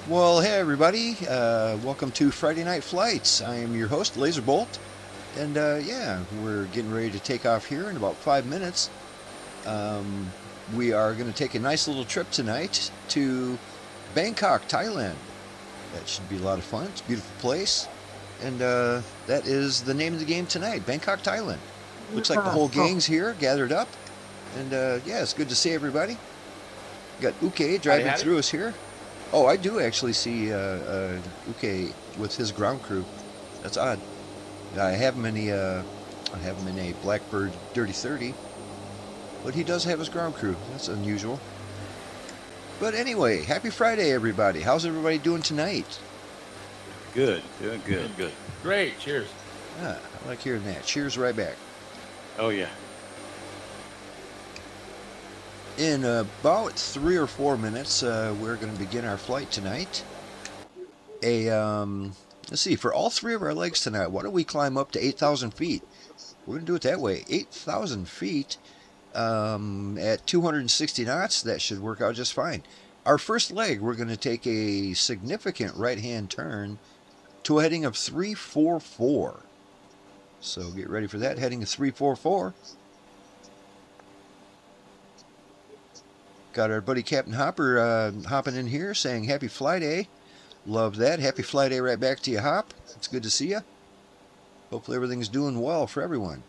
Well, hey everybody, welcome to Friday Night Flights. I am your host, Lazerbolt, and yeah, we're getting ready to take off here in about 5 minutes. We are going to take a nice little trip tonight to Bangkok, Thailand. That should be a lot of fun. It's a beautiful place, and that is the name of the game tonight, Bangkok, Thailand. Looks like the whole gang's here, gathered up, and yeah, it's good to see everybody. Got Uke driving through us here. Oh, I do actually see Uke with his ground crew. That's odd. I have him in a Blackbird Dirty 30, but he does have his ground crew. That's unusual. But anyway, happy Friday, everybody. How's everybody doing tonight? Good, doing good. Good. Great. Cheers. Ah, I like hearing that. Cheers right back. Oh yeah. In about 3 or 4 minutes, we're going to begin our flight tonight. Let's see, for all three of our legs tonight, why don't we climb up to 8,000 feet? We're going to do it that way. 8,000 feet at 260 knots, that should work out just fine. Our first leg, we're going to take a significant right-hand turn to a heading of 344. So get ready for that, heading of 344. Got our buddy Captain Hopper hopping in here saying happy fly day. Love that. Happy fly day right back to you, Hop. It's good to see you. Hopefully everything's doing well for everyone.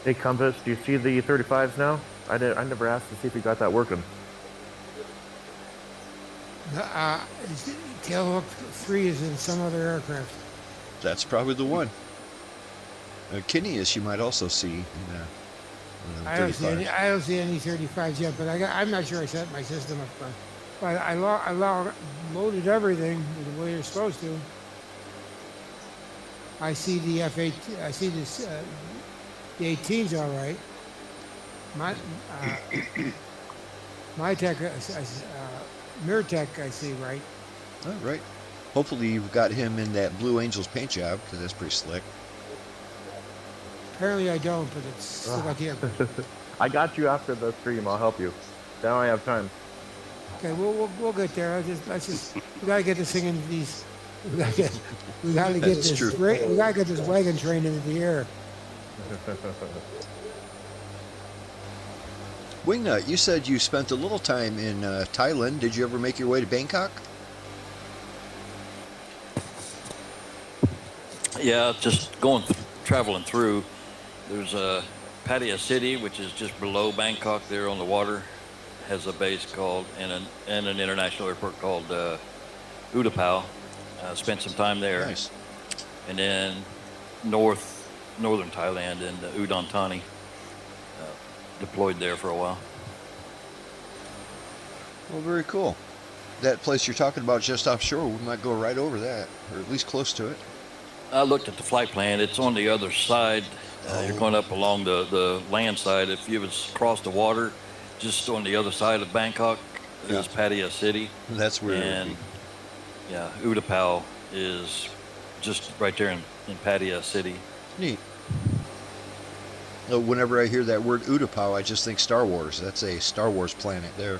Hey Compass, do you see the 35s now? I never asked to see if you got that working. Tailhook 3 is in some other aircraft. That's probably the one. Kineas you might also see in I don't see any 35s yet, but I'm not sure I set my system up. But I loaded everything the way you're supposed to. I see the F8. I see this. The 18's all right. My tech, Mirtech, I see right. All right. Hopefully you've got him in that Blue Angels paint job, because that's pretty slick. Apparently I don't, but it's still got the aircraft. I got you after the stream. I'll help you. Now I have time. Okay, we'll get there. We gotta get this thing into these. We gotta get this wagon train into the air. Wingnut, you said you spent a little time in Thailand. Did you ever make your way to Bangkok? Yeah, just traveling through. There's Pattaya City, which is just below Bangkok there on the water, has a base called, and an international airport called Utapao. Spent some time there. Nice. And then northern Thailand and Udon Thani. Deployed there for a while. Well, very cool. That place you're talking about just offshore, we might go right over that, or at least close to it. I looked at the flight plan. It's on the other side. You're going up along the land side. If you was cross the water, just on the other side of Bangkok is Pattaya City. That's where. And yeah, Utapao is just right there in Pattaya City. Neat. Whenever I hear that word Utapao, I just think Star Wars. That's a Star Wars planet there.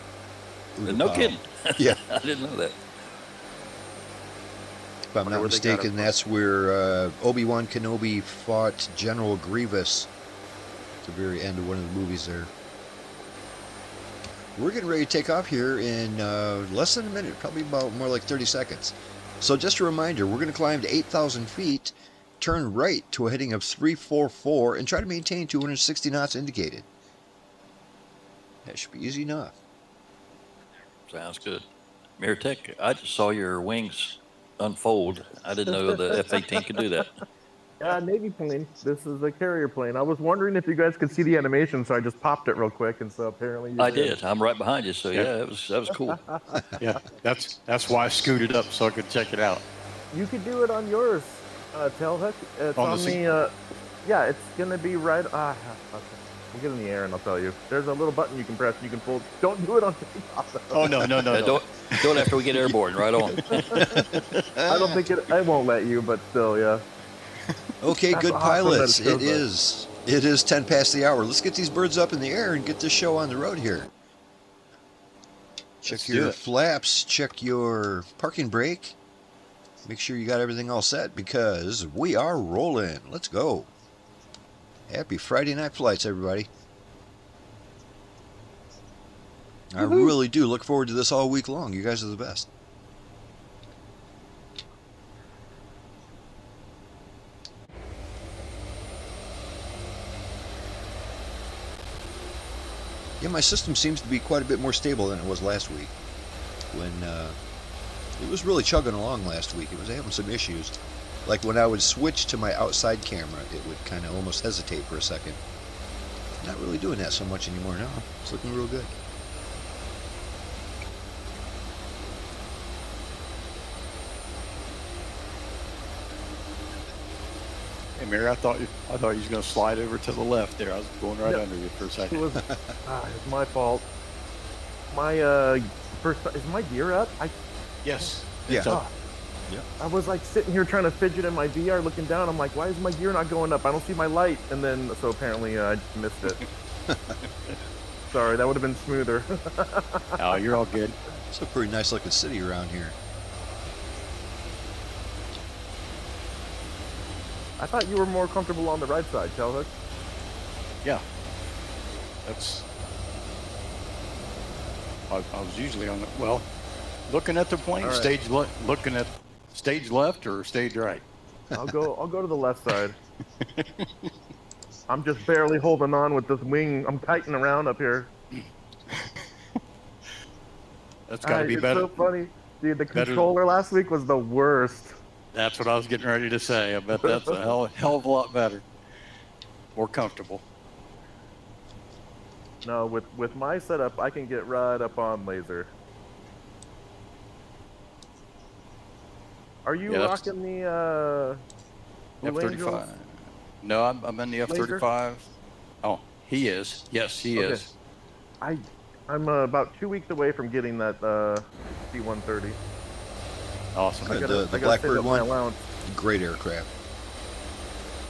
Utapao. No kidding. Yeah. I didn't know that. If I'm not mistaken, that's where Obi-Wan Kenobi fought General Grievous at the very end of one of the movies there. We're getting ready to take off here in less than a minute, probably about more like 30 seconds. So just a reminder, we're going to climb to 8,000 feet, turn right to a heading of 344, and try to maintain 260 knots indicated. That should be easy enough. Sounds good. Mirtech, I just saw your wings unfold. I didn't know the F-18 could do that. Yeah, Navy plane. This is a carrier plane. I was wondering if you guys could see the animation, so I just popped it real quick, and so apparently you did. I'm right behind you, so yeah, that was cool. Yeah, that's why I scooted up so I could check it out. You could do it on yours, Tailhook. It's on the yeah, it's gonna be right. Okay. We'll get in the air and I'll tell you. There's a little button you can press. You can pull. Don't do it on takeoff. Oh no. Do it after we get airborne. Right on. I don't think it. I won't let you, but still, yeah. Okay, That's good awesome that pilots. it shows It is. It is 10 past the hour. Let's get these birds up in the air and get this show on the road here. Check Let's do your it. flaps. Check your parking brake. Make sure you got everything all set because we are rolling. Let's go. Happy Friday night flights, everybody. I really do look forward to this all week long. You guys are the best. Yeah, my system seems to be quite a bit more stable than it was last week. When it was really chugging along last week. It was having some issues. Like when I would switch to my outside camera, it would kind of almost hesitate for a second. Not really doing that so much anymore now. It's looking real good. Hey, Mary, I thought you was going to slide over to the left there. I was going right under you for a It second. was it's my fault. My first is my gear up? Yes. Yeah. It's up. I was like sitting here trying to fidget in my VR, looking down. I'm like, why is my gear not going up? I don't see my light. And then so apparently I missed it. Sorry, that would have been smoother. Oh, you're all good. It's a pretty nice looking city around here. I thought you were more comfortable on the right side, Tailhook. Yeah. That's. I was usually on the looking at the plane. All right. Looking at stage left or stage right. I'll go to the left side. I'm just barely holding on with this wing. I'm kiting around up here. That's got to be it's better. so funny. Dude, the better- controller last week was the worst. That's what I was getting ready to say. I bet that's a hell of a lot better. More comfortable. No, with my setup, I can get right up on laser. Are you Yeah, that's- rocking the Blue F-35. Angels? No, I'm in the F-35. Oh, he is. Yes, he Okay. is. I'm about 2 weeks away from getting that C-130. Awesome. Good. I The gotta save Blackbird up my one? allowance. Great aircraft.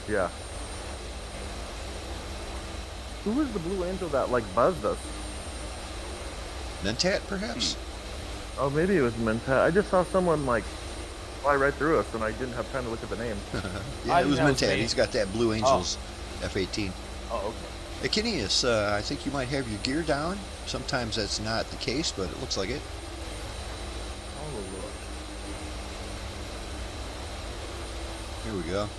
Yeah. Who was the Blue Angel that like buzzed us? Mentat, perhaps? Oh, maybe it was Mentat. I just saw someone like fly right through us, and I didn't have time to look at the name. Yeah, it was that was Mentat. me. He's got that Blue Angels F-18. Oh, okay. Hey, Kineas, I think you might have your gear down. Sometimes that's not the case, but it looks like it. Oh, Lord. Here we go.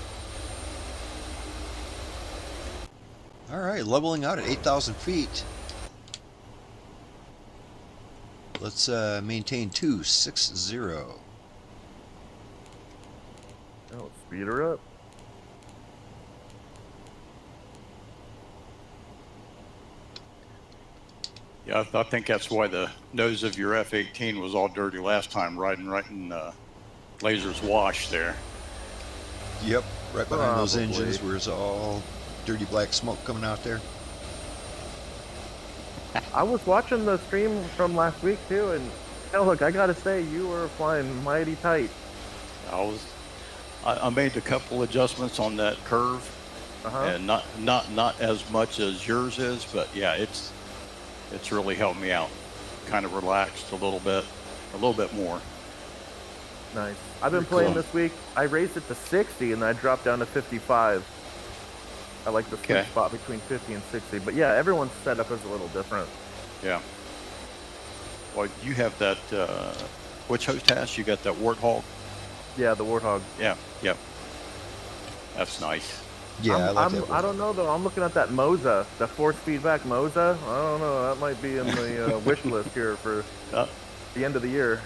All right, leveling out at 8,000 feet. Let's maintain 260. Oh, speed her up. Yeah, I think that's why the nose of your F-18 was all dirty last time, riding right in Laser's wash there. Yep, right behind those Probably. engines where it's all dirty black smoke coming out there. I was watching the stream from last week too, and hell, look, I gotta say, you were flying mighty tight. I made a couple adjustments on that curve, and not as much as yours is, but yeah, it's really helped me out. Kind of relaxed a little bit more. Nice. I've been Pretty playing cool. this week. I raised it to 60, and I dropped down to 55. I like the sweet Okay. spot between 50 and 60. But yeah, everyone's setup is a little different. Yeah. Well, you have that, which host has? You got that Warthog? Yeah, the Warthog. Yeah, yep. That's nice. Yeah, I like that I don't know though. I'm looking at that Moza, the force feedback Moza. I don't know. That might be in the wish list here for Uh, the end of the year.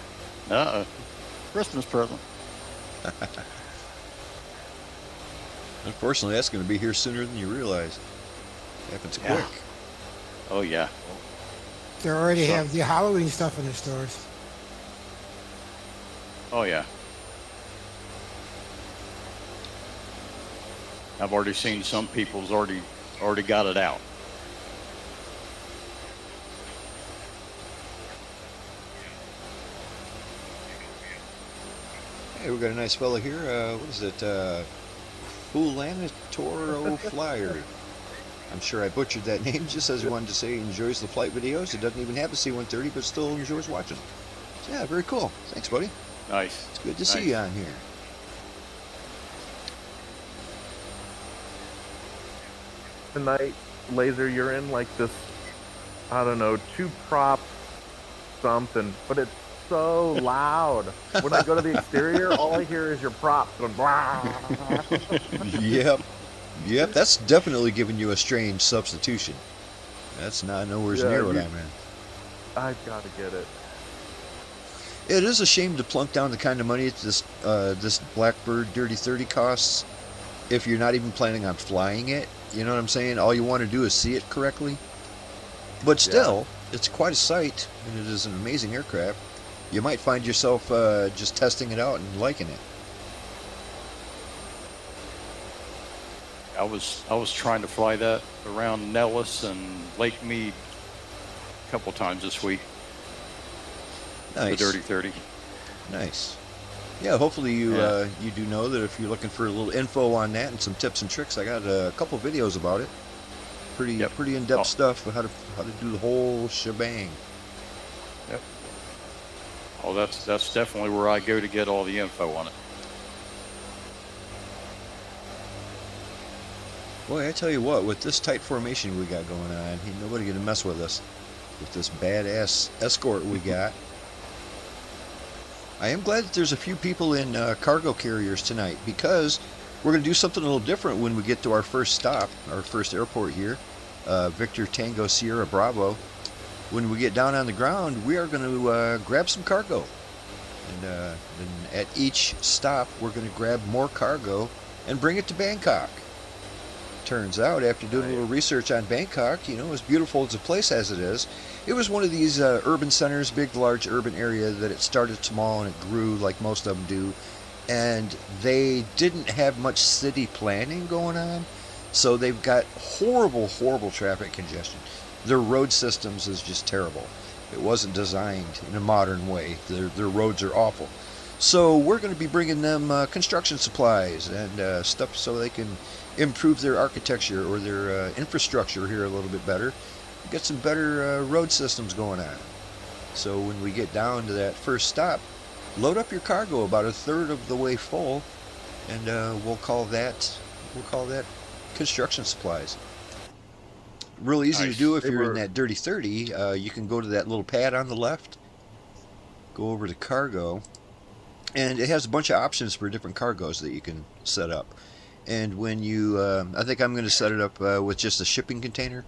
Christmas present. Unfortunately, that's going to be here sooner than you realize. Happens Yeah. quick. Oh, yeah. They already So- have the Halloween stuff in the stores. Oh, yeah. I've already seen some people's already got it out. Hey, we got a nice fella here. What is it? Fulanitoro Flyer. I'm sure I butchered that name. Just says he wanted to say he enjoys the flight videos. He doesn't even have a C-130, but still enjoys watching. So yeah, very cool. Thanks, buddy. Nice. It's good to see you on here. Tonight, Laser, you're in like this, I don't know, 2-prop something, but it's so loud. When I go to the exterior, all I hear is your props going blah. Yep. Yep, that's definitely giving you a strange substitution. That's not nowhere near what I'm in. I've got to get it. It is a shame to plunk down the kind of money this this Blackbird Dirty 30 costs if you're not even planning on flying it. You know what I'm saying? All you want to do is see it correctly. But still, it's quite a sight, and it is an amazing aircraft. You might find yourself just testing it out and liking it. I was trying to fly that around Nellis and Lake Mead a couple times this week. Nice. The Dirty 30. Nice. Yeah, hopefully you you do know that if you're looking for a little info on that and some tips and tricks, I got a couple videos about it. Pretty in-depth stuff on how to do the whole shebang. Yep. Oh, that's definitely where I go to get all the info on it. Boy, I tell you what, with this tight formation we got going on, ain't nobody gonna mess with us with this badass escort we got. I am glad that there's a few people in cargo carriers tonight, because we're going to do something a little different when we get to our first stop, our first airport here, Victor Tango Sierra Bravo. When we get down on the ground, we are going to grab some cargo. And then at each stop, we're going to grab more cargo and bring it to Bangkok. Turns out, after doing a little research on Bangkok, you know, as beautiful as a place as it is, it was one of these urban centers, big, large urban area that it started small and it grew like most of them do. And they didn't have much city planning going on, so they've got horrible, horrible traffic congestion. Their road systems is just terrible. It wasn't designed in a modern way. Their roads are awful. So we're going to be bringing them construction supplies and stuff so they can improve their architecture or their infrastructure here a little bit better. Get some better road systems going on. So when we get down to that first stop, load up your cargo about a third of the way full, and we'll call that construction supplies. Real easy to do if you're in that Dirty 30. You can go to that little pad on the left, go over to cargo, and it has a bunch of options for different cargoes that you can set up. And when you, I think I'm going to set it up with just a shipping container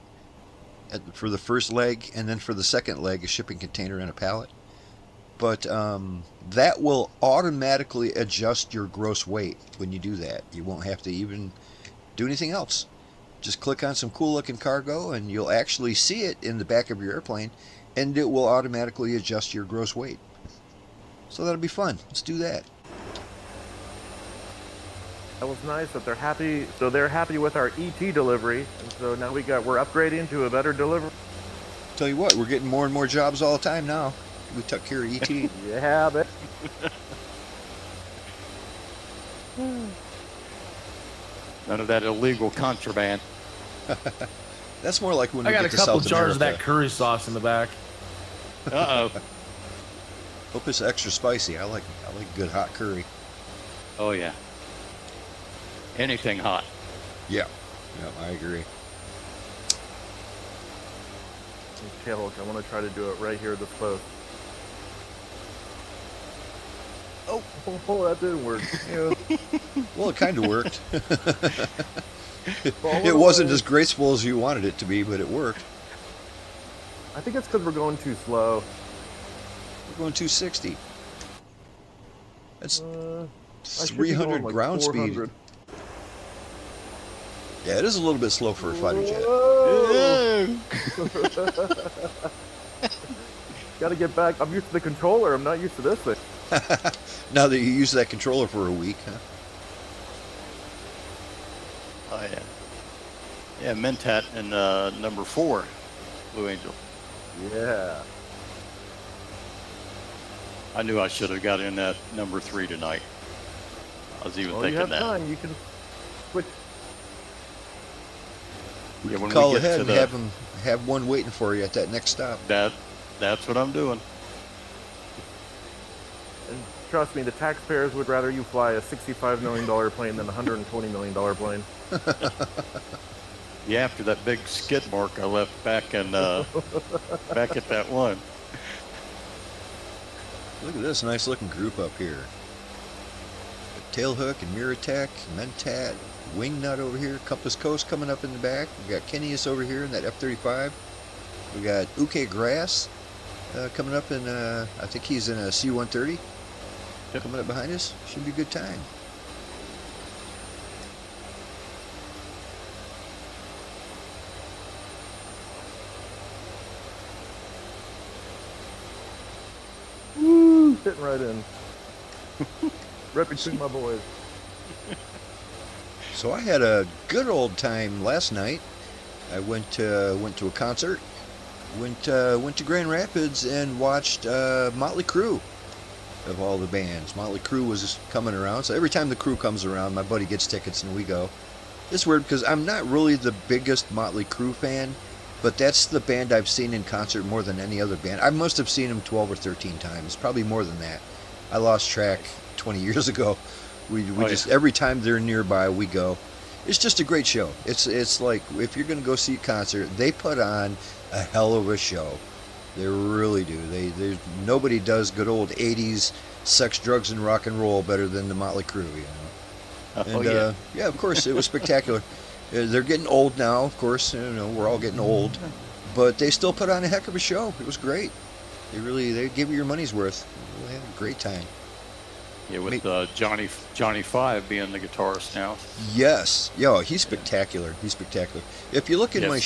for the first leg, and then for the second leg, a shipping container and a pallet. But that will automatically adjust your gross weight when you do that. You won't have to even do anything else. Just click on some cool looking cargo and you'll actually see it in the back of your airplane, and it will automatically adjust your gross weight. So that'll be fun. Let's do that. That was nice that they're happy. So they're happy with our ET delivery, and so now we're upgrading to a better delivery. Tell you what, we're getting more and more jobs all the time now. We took care of ET. Yeah, but None of that illegal contraband. That's more like when I we got get a to couple South jars America. of that curry sauce in the back. Uh-oh. Hope it's extra spicy. I like good hot curry. Oh, yeah. Anything hot. Yeah, I agree. okay, look, I want to try to do it right here this close. Oh, that didn't work. Yeah. Well, it kind of worked. It wasn't as graceful as you wanted it to be, but it worked. I think it's because we're going too slow. We're going 260. That's I should be 300 going like ground 400. speed. Yeah, it is a little bit slow for a fighter jet. Gotta get back. I'm used to the controller. I'm not used to this thing. Now that you use that controller for a week, huh? Oh, yeah. Yeah, Mentat and number 4, Blue Angel. Yeah. I knew I should have got in that number 3 tonight. I was even Well, thinking you have that. time. Which We Yeah, can when we call get ahead to and the- have one waiting for you at that next stop. That's what I'm doing. And trust me, the taxpayers would rather you fly a $65 million plane than a $120 million plane. Yeah, after that big skid mark I left back in back at that one. Look at this nice looking group up here. Tailhook and Miratech, Mentat, Wingnut over here, Compass Coast coming up in the back. We got Kennius over here in that F-35. We got Uke Grass coming up in, I think he's in a C-130. Yep. Coming up behind us. Should be a good time. Woo! Fitting right in. Right between my boys. So I had a good old time last night. I went to a concert. Went to Grand Rapids and watched Motley Crue. Of all the bands, Motley Crue was coming around. So every time the Crue comes around, my buddy gets tickets and we go. It's weird because I'm not really the biggest Motley Crue fan, but that's the band I've seen in concert more than any other band. I must have seen them 12 or 13 times, probably more than that. I lost track 20 years ago. We just every time they're nearby, we go. It's just a great show. It's like if you're going to go see a concert, they put on a hell of a show. They really do. They nobody does good old 80s sex, drugs, and rock and roll better than the Motley Crue, you know. And yeah, of course, it was spectacular. They're getting old now, of course. You know, we're all getting old, but they still put on a heck of a show. It was great. They give you your money's worth. They had a great time. Yeah, with Johnny Five being the guitarist now. Yes, yeah, he's spectacular. He's spectacular. If you look in my,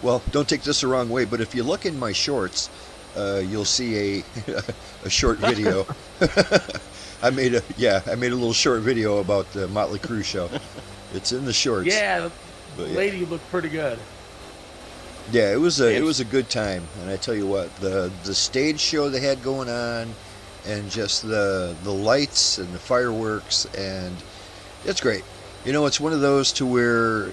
well, don't take this the wrong way, but if you look in my shorts, you'll see a short video. I made a little short video about the Motley Crue show. It's in the shorts. Yeah, the But, lady looked pretty good. Yeah, it was a good time, and I tell you what, the stage show they had going on, and just the lights and the fireworks, and it's great. You know, it's one of those to where,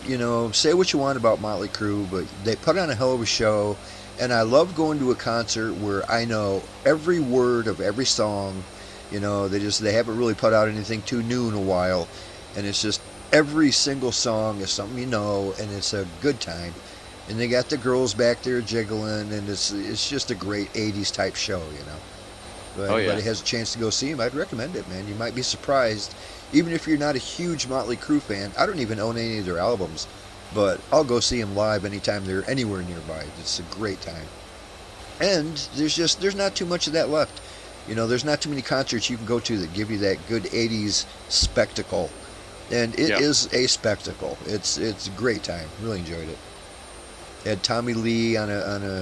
you know, say what you want about Motley Crue, but they put on a hell of a show, and I love going to a concert where I know every word of every song. You know, they haven't really put out anything too new in a while, and it's just every single song is something you know, and it's a good time. And they got the girls back there jiggling, and it's just a great 80s type show, you know. If anybody has a chance to go see him, I'd recommend it, man. You might be surprised. Even if you're not a huge Motley Crue fan, I don't even own any of their albums, but I'll go see them live anytime they're anywhere nearby. It's a great time. And there's not too much of that left. You know, there's not too many concerts you can go to that give you that good 80s spectacle. And it is a spectacle. It's a great time. Really enjoyed it. Had Tommy Lee on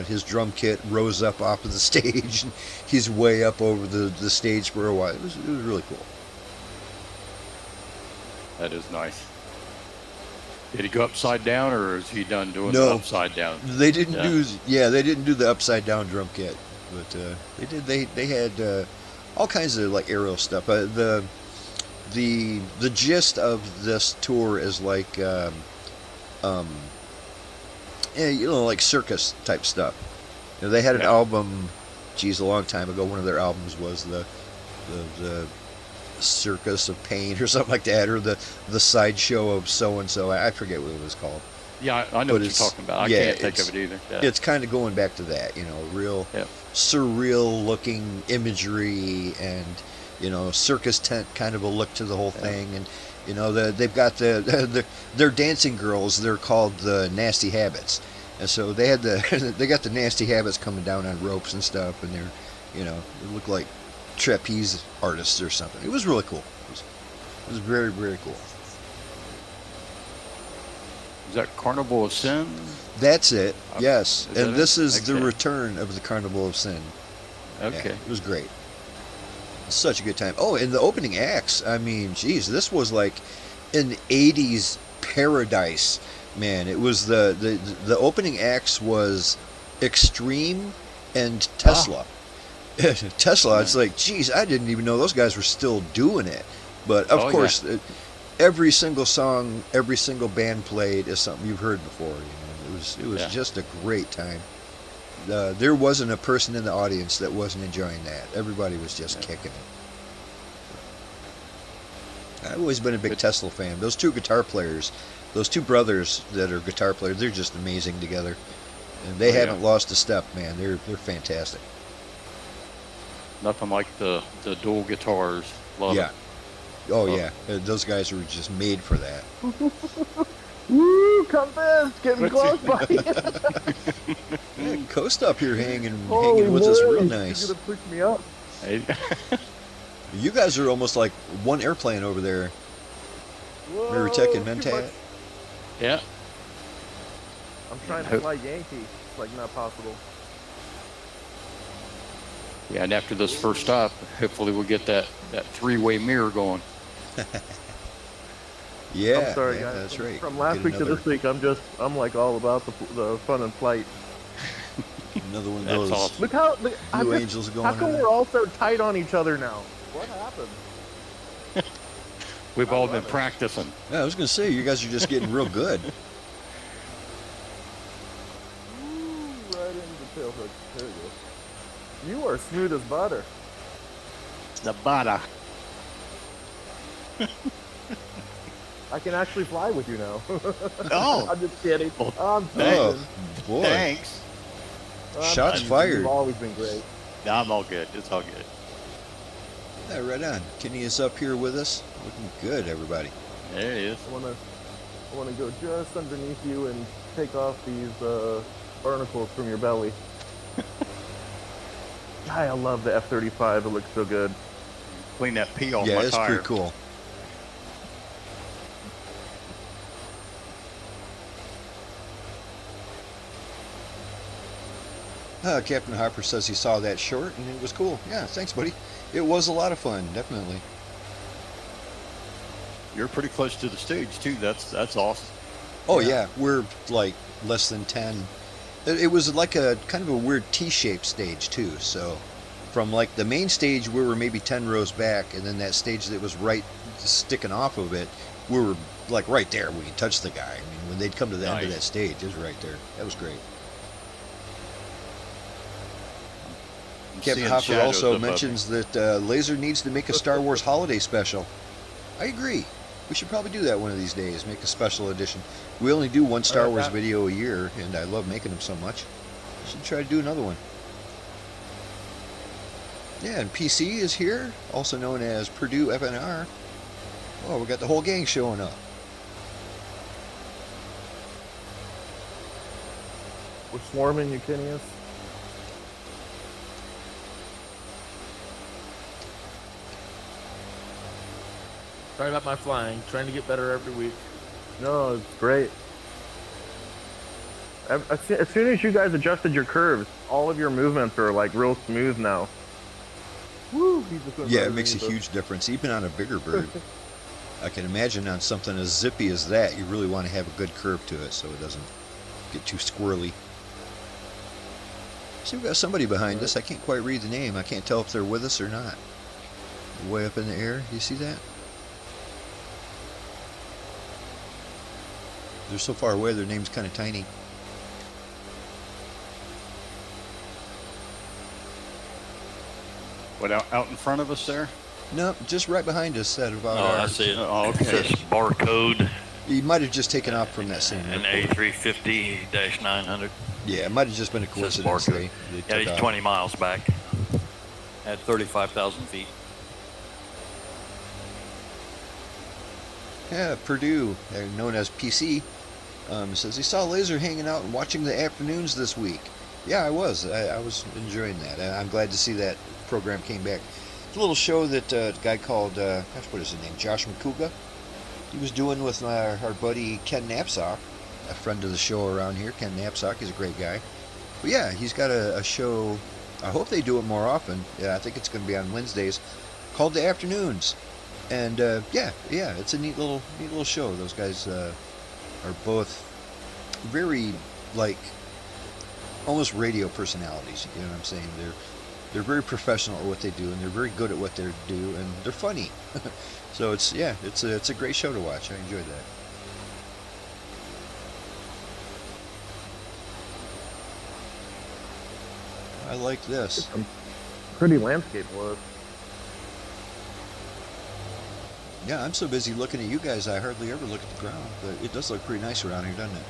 his drum kit rose up off of the stage, and he's way up over the stage for a while. It was really cool. That is nice. Did he go upside down, or is he done doing the upside down? They didn't do the upside down drum kit, but they did. They had all kinds of like aerial stuff. The gist of this tour is like you know, like circus type stuff. You know, they had an album, a long time ago. One of their albums was the Circus of Pain or something like that, or the sideshow of so and so. I forget what it was called. Yeah, I know what you're talking about. I can't think of it either. Yeah. It's kind of going back to that, you know, real surreal looking imagery, and you know, circus tent kind of a look to the whole thing. And you know, they've got their dancing girls. They're called the Nasty Habits, and so they had they got the Nasty Habits coming down on ropes and stuff, and they're, you know, they look like trapeze artists or something. It was really cool. It was very, very cool. Is that Carnival of Sin? That's it. Yes, and this is the Okay. return of the Carnival of Sin. Okay. Yeah, it was great. Such a good time. Oh, and the opening acts. I mean, geez, this was like an 80s paradise, man. It was the opening acts was Extreme and Tesla. Tesla, it's like, geez, I didn't even know those guys were still doing it. But of course, every single song, every single band played is something you've heard before. It was just a great time. There wasn't a person in the audience that wasn't enjoying that. Everybody was just kicking it. I've always been a big Tesla fan. Those two guitar players, those two brothers that are guitar players, they're just amazing together. And they haven't lost a step, man. They're fantastic. Nothing like the dual guitars. Love it. Oh, yeah. Those guys were just made for that. Woo, Compass! Getting close, buddy! Yeah, Coast up here hanging Holy with us real moly, nice. You're gonna push me up. Hey. You guys are almost like one airplane over there. Whoa, Mirutech and too Mentat. much. Yeah. I'm trying to fly Yankee. It's like not possible. Yeah, and after this first stop, hopefully we'll get that three-way mirror going. Yeah, I'm sorry, yeah, guys. that's right. From last Get week to another- this week, I'm like all about the fun and flight. Another one of That's those awesome. Look how Blue Angels going how come on. we're all so tight on each other now? What happened? We've all been love it. practicing. Yeah, I was going to say, you guys are just getting real good. Ooh, right into the tail hook. There you go. You are smooth as butter. The butter. I can actually fly with you now. Oh. I'm just kidding. Well, I'm Oh, teasing. boy. Thanks. I'm Shots teasing. fired. You've always been great. No, I'm all good. It's all good. Yeah, right on. Kenny is up here with us. Looking good, everybody. There it is. I wanna go just underneath you and take off these barnacles from your belly. I love the F-35. It looks so good. Clean that pee off Yeah, my it's tire. pretty cool. Captain Harper says he saw that short and it was cool. Yeah, thanks, buddy. It was a lot of fun, definitely. You're pretty close to the stage too. That's awesome. Oh yeah, we're like less than 10. It was like a kind of a weird T-shaped stage too. So from like the main stage, we were maybe 10 rows back, and then that stage that was right sticking off of it, we were like right there when you touched the guy. I mean, when they'd come to the end of Nice. that stage, it was right there. That was great. I'm Captain seeing Hopper shadows also above me. mentions that Laser needs to make a Star Wars holiday special. I agree. We should probably do that one of these days, make a special edition. We only do one Star Wars video a year, and I love making them so much. We should try to do another one. Yeah, and PC is here, also known as Purdue FNR. Oh, we got the whole gang showing up. We're swarming you, Kinius. Sorry about my flying. Trying to get better every week. No, it's great. As soon as you guys adjusted your curves, all of your movements are like real smooth now. Woo! He just went Yeah, right it makes a underneath us. huge difference, even on a bigger bird. I can imagine on something as zippy as that, you really want to have a good curve to it so it doesn't get too squirrely. See, we've got somebody behind us. I can't quite read the name. I can't tell if they're with us or not. Way up in the air. You see that? They're so far away, their name's kind of tiny. What, out in front of us there? No, just right behind us at about Oh, I our... see it. Oh, It okay. says barcode He might have just taken off from that same and airport. A350-900. Yeah, it might have just been a Says coincidence. barcode. They Yeah, took he's off. 20 miles back at 35,000 feet. Yeah, Purdue, known as PC, says he saw Laser hanging out and watching the afternoons this week. Yeah, I was. I was enjoying that. I'm glad to see that program came back. It's a little show that a guy called, gosh, what is his name? Josh McCouga. He was doing with our buddy Ken Knapsack, a friend of the show around here. Ken Knapsack is a great guy. But yeah, he's got a show. I hope they do it more often. Yeah, I think it's going to be on Wednesdays, called The Afternoons. And yeah, it's a neat little show. Those guys are both very like almost radio personalities. You know what I'm saying? they're very professional at what they do, and they're very good at what they do, and they're funny. So it's a great show to watch. I enjoyed that. I like this. Pretty landscape was. Yeah, I'm so busy looking at you guys, I hardly ever look at the ground. But it does look pretty nice around here, doesn't it?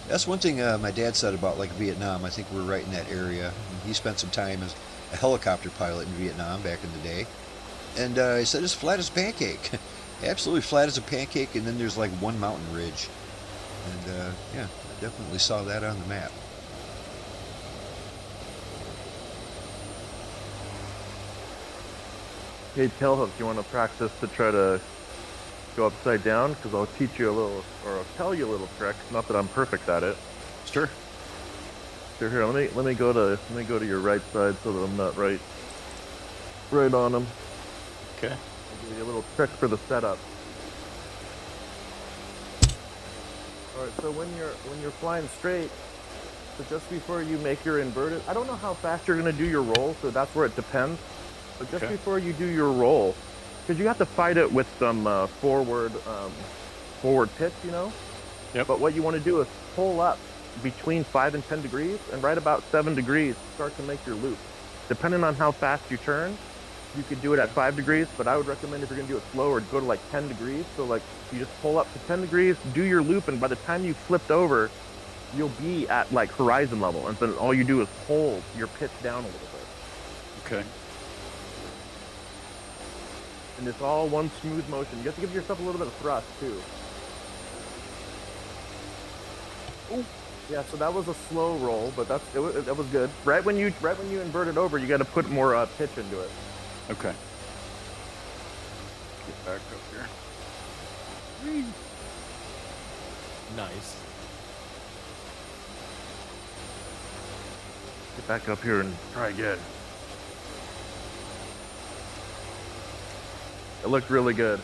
That's one thing my dad said about like Vietnam. I think we're right in that area. He spent some time as a helicopter pilot in Vietnam back in the day, and he said it's flat as a pancake, absolutely flat as a pancake. And then there's like one mountain ridge, and yeah, I definitely saw that on the map. Hey, Tailhook, you want to practice to try to go upside down? Because I'll teach you a little, or I'll tell you a little trick. Not that I'm perfect at it. Sure. Here, let me go to your right side so that I'm not right on them. Okay. I'll give you a little trick for the setup. All right. So when you're flying straight, so just before you make your inverted, I don't know how fast you're gonna do your roll, so that's where it depends. But just before you do your roll, because you have to fight it with some forward pitch, you know? Yep. But what you want to do is pull up between 5 and 10 degrees, and right about 7 degrees, start to make your loop. Depending on how fast you turn, you could do it at 5 degrees, but I would recommend if you're going to do it slower, go to like 10 degrees. So like you just pull up to 10 degrees, do your loop, and by the time you flipped over, you'll be at like horizon level. And then all you do is hold your pitch down a little bit. Okay. And it's all one smooth motion. You have to give yourself a little bit of thrust too. Ooh. Yeah, so that was a slow roll, but that was good. Right when you invert it over, you got to put more pitch into it. Okay. Get back up here. Nice. Get back up here and try again. It looked really good.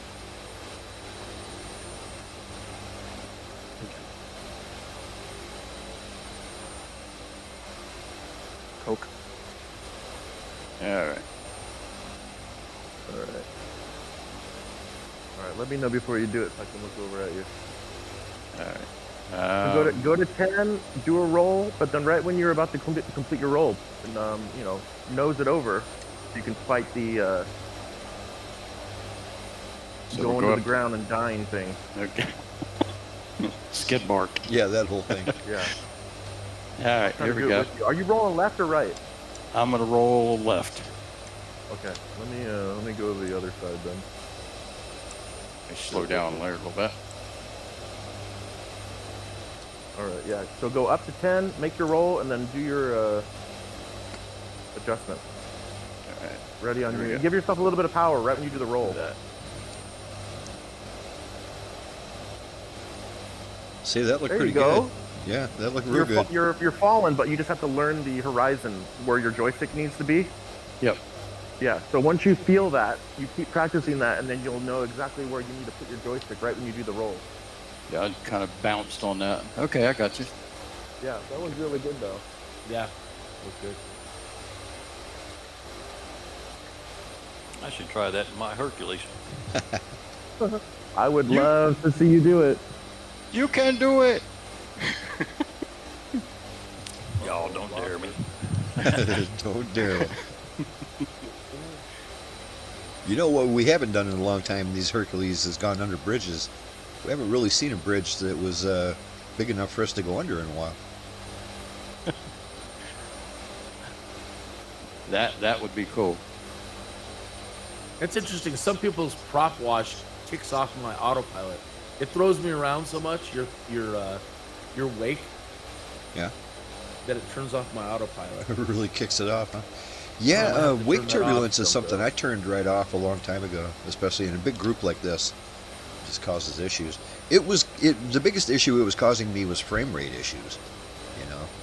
Coke. All right. All right. All right. Let me know before you do it so I can look over at you. All right. So go to 10, do a roll, but then right when you're about to complete your roll, and nose it over, so you can fight the going to the ground and dying thing. Okay. Skid mark. Yeah, that whole thing. Yeah. All right, here we go. Are you rolling left or right? I'm gonna roll left. Okay. Let me go to the other side then. Let me slow down there a little bit. All right. Yeah. So go up to 10, make your roll, and then do your adjustment. All right. Ready on Here we your. go. Give yourself a little bit of power right when you do the roll. See, that looked There pretty you go. good. Yeah, that looked real good. You're falling, but you just have to learn the horizon where your joystick needs to be. Yep. Yeah. So once you feel that, you keep practicing that, and then you'll know exactly where you need to put your joystick right when you do the roll. Yeah, I kind of bounced on that. Okay, I got you. Yeah, that was really good though. Yeah. Was good. I should try that in my Hercules. I would love to see you do it. You can do it. Y'all don't dare me. Don't dare it. You know what we haven't done in a long time in these Hercules has gone under bridges. We haven't really seen a bridge that was big enough for us to go under in a while. That would be cool. It's interesting. Some people's prop wash kicks off my autopilot. It throws me around so much. Your wake. Yeah. That it turns off my autopilot. It really kicks it off, huh? Yeah, wake turbulence is something I turned right off a long time ago, especially in a big group like this. It just causes issues. The biggest issue it was causing me was frame rate issues,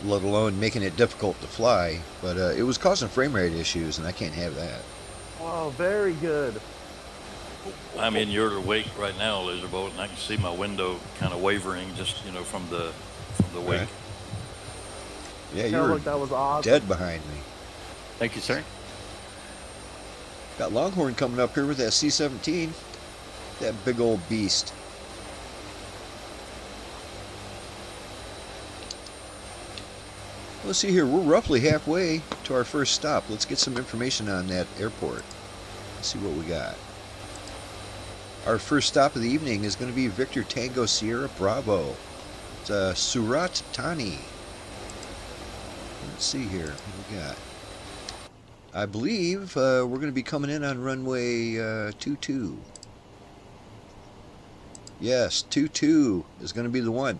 let alone making it difficult to fly. But it was causing frame rate issues, and I can't have that. Oh, very good. I'm in your wake right now, Lazerbolt, and I can see my window kind of wavering just, from the wake. Right. Yeah, you were that was awesome. dead behind me. Thank you, sir. Got Longhorn coming up here with that C-17. That big old beast. Let's see here. We're roughly halfway to our first stop. Let's get some information on that airport. Let's see what we got. Our first stop of the evening is going to be Victor Tango Sierra Bravo. It's Surat, Thani. Let's see here. What we got? I believe we're going to be coming in on runway 22. Yes, 22 is going to be the one.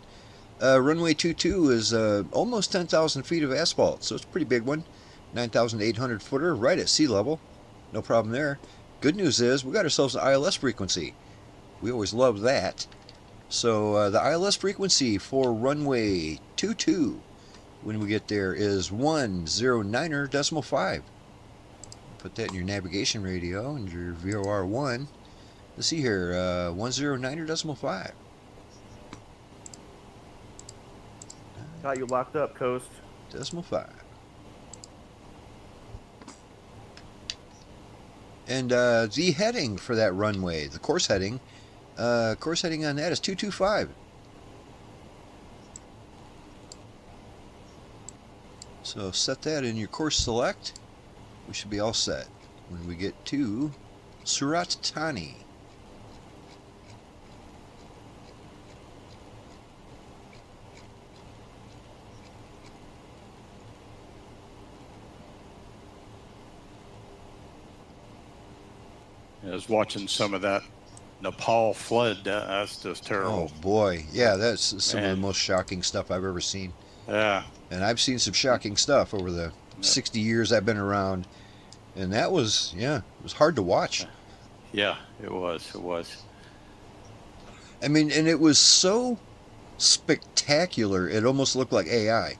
Runway 22 is almost 10,000 feet of asphalt, so it's a pretty big one. 9,800 footer, right at sea level. No problem there. Good news is we got ourselves an ILS frequency. We always love that. So the ILS frequency for runway 22 when we get there is 109.5. Put that in your navigation radio and your VOR1. Let's see here, 109.5. Got you locked up, Coast. Decimal 5. And the heading for that runway, the course heading on that is 225. So set that in your course select. We should be all set when we get to Surat, Thani. I was watching some of that Nepal flood. That's just terrible. Oh boy, yeah, that's some of the Man. most shocking stuff I've ever seen. Yeah. And I've seen some shocking stuff over the 60 years I've been around. And that was, yeah, it was hard to watch. Yeah, it was. It was. I mean, and it was so spectacular, it almost looked like AI.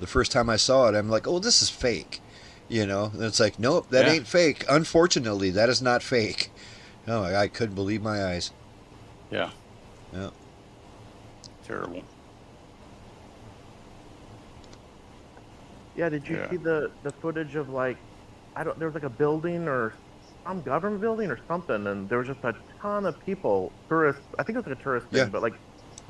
The first time I saw it, I'm like, oh, this is fake. You know, and it's like, nope, that Yeah. ain't fake. Unfortunately, that is not fake. Oh, I couldn't believe my eyes. Yeah. Yeah. Terrible. Yeah, did you see the footage of like, there was like a building or some government building or something, and there was just a ton of people, tourists. I think it was like a tourist thing, Yeah. but like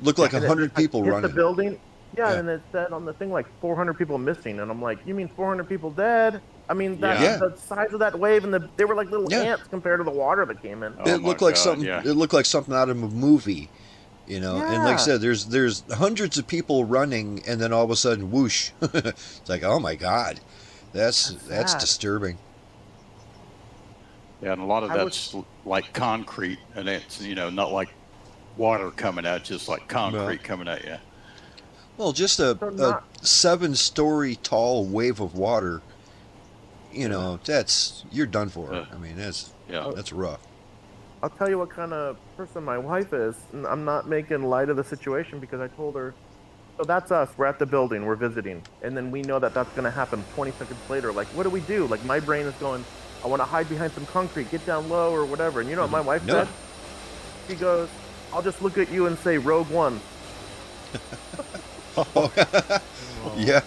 Looked like and it 100 just, like, people hit running. the building. Yeah, Yeah. and it said on the thing like 400 people missing, and I'm like, you mean 400 people dead? I mean, that Yeah. the size of that wave, and they were like little Yeah. ants compared to the water that came in. Oh It my looked like God, something. yeah. It looked like something out of a movie, you know. And like I Yeah. said, there's hundreds of people running, and then all of a sudden, whoosh! It's like, oh my God, that's sad. disturbing. Yeah, and a lot of I that's like concrete, and it's, not like water coming at you, just like concrete coming at you. Well, just So a not- 7-story tall wave of water, you know, you're done for. Yeah. I mean, that's Yeah. rough. I'll tell you what kind of person my wife is. And I'm not making light of the situation because I told her, so that's us. We're at the building. We're visiting. And then we know that that's going to happen 20 seconds later. Like, what do we do? Like, my brain is going, I want to hide behind some concrete, get down low or whatever. And you know what my wife No. said? She goes, I'll just look at you and say, Rogue One. Yeah,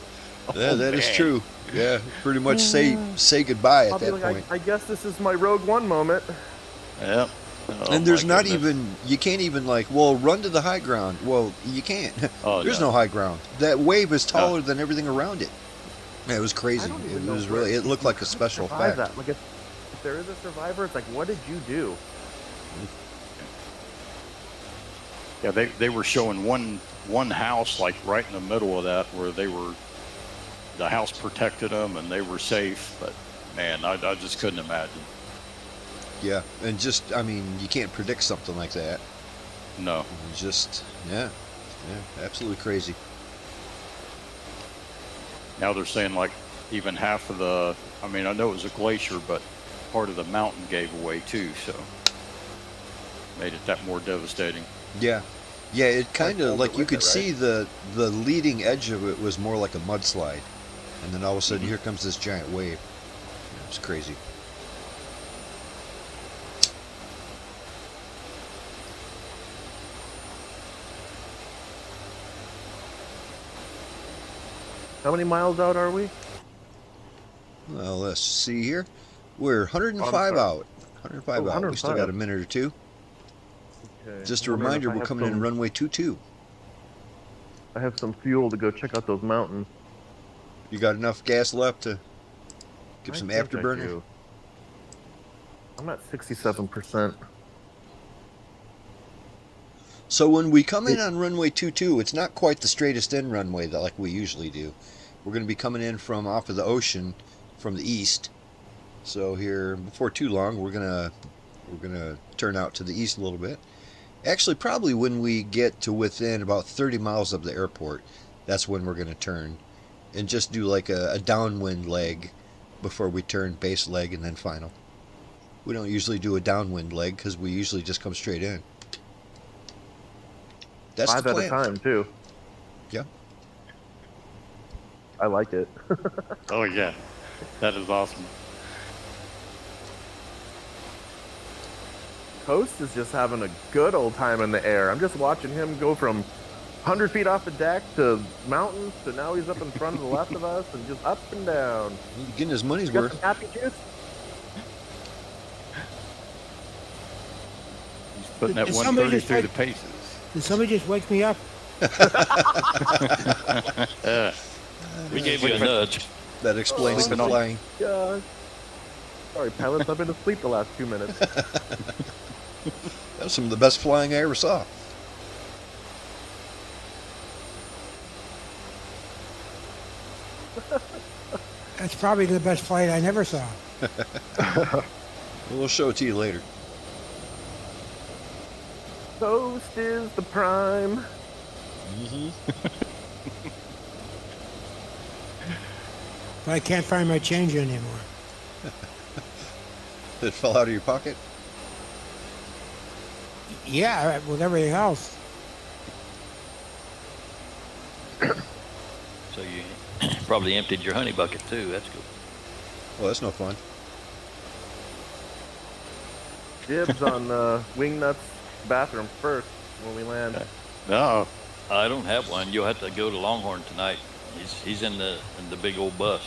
that is man. true. Yeah, pretty much say goodbye I'll at be that like, point. I guess this is my Rogue One moment. Yeah. Oh, And there's my not goodness. even, you can't even like, well, run to the high ground. Well, you can't. Oh, There's no. no high ground. That wave is taller than everything around it. Yeah, it was I crazy. don't It even know was where really, it you looked like a special survive effect. that. Like, if there is a survivor, it's like, what did you do? Yeah, they were showing one house like right in the middle of that where the house protected them and they were safe. But man, I just couldn't imagine. Yeah, and just, I mean, you can't predict something like that. No. It's just, yeah, absolutely crazy. Now they're saying like even half of I know it was a glacier, but part of the mountain gave away too, so made it that more devastating. Yeah, it kind of, pulled like it you with could it, see the leading edge of it was more like a mudslide. And then all of a sudden, here comes this giant wave. Yeah, it's crazy. How many miles out are we? Well, let's see here. We're 105 out. 105 out. We still got a minute or two. Okay. Just a reminder, we're coming in runway 22. I have some fuel to go check out those mountains. You got enough gas left to give some afterburner? I'm at 67%. So when we come in on runway 22, it's not quite the straightest in runway that like we usually do. We're going to be coming in from off of the ocean from the east. So here, before too long, we're gonna turn out to the east a little bit. Actually, probably when we get to within about 30 miles of the airport, that's when we're going to turn and just do like a downwind leg before we turn base leg and then final. We don't usually do a downwind leg because we usually just come straight in. That's 5 the at plan. a time, too. Yeah. I like it. Oh, yeah. That is awesome. Coast is just having a good old time in the air. I'm just watching him go from 100 feet off the deck to mountains to now he's up in front of the left of us and just up and down. He's getting his money's Got worth. some happy juice? He's putting that Did somebody 130 just through the take- paces. Did somebody just wake me up? We gave you a nudge. That explains the flying. Gosh. Sorry, pilots. I've been asleep the last 2 minutes. That was some of the best flying I ever saw. That's probably the best flight I never saw. We'll show it to you later. Coast is the prime. But I can't find my change anymore. It fell out of your pocket? Yeah, with everything else. So you probably emptied your honey bucket too. That's good. Well, that's no fun. Dibs on Wingnut's bathroom first when we land. No. I don't have one. You'll have to go to Longhorn tonight. He's in the big old bus.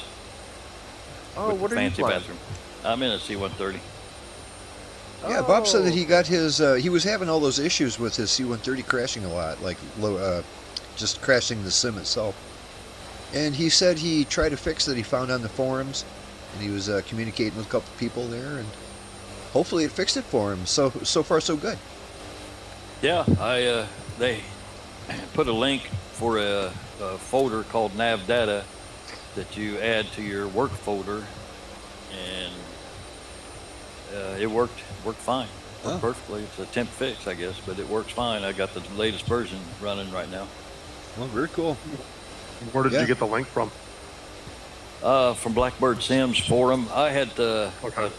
Oh, with what the are you fancy flying? bathroom. I'm in a C-130. Yeah, Bob said that Oh. he got his, he was having all those issues with his C-130 crashing a lot, like just crashing the sim itself. And he said he tried to fix it. He found on the forums, and he was communicating with a couple people there, and hopefully it fixed it for him. So far, so good. Yeah, they put a link for a folder called Nav Data that you add to your work folder, and it worked fine. Worked perfectly. It's a temp fix, I guess, but it works fine. I got the latest version running right now. Well, very cool. Where did Yeah. you get the link from? From Blackbird Sims forum. I had Okay.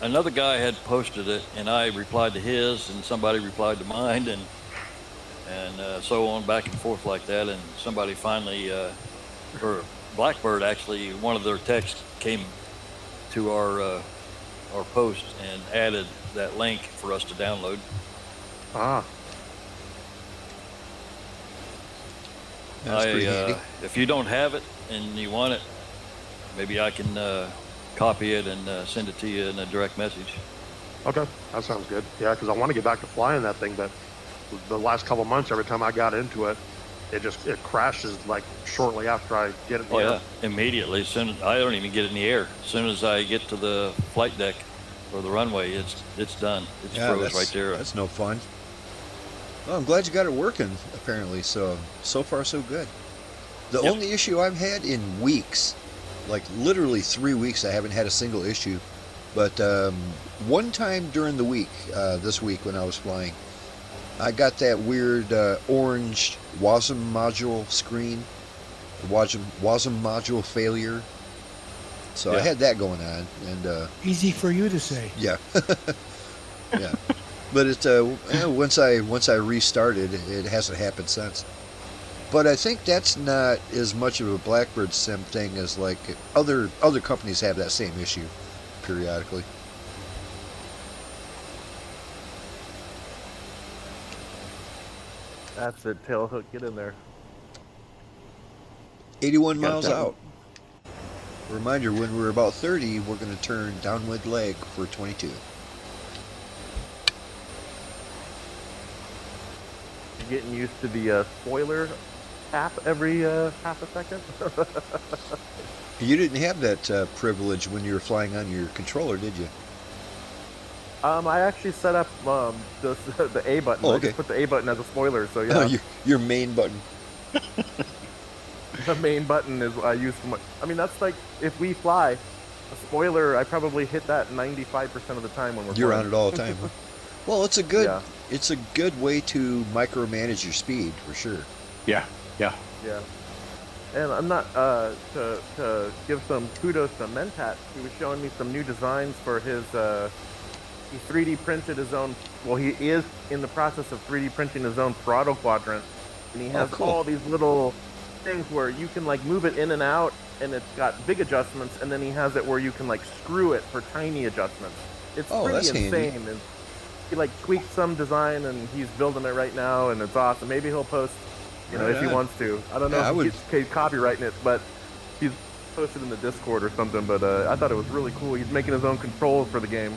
another guy had posted it, and I replied to his, and somebody replied to mine, and so on, back and forth like that. And somebody finally, or Blackbird actually, one of their texts came to our post and added that link for us to download. Ah, That's pretty handy. If you don't have it and you want it, maybe I can copy it and send it to you in a direct message. okay. That sounds good. Yeah, because I want to get back to flying that thing, but the last couple months, every time I got into it, it crashes like shortly after I get it. Oh yeah, immediately. I don't even get it in the air. As soon as I get to the flight deck or the runway, it's done. It's froze right there. That's no fun. Well, I'm glad you got it working, apparently. So far, so good. The Yep. only issue I've had in weeks, like literally 3 weeks, I haven't had a single issue. But one time during the week, this week when I was flying, I got that weird orange WASM module screen, WASM module failure. So I Yeah. had that going on, and Easy for you to say. yeah, yeah. But it once I restarted, it hasn't happened since. But I think that's not as much of a Blackbird sim thing as like other companies have that same issue periodically. That's it, tailhook. Get in there. 81 Got miles that. out. Reminder, when we're about 30, we're going to turn downwind leg for 22. You're getting used to the spoiler tap every half a second. You didn't have that privilege when you were flying on your controller, did you? I actually set up the A button. Oh, I okay. just put the A button as a spoiler, so Oh, yeah. your main button. The main button is what I use for my... I mean, that's like, if we fly, a spoiler, I probably hit that 95% of the time when we're You're flying. on it all the time. Huh? Well, it's a good Yeah. it's a good way to micromanage your speed for sure. Yeah. Yeah. And I'm not, to give some kudos to Mentat, he was showing me some new designs for his, he 3D printed his own, well, he is in the process of 3D printing his own throttle quadrant. And he has cool. all these little things where you can like move it in and out, and it's got big adjustments, and then he has it where you can like screw it for tiny adjustments. It's pretty that's insane. handy. And he like tweaked some design, and he's building it right now, and it's awesome. Maybe he'll post, you know, Right if he on. wants to. I don't know Yeah, if he's copywriting it, but he's posted in the Discord or something. But I thought it was really cool. He's making his own controls for the game.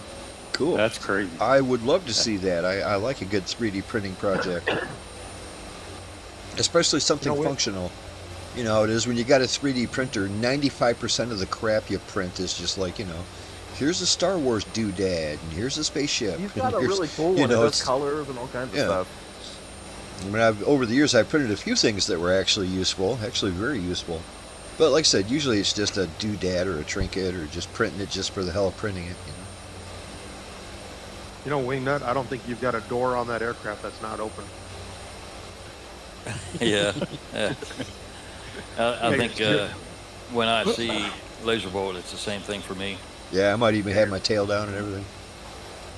Cool. That's crazy. I would love to see that. I like a good 3D printing project. Especially something functional. You know how it is when you got a 3D printer, 95% of the crap you print is just like, you know, here's a Star Wars doodad, and here's a spaceship. He's and got a here's- really cool you one. know, It does it's- colors and all kinds Yeah. of stuff. I mean, over the years, I've printed a few things that were actually useful, actually very useful. But like I said, usually it's just a doodad or a trinket or just printing it just for the hell of printing it. You know, Wingnut, I don't think you've got a door on that aircraft that's not open. Yeah. I think when I see Lazerbolt, it's the same thing for me. Yeah, I might even have my tail down and everything.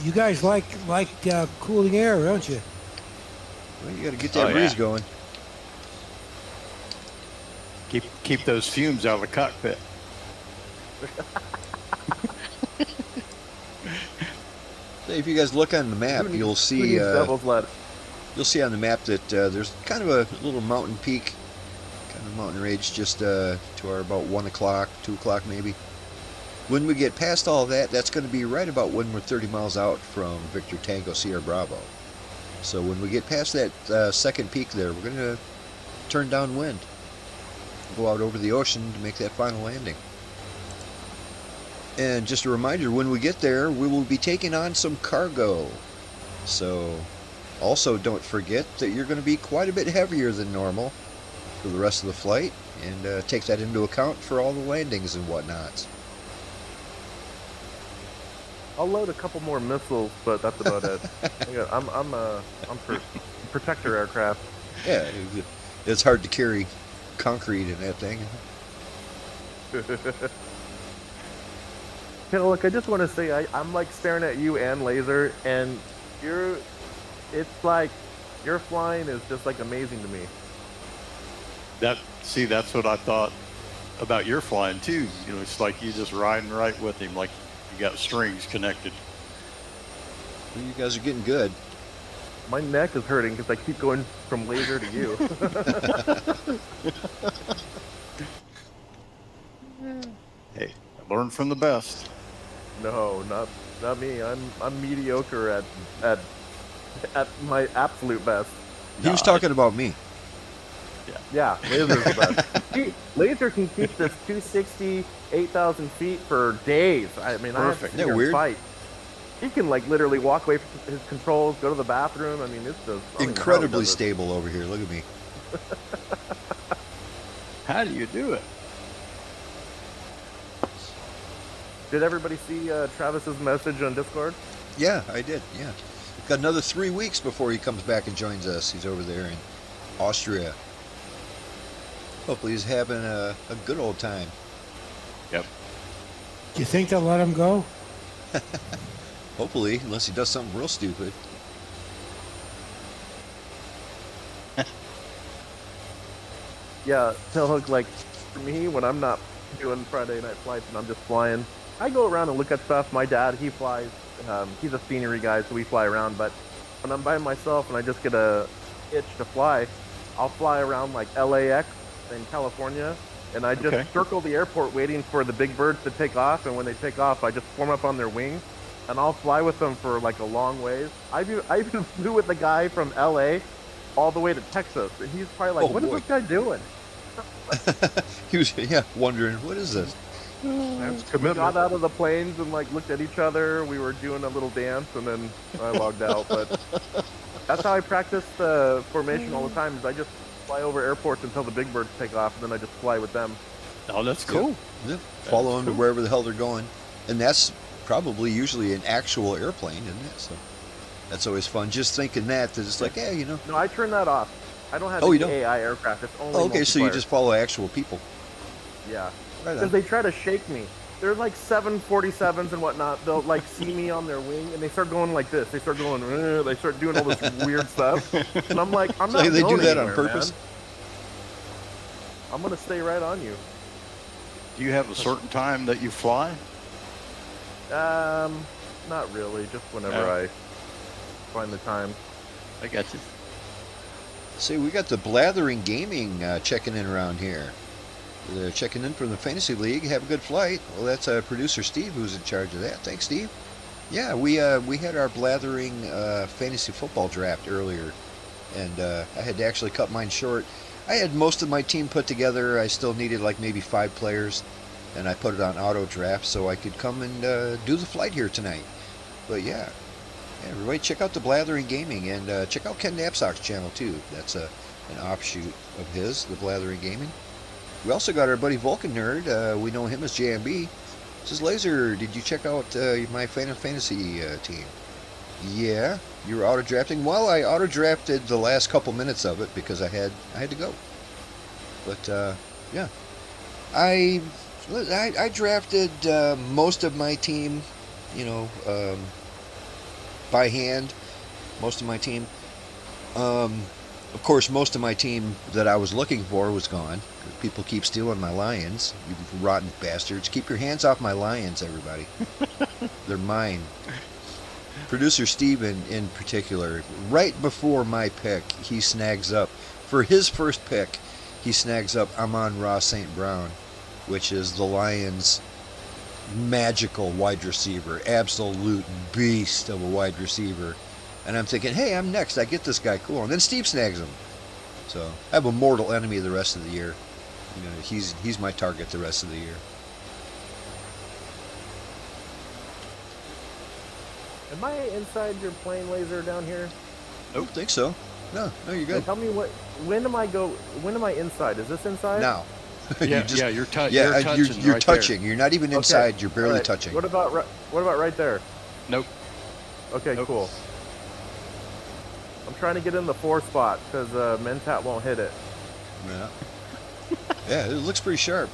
You guys like cooling air, don't you? Well, you got to get that breeze going. Keep those fumes out of the cockpit. If you guys look on the map, you'll see Devil's Let. you'll see on the map that there's kind of a little mountain peak, kind of mountain range just to our about 1 o'clock, 2 o'clock maybe. When we get past all that, that's going to be right about when we're 30 miles out from Victor Tango Sierra Bravo. So when we get past that second peak there, we're going to turn downwind, go out over the ocean to make that final landing. And just a reminder, when we get there, we will be taking on some cargo. So also don't forget that you're going to be quite a bit heavier than normal for the rest of the flight, and take that into account for all the landings and whatnot. I'll load a couple more missiles, but that's about it. I'm protector aircraft. Yeah, it's hard to carry concrete in that thing. Hey, look, I just want to say I'm like staring at you and Laser, and it's like your flying is just like amazing to me. That's what I thought about your flying too. You know, it's like you just riding right with him, like you got strings connected. Well, you guys are getting good. My neck is hurting because I keep going from Laser to you. Hey, learn from the best. No, not me. I'm mediocre at my absolute best. He was talking about me. Yeah, Laser's the best. Laser can keep this 260, 8,000 feet for days. I mean, Perfect. I Isn't that have to weird? fight. He can like literally walk away from his controls, go to the bathroom. I mean, it's just I don't even know how he Incredibly does it. stable over here. Look at me. How do you do it? Did everybody see Travis's message on Discord? Yeah, I did. Yeah. Got another 3 weeks before he comes back and joins us. He's over there in Austria. Hopefully he's having a good old time. Yep. Do you think they'll let him go? Hopefully, unless he does something real stupid. Yeah, so look, like for me, when I'm not doing Friday night flights and I'm just flying, I go around and look at stuff. My dad, he flies. He's a scenery guy, so we fly around. But when I'm by myself and I just get a itch to fly, I'll fly around like LAX in California, and I just circle the airport waiting for the big birds to take off. And when they take off, I just form up on their wings, and I'll fly with them for like a long ways. I even flew with the guy from LA all the way to Texas, and he's probably like, "What is this guy doing?" He was wondering, what is this? That's We commitment. got out of the planes and like looked at each other. We were doing a little dance, and then I logged out. But that's how I practice the formation all the time. Is I just fly over airports until the big birds take off, and then I just fly with them. Oh, that's cool. Yeah. Follow them to wherever the hell they're going, and that's probably usually an actual airplane, isn't it? So that's always fun. Just thinking that it's like, yeah, No, I turn that off. I don't have Oh, you any don't? AI aircraft. It's only okay, so you multiplayer. just follow actual people. Yeah. Right Because on. they try to shake me. They're like 747s and whatnot. They'll like see me on their wing and they start going like this. They start going. They start doing all this weird stuff. And I'm like, I'm not. So they do going that on anywhere, purpose? man. I'm gonna stay right on you. Do you have a certain time that you fly? Not really. Just whenever I find the time. I got you. See, we got the Blathering Gaming checking in around here. They're checking in from the Fantasy League. Have a good flight. Well, that's producer Steve who's in charge of that. Thanks, Steve. Yeah, we had our Blathering fantasy football draft earlier, and I had to actually cut mine short. I had most of my team put together. I still needed like maybe 5 players, and I put it on auto draft so I could come and do the flight here tonight. But yeah, everybody check out the Blathering Gaming, and check out Ken Knapsack's channel too. That's an offshoot of his, the Blathering Gaming. We also got our buddy Vulcan Nerd. We know him as JMB. Says, Laser, did you check out my Final Fantasy team? Yeah, you were auto drafting. Well, I auto drafted the last couple minutes of it because I had to go. But yeah, I drafted most of my team, by hand. Most of my team. Of course, most of my team that I was looking for was gone. People keep stealing my lions. You rotten bastards. Keep your hands off my lions, everybody. They're mine. Producer Steven, in particular, right before my pick, he snags up. For his first pick, he snags up Amon-Ra St. Brown, which is the Lions' magical wide receiver. Absolute beast of a wide receiver. And I'm thinking, hey, I'm next. I get this guy. Cool. And then Steve snags him. So I have a mortal enemy the rest of the year. He's my target the rest of the year. Am I inside your plane, Laser, down here? I don't think so. No, you're good. Tell me when am I inside? Is this inside? Now. You're touching. You're right touching. there. You're not even inside. You're barely Right. touching. What about right there? Nope. Okay, Nope. cool. I'm trying to get in the 4 spot because Mentat won't hit it. Yeah. Yeah, it looks pretty sharp.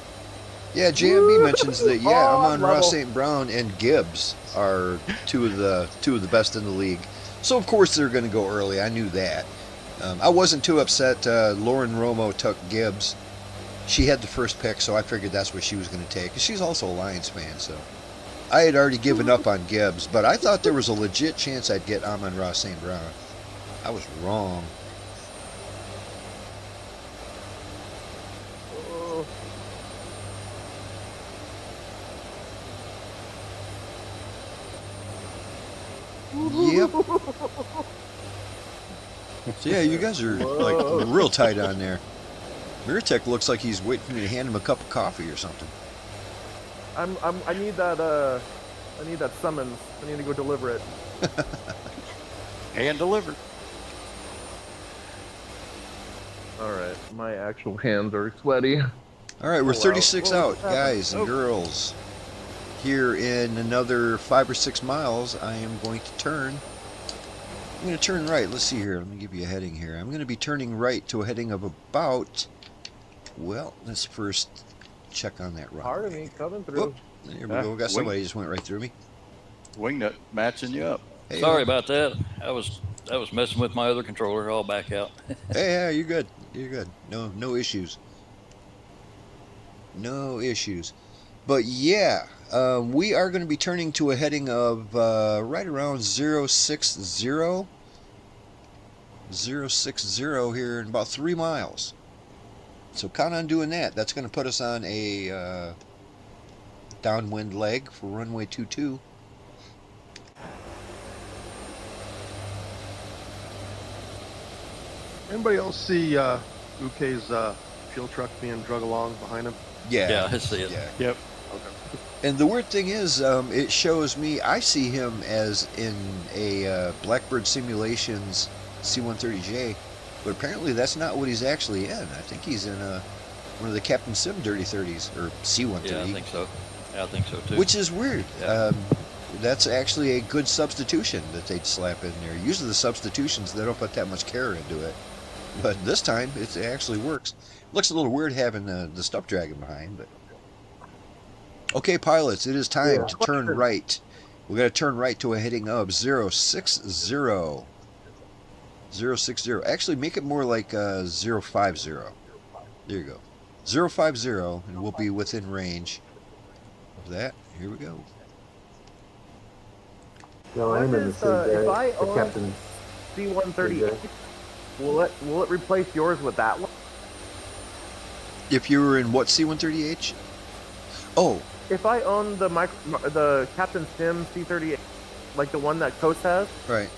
Yeah, JMB mentions that. Yeah, Amon-Ra level. St. Brown and Gibbs are two of the best in the league. So of course they're going to go early. I knew that. I wasn't too upset. Lauren Romo took Gibbs. She had the first pick, so I figured that's what she was going to take. She's also a Lions fan, so I had already given up on Gibbs, but I thought there was a legit chance I'd get Amon-Ra St. Brown. I was wrong. Yep. So yeah, you guys are like real tight on there. Mirtek looks like he's waiting for me to hand him a cup of coffee or something. I need that summons. I need to go deliver it. Hand delivered. All right, my actual hands are sweaty. All right, we're 36 Whoa, out, what's happening? guys and girls. Here in another 5 or 6 miles, I am going to turn. I'm going to turn right. Let's see here. Let me give you a heading here. I'm going to be turning right to a heading of about. Well, let's first check on that runway. Pardon me, coming through. Whoop, there we go. Got somebody just went right through me. Wingnut matching you up. Hey, Sorry about that. I was messing with my other controller. I'll back out. Hey, yeah, you're good. You're good. No issues. No issues. But yeah, we are going to be turning to a heading of right around 060 here in about 3 miles. So count on doing that. That's going to put us on a downwind leg for runway 22. Anybody else see Uke's fuel truck being drug along behind him? Yeah. Yeah, I see it. Yeah. Yep. Okay. And the weird thing is, it shows me, I see him as in a Blackbird Simulations C-130J, but apparently that's not what he's actually in. I think he's in one of the Captain Sim Dirty 30s, or C-130. Yeah, I think so. Yeah, I think so too. Which is weird. Yeah. That's actually a good substitution that they'd slap in there. Usually the substitutions, they don't put that much care into it. But this time, it actually works. Looks a little weird having the stuff dragging behind, but... Okay, pilots, it is time to turn right. We're going to turn right to a heading of 060. 060. Actually, make it more like 050. There you go. 050, and we'll be within range of that. Here we go. No, I'm in the same if I the own captain. C-130, will it replace yours with that one? If you were in what C-130H? Oh, If I own the Captain Sim C-38, like the one that Coast has, right.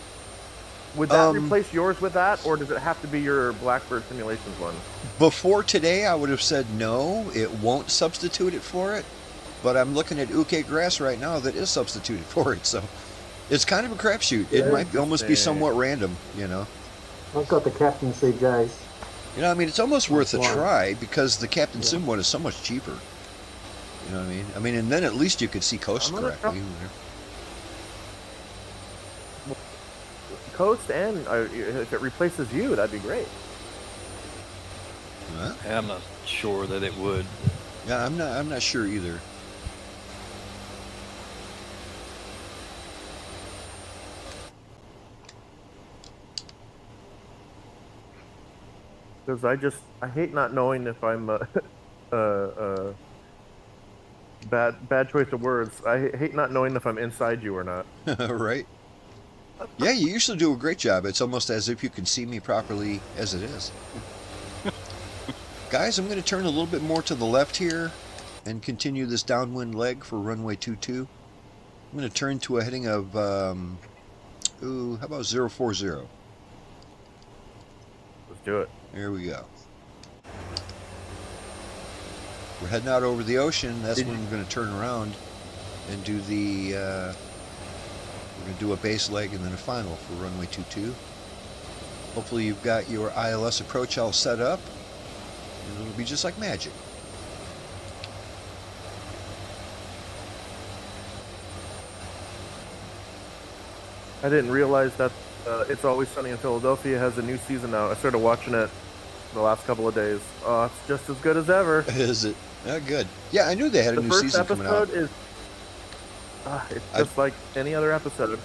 would that replace yours with that, or does it have to be your Blackbird Simulations one? Before today, I would have said no, it won't substitute it for it. But I'm looking at Uke Grass right now that is substituted for it, so it's kind of a crapshoot. It might almost be somewhat random, you know. I've got the captain CJs. You know, I mean, it's almost worth a Why? try because the Captain Sim one is so much cheaper. You know what I mean? I mean, and then at least you could see coast I'm gonna correctly. Coast, and if it replaces you, that'd be great. Huh? I'm not sure that it would. Yeah, I'm not sure either. Because I hate not knowing if I'm bad choice of words. I hate not knowing if I'm inside you or not. Right? Yeah, you usually do a great job. It's almost as if you can see me properly as it is. Guys, I'm going to turn a little bit more to the left here and continue this downwind leg for runway 22. I'm going to turn to a heading of, how about 040? Let's do it. There we go. We're heading out over the ocean. That's when we're going to turn around and do the, we're going to do a base leg and then a final for runway 22. Hopefully you've got your ILS approach all set up. And it'll be just like magic. I didn't realize that It's Always Sunny in Philadelphia has a new season now. I started watching it the last couple of days. It's just as good as ever. Is it? Good. Yeah, I knew they had a new season coming out. The first episode is it's just like any other episode.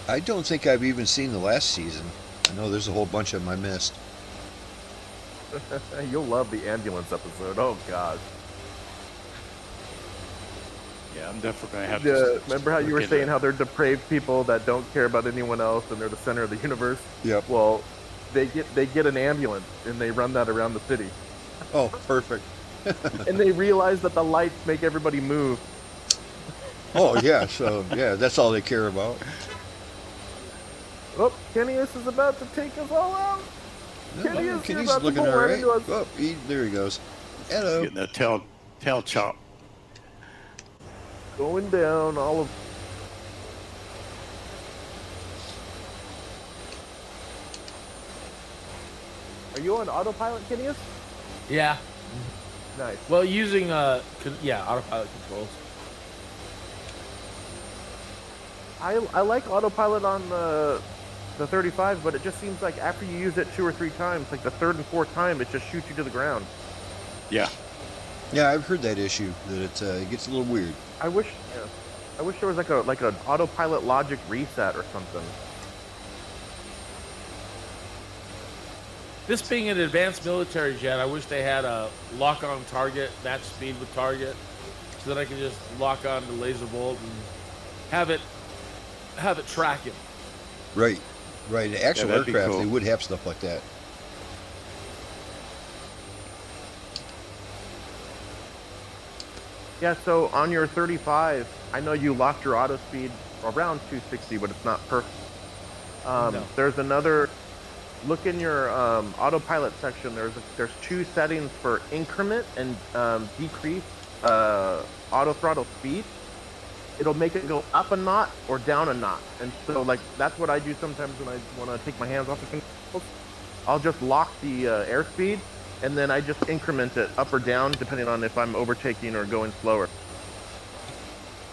I don't think I've even seen the last season. I know there's a whole bunch of them I missed. You'll love the ambulance episode. Oh God. Yeah, I'm definitely gonna have to. Remember how you were saying how they're depraved people that don't care about anyone else and they're the center of the universe? Yep. Well, they get an ambulance and they run that around the city. Oh, perfect. And they realize that the lights make everybody move. Oh yeah, so yeah, that's all they care about. Oh, Kennyus is about to take us all out. Kenny's looking all right. Oh, there he goes. Hello. Getting that tail chop. Going down all of. Are you on autopilot, Kennyus? Yeah. Nice. Well, using autopilot controls. I like autopilot on the 35, but it just seems like after you use it 2 or 3 times, like the 3rd and 4th time, it just shoots you to the ground. Yeah. Yeah, I've heard that issue, that it gets a little weird. I wish there was like an autopilot logic reset or something. This being an advanced military jet, I wish they had a lock-on target, match speed with target, so that I can just lock on to Lazerbolt and have it track him. Right. Right. Actual that'd be aircraft, cool. they would have stuff like that. Yeah, so on your 35, I know you locked your auto speed around 260, but it's not perfect. No. There's another. Look in your autopilot section. There's two settings for increment and decrease auto throttle speed. It'll make it go up a knot or down a knot. And so, like, that's what I do sometimes when I want to take my hands off the controls. I'll just lock the airspeed, and then I just increment it up or down depending on if I'm overtaking or going slower.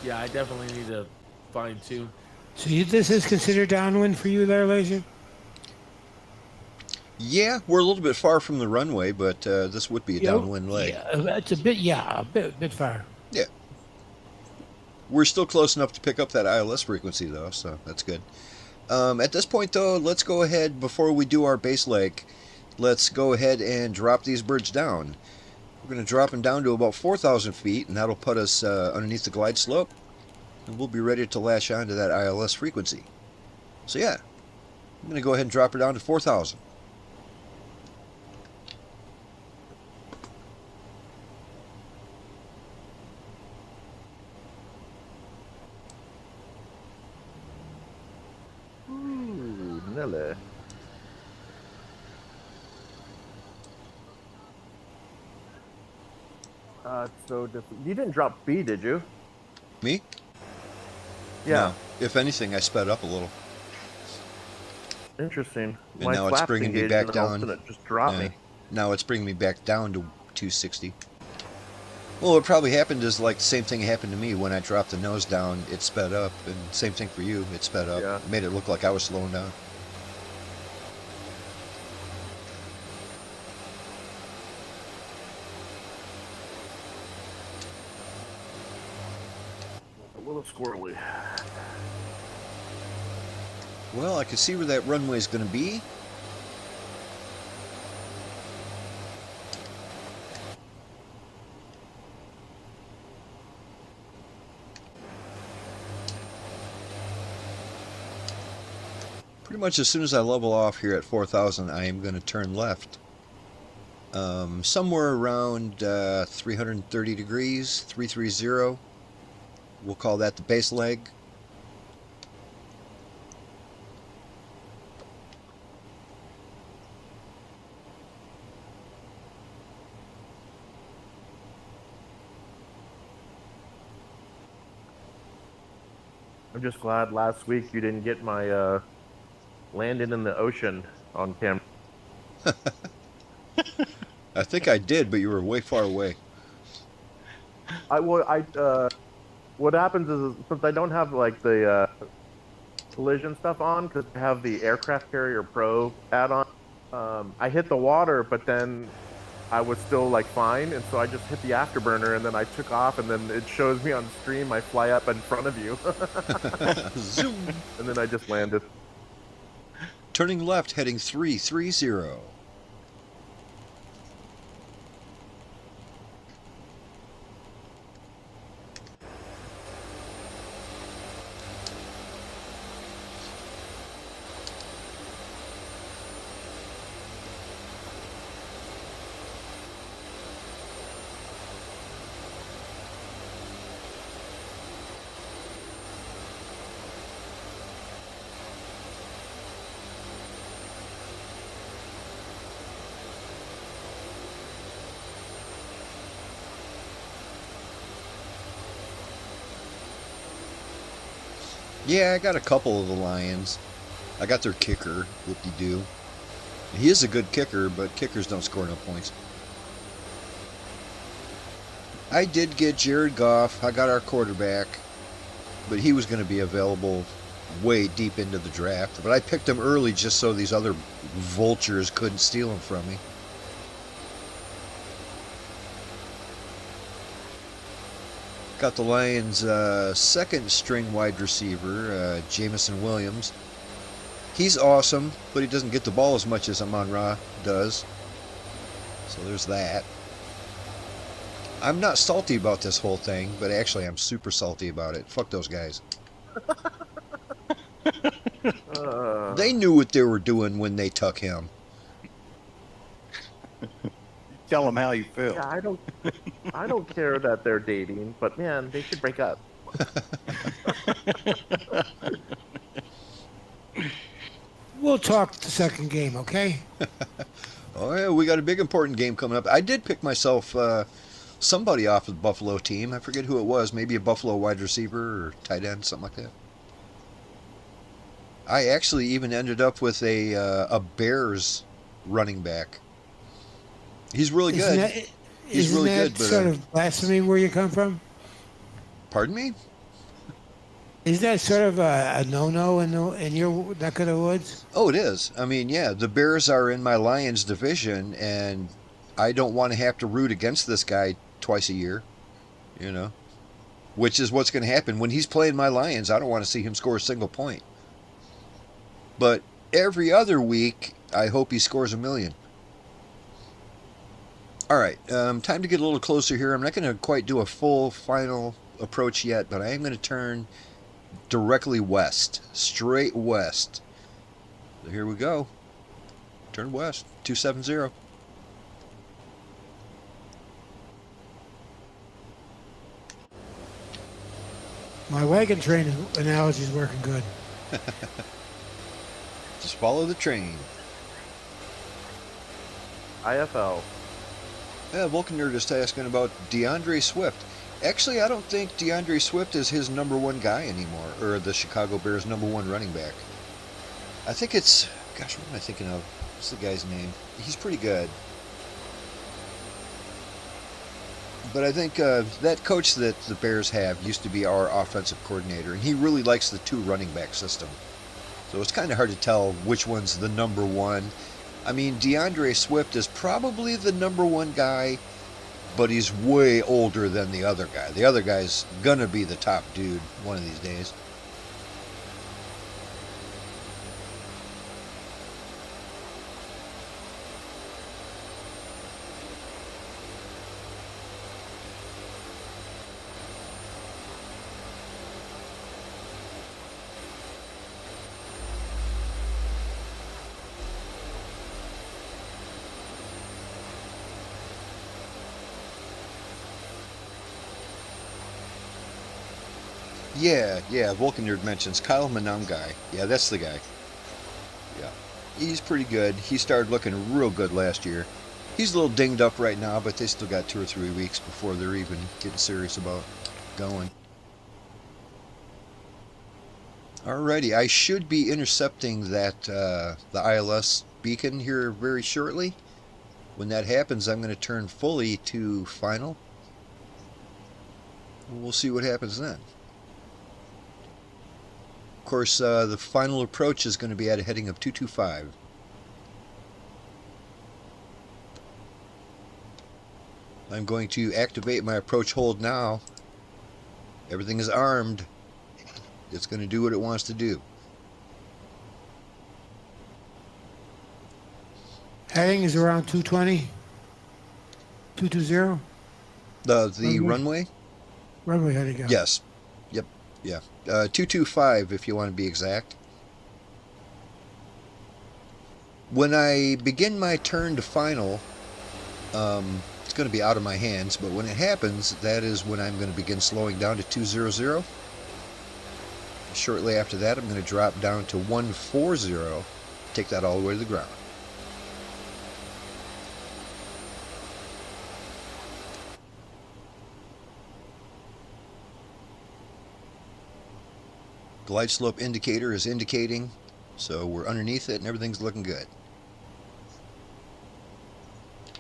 Yeah, I definitely need to fine tune. So this is considered downwind for you there, Laser? Yeah, we're a little bit far from the runway, but this would be a downwind leg. Yeah, it's a bit far. Yeah. We're still close enough to pick up that ILS frequency, though, so that's good. At this point, though, let's go ahead, before we do our base leg, let's go ahead and drop these birds down. We're going to drop them down to about 4,000 feet, and that'll put us underneath the glide slope, and we'll be ready to lash onto that ILS frequency. So yeah, I'm going to go ahead and drop her down to 4,000. Nelly. So you didn't drop B, did you? Me? Yeah. No. If anything, I sped up a little. Interesting. And now it's bringing me back down. It just dropped me. Now it's bringing me back down to 260. Well, what probably happened is like the same thing happened to me when I dropped the nose down. It sped up, and same thing for you. It sped up. Yeah. It made it look like I was slowing down. A little squirrely. Well, I can see where that runway is going to be. Pretty much as soon as I level off here at 4,000, I am going to turn left. Somewhere around 330 degrees, 330. We'll call that the base leg. I'm just glad last week you didn't get my landing in the ocean on camera. I think I did, but you were way far away. What happens is since I don't have like the collision stuff on because I have the Aircraft Carrier Pro add-on, I hit the water, but then I was still like fine, and so I just hit the afterburner, and then I took off, and then it shows me on stream I fly up in front of you. Zoom. And then I just landed. Turning left, heading 330. Yeah, I got a couple of the Lions. I got their kicker, whoop-de-doo. He is a good kicker, but kickers don't score no points. I did get Jared Goff. I got our quarterback, but he was going to be available way deep into the draft. But I picked him early just so these other vultures couldn't steal him from me. Got the Lions' second string wide receiver, Jamison Williams. He's awesome, but he doesn't get the ball as much as Amon-Ra does. So there's that. I'm not salty about this whole thing, but actually I'm super salty about it. Fuck those guys. They knew what they were doing when they took him. tell them how you feel. Yeah, I don't care that they're dating, but man, they should break up. We'll talk the second game, okay? Oh yeah, we got a big important game coming up. I did pick myself somebody off of the Buffalo team. I forget who it was. Maybe a Buffalo wide receiver or tight end, something like that. I actually even ended up with a Bears running back. He's really good. He's isn't really that good, but sort of blasphemy where you come from? pardon me? Is that sort of a no-no in your neck of the woods? Oh, it is. I mean, yeah, the Bears are in my Lions division, and I don't want to have to root against this guy twice a year, you know, which is what's going to happen. When he's playing my Lions, I don't want to see him score a single point. But every other week, I hope he scores a million. All right, time to get a little closer here. I'm not going to quite do a full final approach yet, but I am going to turn directly west, straight west. So here we go. Turn west, 270. My wagon train analogy is working good. Just follow the train. IFL. Yeah, Vulcan Nerd is asking about DeAndre Swift. Actually, I don't think DeAndre Swift is his number one guy anymore, or the Chicago Bears' number one running back. I think it's, gosh, what am I thinking of? What's the guy's name? He's pretty good. But I think that coach that the Bears have used to be our offensive coordinator, and he really likes the two running back system. So it's kind of hard to tell which one's the number one. I mean, DeAndre Swift is probably the number one guy, but he's way older than the other guy. The other guy's gonna be the top dude one of these days. Yeah, Vulcan Nerd mentions Kyle Manum guy. Yeah, that's the guy. Yeah, he's pretty good. He started looking real good last year. He's a little dinged up right now, but they still got 2 or 3 weeks before they're even getting serious about going. Alrighty, I should be intercepting that the ILS beacon here very shortly. When that happens, I'm going to turn fully to final. We'll see what happens then. Of course, the final approach is going to be at a heading of 225. I'm going to activate my approach hold now. Everything is armed. It's going to do what it wants to do. Heading is around 220? 220? The runway? Runway heading, yeah. Yes. Yep. Yeah. 225 if you want to be exact. When I begin my turn to final, it's going to be out of my hands, but when it happens, that is when I'm going to begin slowing down to 200. Shortly after that, I'm going to drop down to 140, take that all the way to the ground. Glide slope indicator is indicating, so we're underneath it and everything's looking good.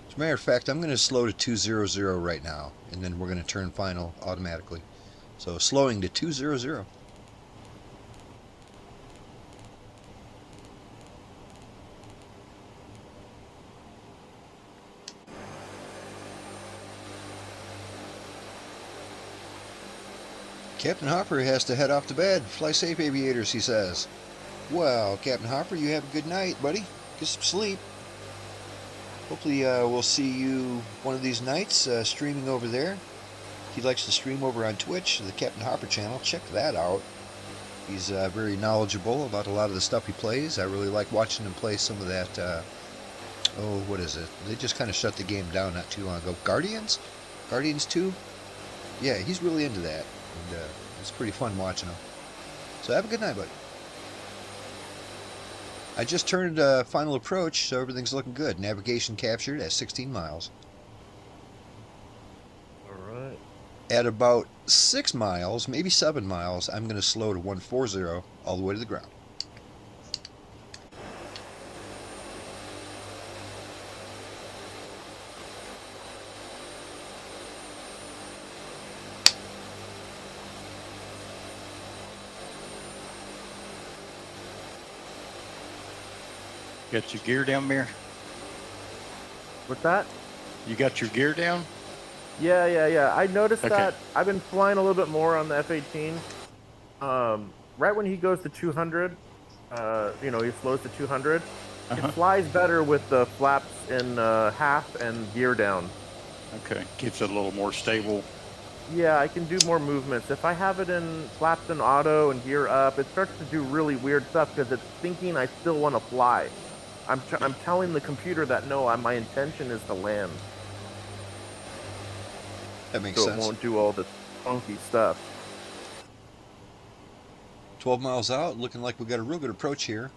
As a matter of fact, I'm going to slow to 200 right now, and then we're going to turn final automatically. So slowing to 200. Captain Hopper has to head off to bed. Fly safe, aviators, he says. Well, Captain Hopper, you have a good night, buddy. Get some sleep. Hopefully we'll see you one of these nights streaming over there. He likes to stream over on Twitch, the Captain Hopper channel. Check that out. He's very knowledgeable about a lot of the stuff he plays. I really like watching him play some of that oh, what is it? They just kind of shut the game down not too long ago. Guardians? Guardians 2? Yeah, he's really into that. And it's pretty fun watching him. So have a good night, buddy. I just turned final approach, so everything's looking good. Navigation captured at 16 miles. All right. At about 6 miles, maybe 7 miles, I'm going to slow to 140 all the way to the ground. Got your gear down there? What's that? You got your gear down? Yeah. I noticed Okay. that I've been flying a little bit more on the F-18. Right when he goes to 200, he slows to 200. Uh-huh. It flies better with the flaps in half and gear down. Okay. Keeps it a little more stable. Yeah, I can do more movements. If I have it in flaps in auto and gear up, it starts to do really weird stuff because it's thinking I still want to fly. I'm telling the computer that no, my intention is to land. That makes So sense. it won't do all this funky stuff. 12 miles out, looking like we got a real good approach here.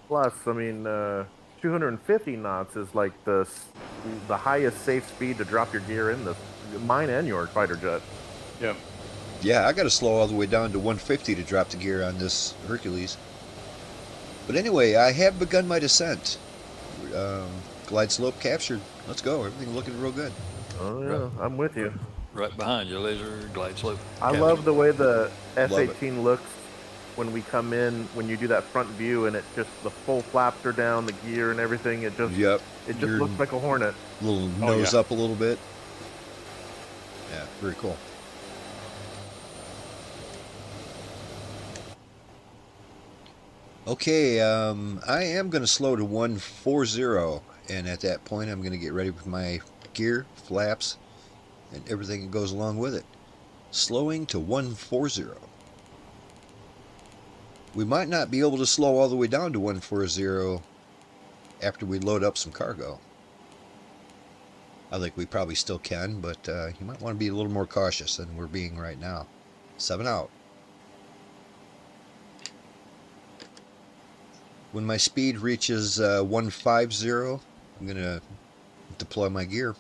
Plus, 250 knots is like the highest safe speed to drop your gear in mine and your fighter jet. Yep. Yeah, I got to slow all the way down to 150 to drop the gear on this Hercules. But anyway, I have begun my descent. Glide slope captured. Let's go. Everything looking real good. Oh yeah, Right. I'm with you. Right behind you, laser glide slope. I Captain. love the way the Love it. F-18 looks when we come in, when you do that front view, and it just, the full flaps are down, the gear and everything. It just Yep. Your looks like a Hornet. little Oh, nose yeah. up a little bit. Yeah, very cool. Okay, I am going to slow to 140, and at that point I'm going to get ready with my gear, flaps, and everything that goes along with it. Slowing to 140. We might not be able to slow all the way down to 140 after we load up some cargo. I think we probably still can, but you might want to be a little more cautious than we're being right now. 7 out. When my speed reaches 150, I'm going to deploy my gear.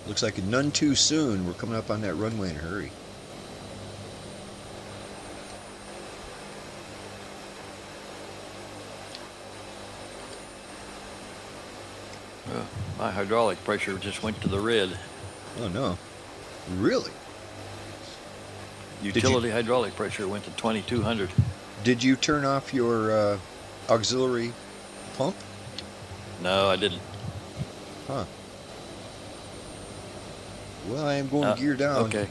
Looks like none too soon. We're coming up on that runway in a hurry. My hydraulic pressure just went to the red. Oh no. Really? Utility hydraulic pressure went to 2200. Did you turn off your auxiliary pump? No, I didn't. Huh. Well, I am going gear down. Okay.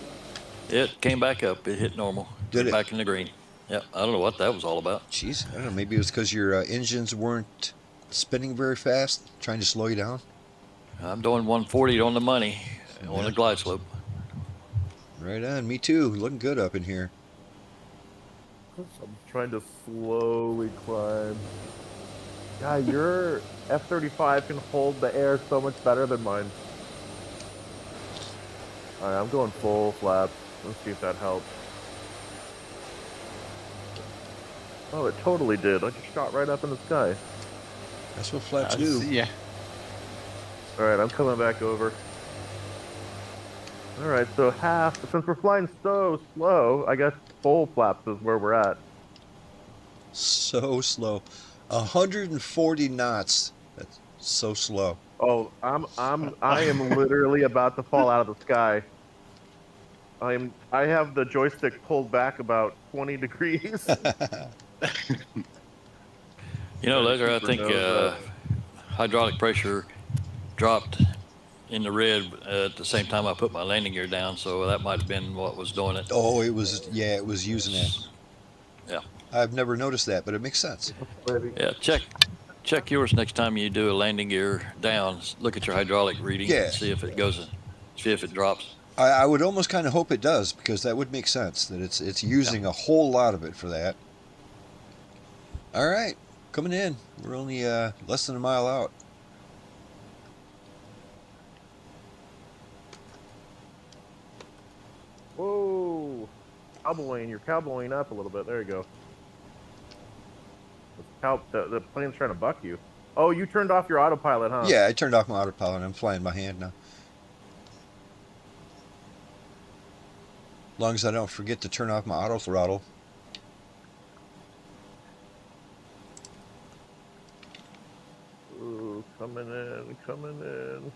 It came back up. It hit normal. Did it? Back in the green. Yep. I don't know what that was all about. Jeez, I don't know. Maybe it was because your engines weren't spinning very fast, trying to slow you down. I'm doing 140 on the money on the glide slope. Right on. Me too. Looking good up in here. I'm trying to slowly climb. God, your F-35 can hold the air so much better than mine. Alright, I'm going full flaps. Let's see if that helps. Oh, it totally did. I just shot right up in the sky. That's what flaps do. Yeah. Alright, I'm coming back over. Alright, so half, since we're flying so slow, I guess full flaps is where we're at. So slow. 140 knots. That's so slow. Oh, I am literally about to fall out of the sky. I have the joystick pulled back about 20 degrees. You know, later I think hydraulic pressure dropped in the red at the same time I put my landing gear down, so that might have been what was doing it. Oh, it was, yeah, it was using it. Yeah. I've never noticed that, but it makes sense. Yeah, check yours next time you do a landing gear down. Look at your hydraulic reading Yeah. and see if it goes, see if it drops. I would almost kind of hope it does, because that would make sense, that it's using a whole lot of it for that. All right, coming in. We're only less than a mile out. Whoa! Cowboying, you're cowboying up a little bit. There you go. The plane's trying to buck you. Oh, you turned off your autopilot, huh? Yeah, I turned off my autopilot. I'm flying by hand now. As long as I don't forget to turn off my auto throttle. Ooh, coming in, coming in.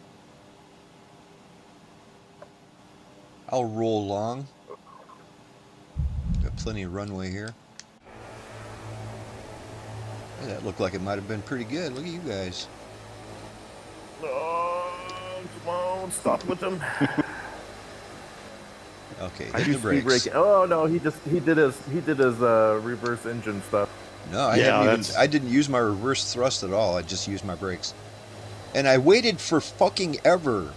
I'll roll along. Got plenty of runway here. Hey, that looked like it might have been pretty good. Look at you guys. Oh, come on, stop with him. Okay, I hit do the speed brakes. braking. Oh no, he did his reverse engine stuff. No, I didn't use my reverse thrust at all. I just used my brakes. And I waited for fucking ever.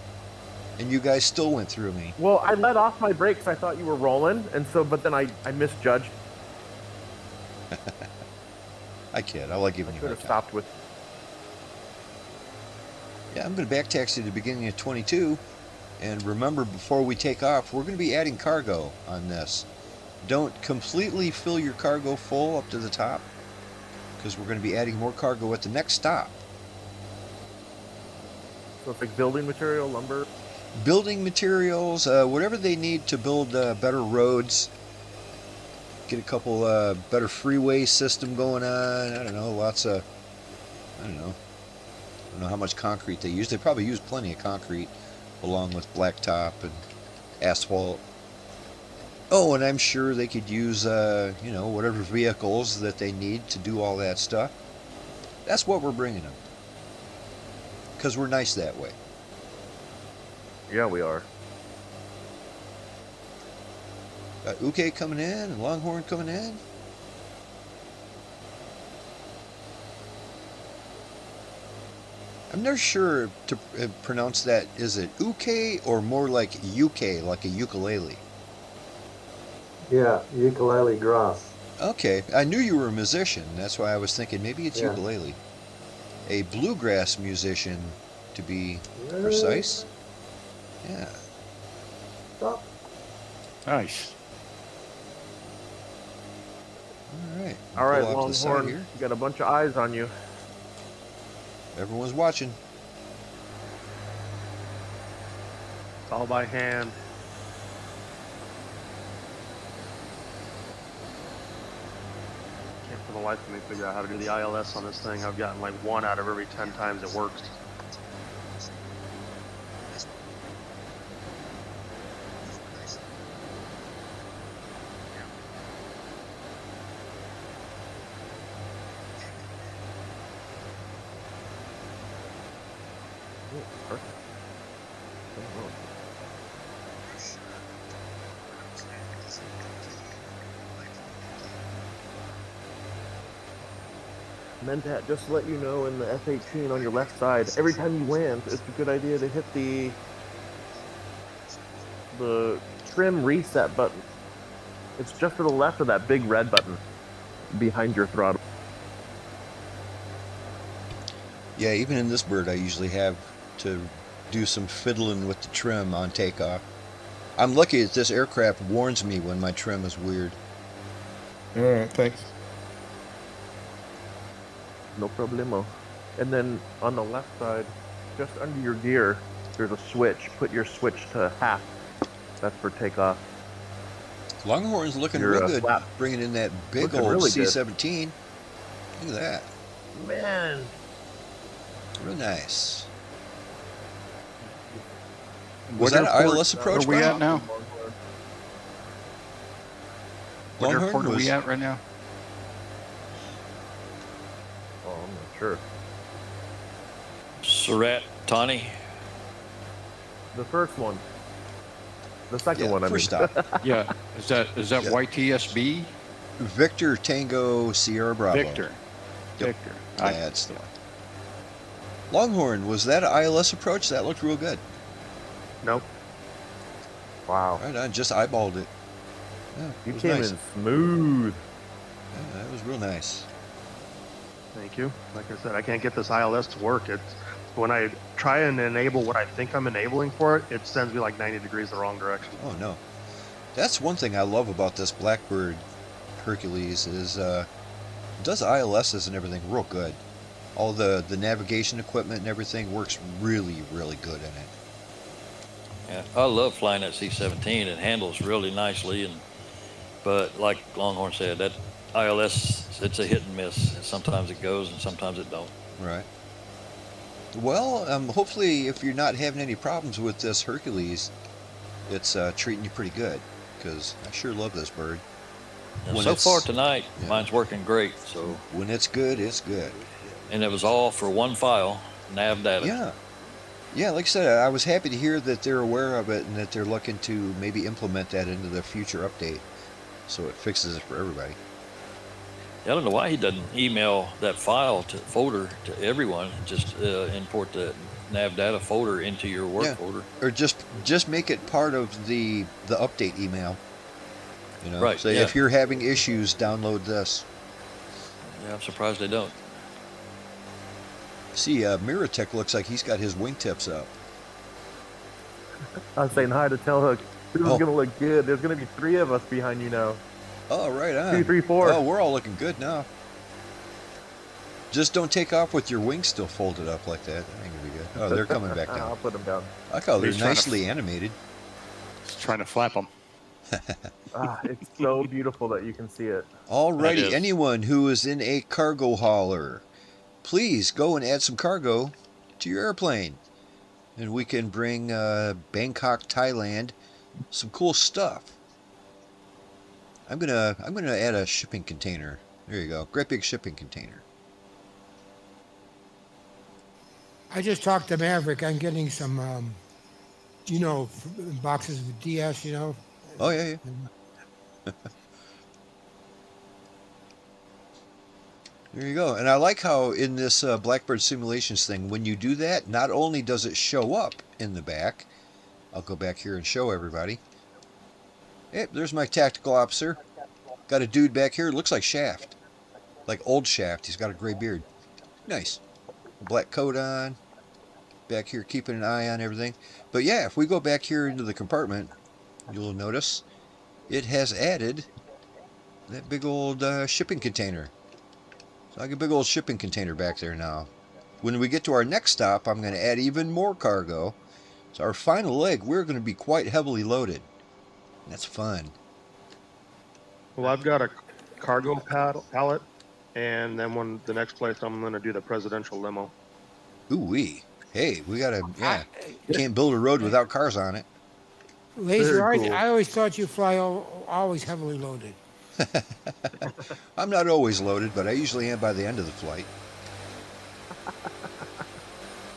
And you guys still went through me. Well, I let off my brakes. I thought you were rolling, and so, but then I misjudged. I kid. I like giving I you could a have hard time. stopped with. Yeah, I'm going to back taxi to the beginning of 22. And remember, before we take off, we're going to be adding cargo on this. Don't completely fill your cargo full up to the top, because we're going to be adding more cargo at the next stop. So it's like building material, lumber. Building materials, whatever they need to build better roads, get a couple better freeway system going on. I don't know, I don't know how much concrete they use. They probably use plenty of concrete along with blacktop and asphalt. Oh, and I'm sure they could use, whatever vehicles that they need to do all that stuff. That's what we're bringing them. Because we're nice that way. Yeah, we are. Got Uke coming in and Longhorn coming in. I'm never sure to pronounce that. Is it Uke or more like UK, like a ukulele? Yeah, ukulele grass. Okay, I knew you were a musician. That's why I was thinking maybe it's ukulele. A bluegrass musician, to be precise. Yeah. Stop. Nice. All right. All right, Pull off to the side Longhorn, here. you got a bunch of eyes on you. Everyone's watching. It's all by hand. Can't for the life of me figure out how to do the ILS on this thing. I've gotten like 1 out of every 10 times it works. Perfect. Mentat, just to let you know, in the F-18 on your left side, every time you land, it's a good idea to hit the trim reset button. It's just to the left of that big red button behind your throttle. Yeah, even in this bird, I usually have to do some fiddling with the trim on takeoff. I'm lucky that this aircraft warns me when my trim is weird. All right, thanks. No problemo. And then on the left side, just under your gear, there's a switch. Put your switch to half. That's for takeoff. Longhorn's looking Your, real good, flap. bringing in that big Looking old really good. C-17. Look at that. Man, Real nice. Was that an ILS approach? Where we Bob? at now? What Longhorn airport are was- we at right now? Oh, I'm not sure. Surat, Thani. The first one. The second Yeah, one, I mean. first stop. Yeah, is that Yeah. YTSB? Victor Tango Sierra Bravo. Victor. Yep. Victor. Yeah, that's the one. Longhorn, was that an ILS approach? That looked real good. Nope. Wow. Right on, just eyeballed it. Yeah, You it was came nice. in smooth. Yeah, that was real nice. Thank you. Like I said, I can't get this ILS to work. It's when I try and enable what I think I'm enabling for it, it sends me like 90 degrees the wrong direction. Oh no. That's one thing I love about this Blackbird Hercules is it does ILSs and everything real good. All the navigation equipment and everything works really, really good in it. Yeah, I love flying that C-17. It handles really nicely, but like Longhorn said, that ILS, it's a hit and miss. Sometimes it goes and sometimes it don't. Right. Well, hopefully if you're not having any problems with this Hercules, it's treating you pretty good, because I sure love this bird. And so far tonight, yeah, mine's working great. So when it's good, it's good. And it was all for one file, nav data. Yeah. Yeah, like I said, I was happy to hear that they're aware of it and that they're looking to maybe implement that into the future update so it fixes it for everybody. I don't know why he doesn't email that file to folder to everyone. Just import the nav data folder into your work folder. Or just make it part of the update email. You know, right. So if you're having issues, download this. Yeah, I'm surprised they don't. See, Miratech looks like he's got his wingtips up. I was saying hi to Tailhook. This is going to look good. There's going to be 3 of us behind you now. Oh, right on. 2, 3, 4. Oh, we're all looking good now. Just don't take off with your wings still folded up like that. That ain't gonna be good. Oh, they're coming back down. I'll put them down. I like how they're nicely animated. Just trying to flap them. It's so beautiful that you can see it. Alrighty, anyone who is in a cargo hauler, please go and add some cargo to your airplane, and we can bring Bangkok, Thailand, some cool stuff. I'm gonna add a shipping container. There you go, great big shipping container. I just talked to Maverick. I'm getting some, boxes of DS. Oh yeah. There you go. And I like how in this Blackbird Simulations thing, when you do that, not only does it show up in the back, I'll go back here and show everybody. Hey, there's my tactical officer. Got a dude back here, looks like Shaft. Like old Shaft. He's got a gray beard. Nice. Black coat on. Back here keeping an eye on everything. But yeah, if we go back here into the compartment, you'll notice it has added that big old shipping container. It's like a big old shipping container back there now. When we get to our next stop, I'm going to add even more cargo. So our final leg, we're going to be quite heavily loaded. That's fun. Well, I've got a cargo pallet, and then the next place I'm going to do the presidential limo. Ooh-wee. Hey, we got to, you can't build a road without cars on it. Laser, cool. I always thought you fly always heavily loaded. I'm not always loaded, but I usually am by the end of the flight.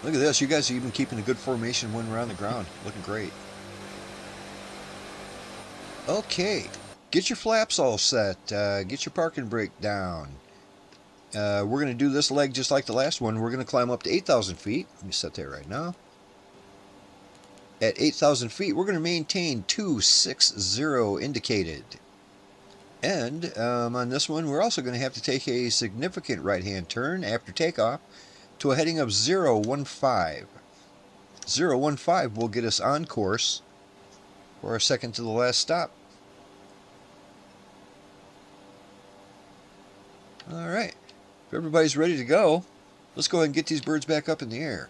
Look at this. You guys are even keeping a good formation when we're on the ground. Looking great. Okay. Get your flaps all set. Get your parking brake down. We're going to do this leg just like the last one. We're going to climb up to 8,000 feet. Let me set that right now. At 8,000 feet, we're going to maintain 260 indicated. And on this one, we're also going to have to take a significant right-hand turn after takeoff to a heading of 015. 015 will get us on course for our second to the last stop. All right. If everybody's ready to go, let's go ahead and get these birds back up in the air.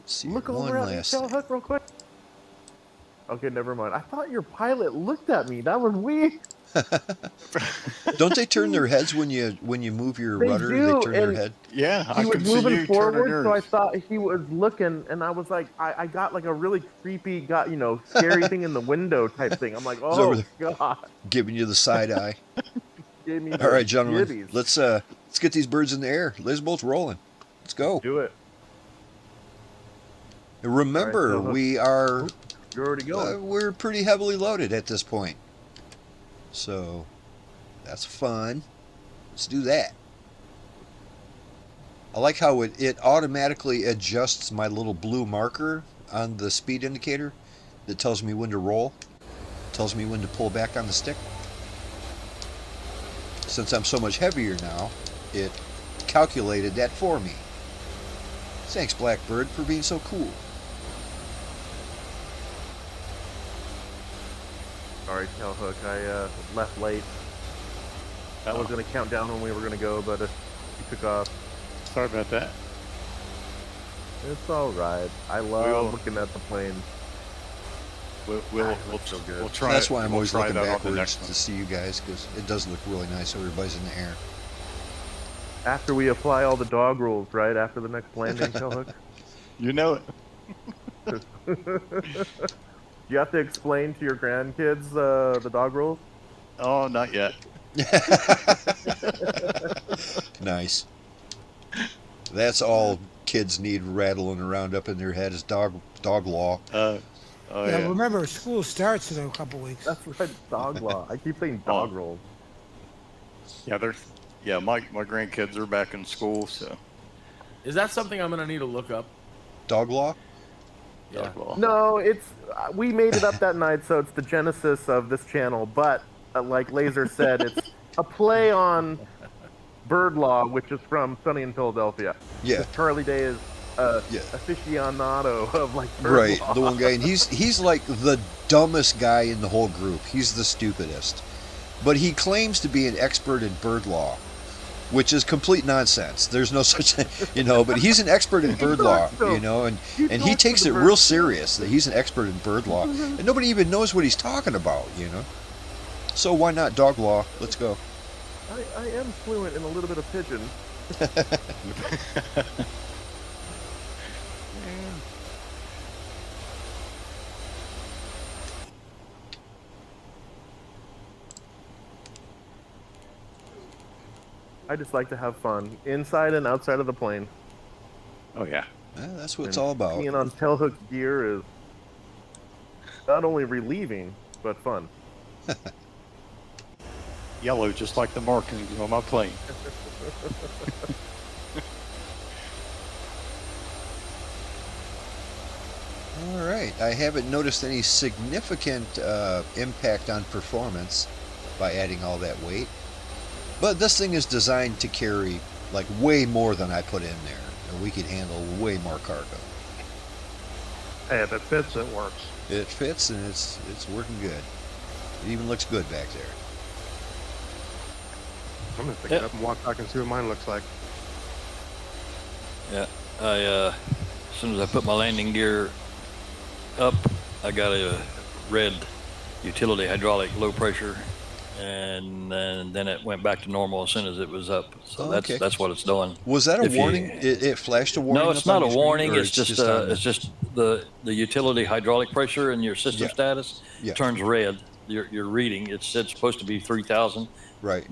Let's see. Look over at me, Tailhook, real quick. Okay, never mind. I thought your pilot looked at me. That was weird. Don't they turn their heads when you move your rudder? They turn their head. Yeah, he was moving forward, so I thought he was looking, and I was like, I got like a really creepy, scary thing in the window type thing. I'm like, oh god, giving you the side eye. All right, gentlemen, let's get these birds in the air. Lazerbolt's rolling. Let's go. Do it. And remember, we are. You're already going. We're pretty heavily loaded at this point. So, that's fun. Let's do that. I like how it automatically adjusts my little blue marker on the speed indicator. that tells me when to roll, tells me when to pull back on the stick. Since I'm so much heavier now, it calculated that for me. Thanks, Blackbird, for being so cool. Sorry, Tailhook, I left late. I was going to count down when we were going to go, but you took off. Sorry about that. It's all right. I love looking at the planes. We'll try. That's why I'm we'll always try looking that on the backwards next to one. see you guys, because it does look really nice. Everybody's in the air. After we apply all the dog rules, right? After the next landing, Tailhook? You know it. You have to explain to your grandkids the dog rules? Oh, not yet. Nice. That's all kids need rattling around up in their head is dog law. Yeah, remember, school starts in a couple weeks. That's right, dog law. I keep saying dog rules. Yeah, my grandkids are back in school, so. Is that something I'm gonna need to look up? Dog law? Yeah. Dog law. No, it's we made it up that night, so it's the genesis of this channel. But like Laser said, it's a play on bird law, which is from Sunny in Philadelphia. Yeah. Charlie Day is aficionado of like bird Right, law. the one guy, and he's like the dumbest guy in the whole group. He's the stupidest. But he claims to be an expert in bird law, which is complete nonsense. There's no such thing, but he's an expert in bird law, and he takes it real serious that he's an expert in bird law, and nobody even knows what he's talking about, So why not dog law? Let's go. I am fluent in a little bit of pigeon. I just like to have fun, inside and outside of the plane. Oh, yeah. Yeah, that's what it's all about. Being on Tailhook's gear is not only relieving, but fun. Yellow, just like the markings on my plane. All right, I haven't noticed any significant impact on performance by adding all that weight. But this thing is designed to carry like way more than I put in there. And we could handle way more cargo. Hey, if it fits, it works. It fits and it's working good. It even looks good back there. I'm gonna pick it up and walk back and see what mine looks like. Yeah, as soon as I put my landing gear up, I got a red utility hydraulic low pressure, and then it went back to normal as soon as it was up. So that's what it's doing. Was that a warning? It flashed a warning? No, it's not a warning. It's just the utility hydraulic pressure and your system status turns red. Your reading, it's supposed to be 3,000. Right.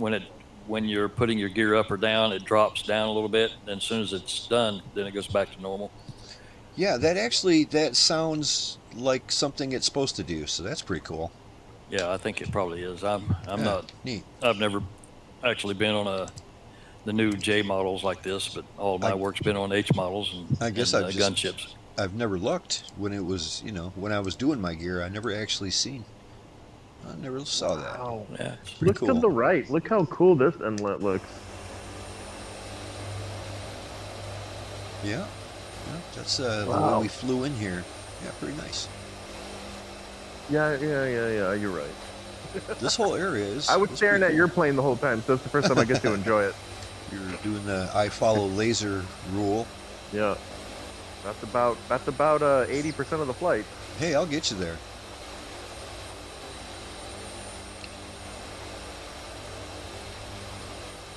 When you're putting your gear up or down, it drops down a little bit. And as soon as it's done, then it goes back to normal. Yeah, that sounds like something it's supposed to do. So that's pretty cool. Yeah, I think it probably is. I'm not neat. I've never actually been on the new J models like this, but all of my work's been on H models and gunships. I've never looked when it was, when I was doing my gear. I never actually seen. I never saw that. Wow. Yeah, it's pretty cool. Look to the right. Look how cool this inlet looks. Yeah. That's the way we flew in here. Yeah, pretty nice. Yeah, you're right. This whole area is... I was staring at your plane the whole time, so it's the first time I get to enjoy it. You're doing the I follow laser rule. Yeah. That's about 80% of the flight. Hey, I'll get you there.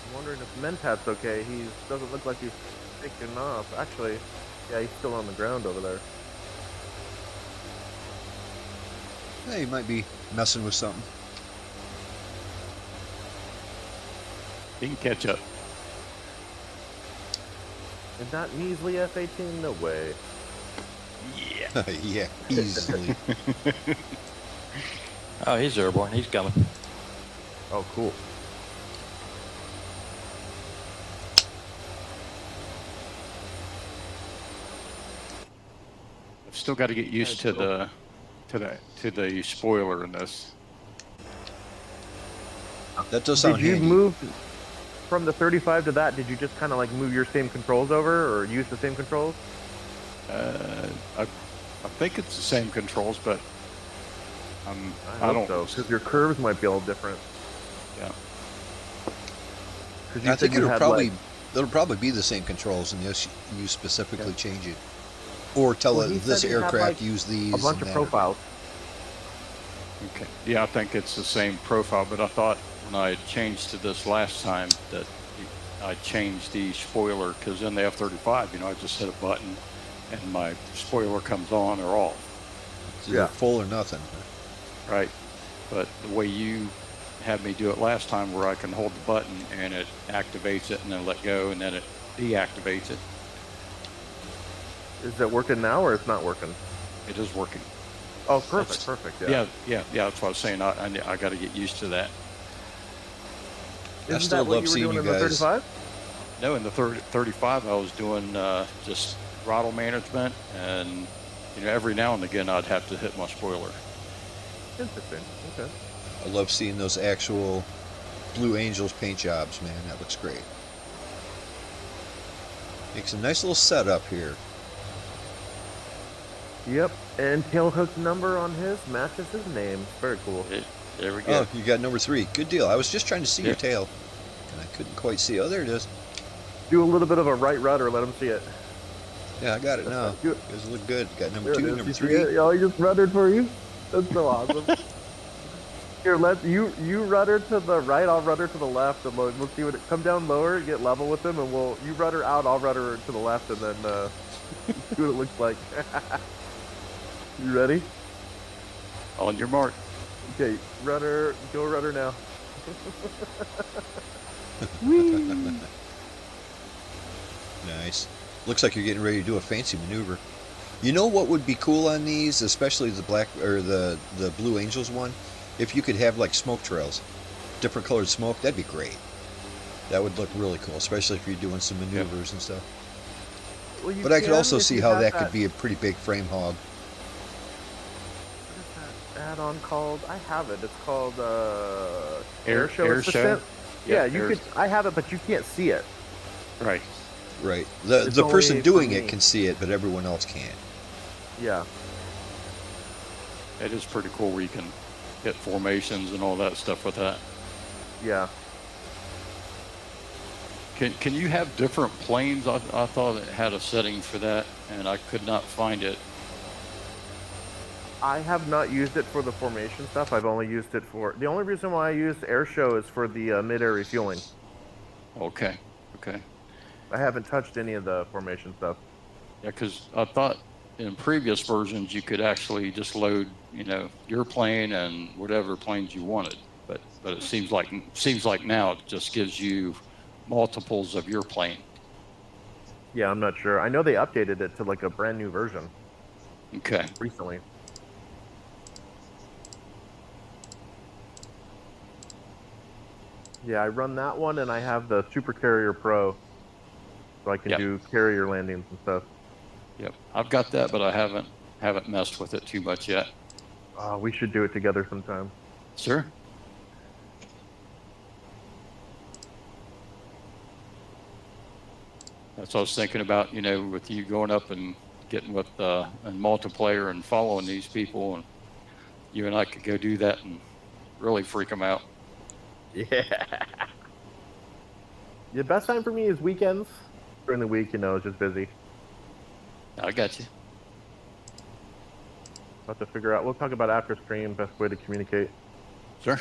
I'm wondering if Mentat's okay. He doesn't look like he's taking off. Actually, yeah, he's still on the ground over there. Hey, he might be messing with something. He can catch up. And that measly F-18? No way. Yeah. Yeah, easily. Oh, he's airborne. He's coming. Oh, cool. I've still got to get used to to the spoiler in this. That does sound Did you handy. move from the 35 to that? Did you just kind of like move your same controls over, or use the same controls? I think it's the same controls, but I don't know, because your curves might be a little different. Yeah. I think it'll probably be the same controls unless you specifically change it, or tell Well, it he this said he had, aircraft like, use these. A bunch and of that. profiles. Okay. Yeah, I think it's the same profile, but I thought when I changed to this last time that I changed the spoiler, because in the F-35, I just hit a button and my spoiler comes on or off. It's either full or nothing. Right. But the way you had me do it last time, where I can hold the button and it activates it and then let go and then it deactivates it. Is it working now, or it's not working? It is working. Oh, perfect. Yeah. That's what I was saying. I got to get used to that. I Isn't still that what love you were seeing doing you in the guys. 35? No, in the 35, I was doing just throttle management, and every now and again I'd have to hit my spoiler. Interesting. Okay. I love seeing those actual Blue Angels paint jobs, man. That looks great. Makes a nice little setup here. Yep, and tailhook number on his matches his name. Very cool. There we go. Oh, you got number 3. Good deal. I was just trying to see your tail, and I couldn't quite see. Oh, there it is. Do a little bit of a right rudder. Let him see it. Yeah, I got it now. Good. You guys look good. Got number There 2, it is. number You 3. see it? Oh, he just ruddered for you. That's so awesome. Here, you rudder to the right. I'll rudder to the left, and we'll see what it come down lower. Get level with him, and you rudder out. I'll rudder to the left, and then see what it looks like. You ready? On your mark. Okay, rudder. Go rudder now. Nice. Looks like you're getting ready to do a fancy maneuver. You know what would be cool on these, especially the the Blue Angels one? If you could have like smoke trails, different colored smoke, that'd be great. That would look really cool, especially if you're doing some maneuvers and stuff. Well, but I could also see how that could be a pretty big frame hog. What is that add-on called? I have it. It's called Air Show? Assistant. Yeah, you Air- could. I have it, but you can't see it. Right. Right. It's The person only doing for it me. can see it, but everyone else can't. Yeah. It is pretty cool where you can hit formations and all that stuff with that. Yeah. Can you have different planes? I thought it had a setting for that, and I could not find it. I have not used it for the formation stuff. I've only used it for the only reason why I used Air Show is for the mid-air refueling. Okay. I haven't touched any of the formation stuff. Yeah, because I thought in previous versions you could actually just load, your plane and whatever planes you wanted. But it seems like now it just gives you multiples of your plane. Yeah, I'm not sure. I know they updated it to like a brand new version Okay. recently. Yeah, I run that one, and I have the Super Carrier Pro, so I can do carrier landings and stuff. Yep. I've got that, but I haven't messed with it too much yet. We should do it together sometime. Sure. That's what I was thinking about, with you going up and getting with a multiplayer and following these people, and you and I could go do that and really freak them out. Yeah. The best time for me is weekends. During the week, it's just busy. I got you. I'll have to figure out. We'll talk about after stream, best way to communicate. Sure.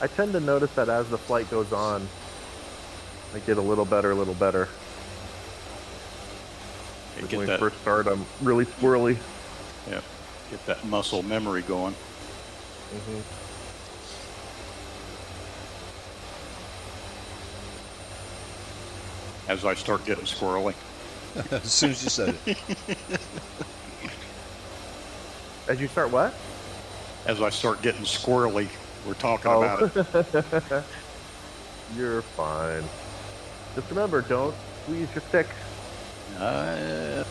I tend to notice that as the flight goes on, I get a little better. Like when we first start, I'm really squirrely. Yeah. Get that muscle memory going. Mm-hmm. As I start getting squirrely. As soon as you said it. As you start what? As I start getting squirrely. We're talking about it. You're fine. Just remember, don't squeeze your stick. That's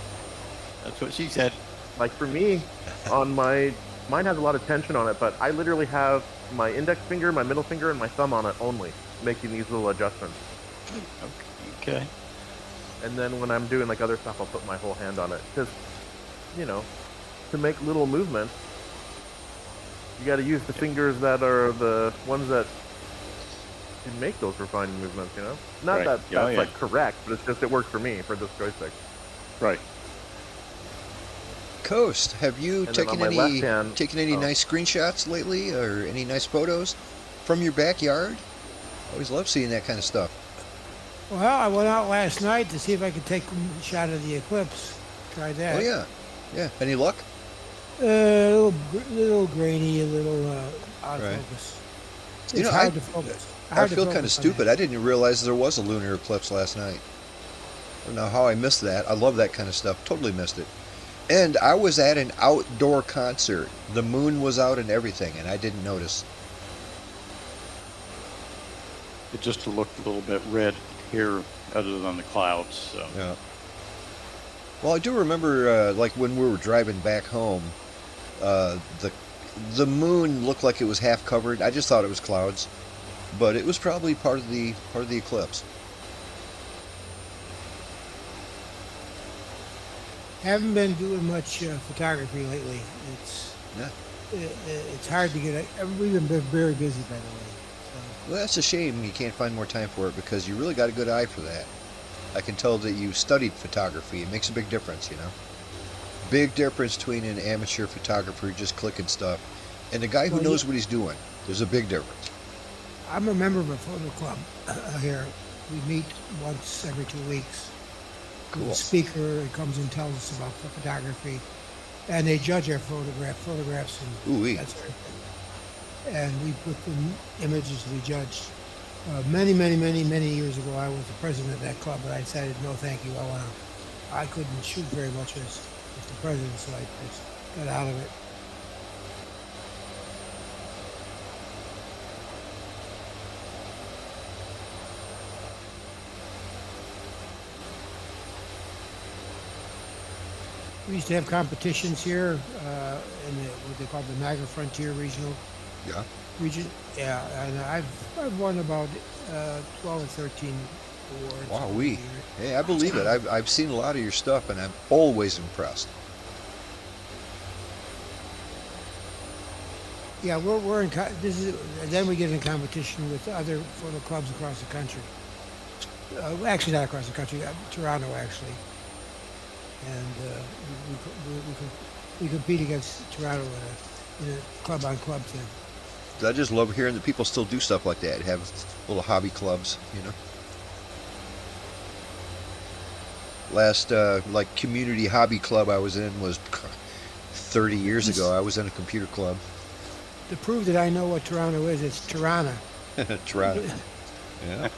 what she said. Like for me, mine has a lot of tension on it, but I literally have my index finger, my middle finger, and my thumb on it only, making these little adjustments. Okay. And then when I'm doing like other stuff, I'll put my whole hand on it. Because, to make little movements, you got to use the fingers that are the ones that can make those refined movements, Not Right. that Yeah, that's yeah. like correct, but it's just it works for me for this joystick. Right. Coast, have you And then taken on my any left hand- nice screenshots lately, or any nice photos from your backyard? Always love seeing that kind of stuff. Well, I went out last night to see if I could take a shot of the eclipse. Tried that. Oh yeah, yeah. Any luck? A little grainy, a little out of Right. focus. You It's know, hard to focus. I Hard to feel kind of focus on stupid. that. I didn't realize there was a lunar eclipse last night. I don't know how I missed that. I love that kind of stuff. Totally missed it. And I was at an outdoor concert. The moon was out and everything, and I didn't notice. It just looked a little bit red here, other than the clouds. So. Yeah. Well, I do remember, like when we were driving back home, the moon looked like it was half covered. I just thought it was clouds, but it was probably part of the eclipse. Haven't been doing much photography lately. Yeah. It's hard to get. We've been very busy, by the way. So. Well, that's a shame you can't find more time for it, because you really got a good eye for that. I can tell that you studied photography. It makes a big difference, Big difference between an amateur photographer just clicking stuff and a guy who Well, knows what he's doing. There's a big difference. I'm a member of a photo club here. We meet once every 2 weeks. Cool. The speaker who comes and tells us about photography, and they judge our photographs, and Ooh-wee. that sort of thing. And we put the images we judged. Many years ago, I was the president of that club, but I decided, no, thank you. I couldn't shoot very much as the president, so I just got out of it. We used to have competitions here in what they call the Niagara Frontier Regional Yeah. region. Yeah, and I've won about 12 or 13 awards. Wow, over the we. years. Hey, I believe it. I've seen a lot of your stuff, and I'm always impressed. Yeah, we're in. This is then we get in competition with other photo clubs across the country. Actually, not across the country. Toronto, actually. And we compete against Toronto in a club-on-club thing. I just love hearing that people still do stuff like that. Have little hobby clubs, Last like community hobby club I was in was 30 years ago. I was in a computer club. To prove that I know what Toronto is, it's Tirana. Toronto. Yeah.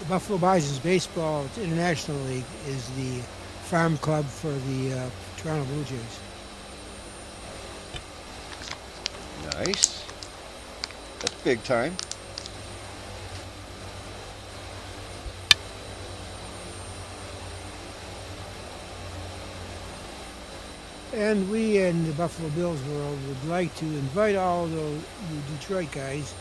Buffalo Bison's baseball international league is the farm club for the Toronto Blue Jays. Nice. That's big time. And we in the Buffalo Bills world would like to invite all those you Detroit guys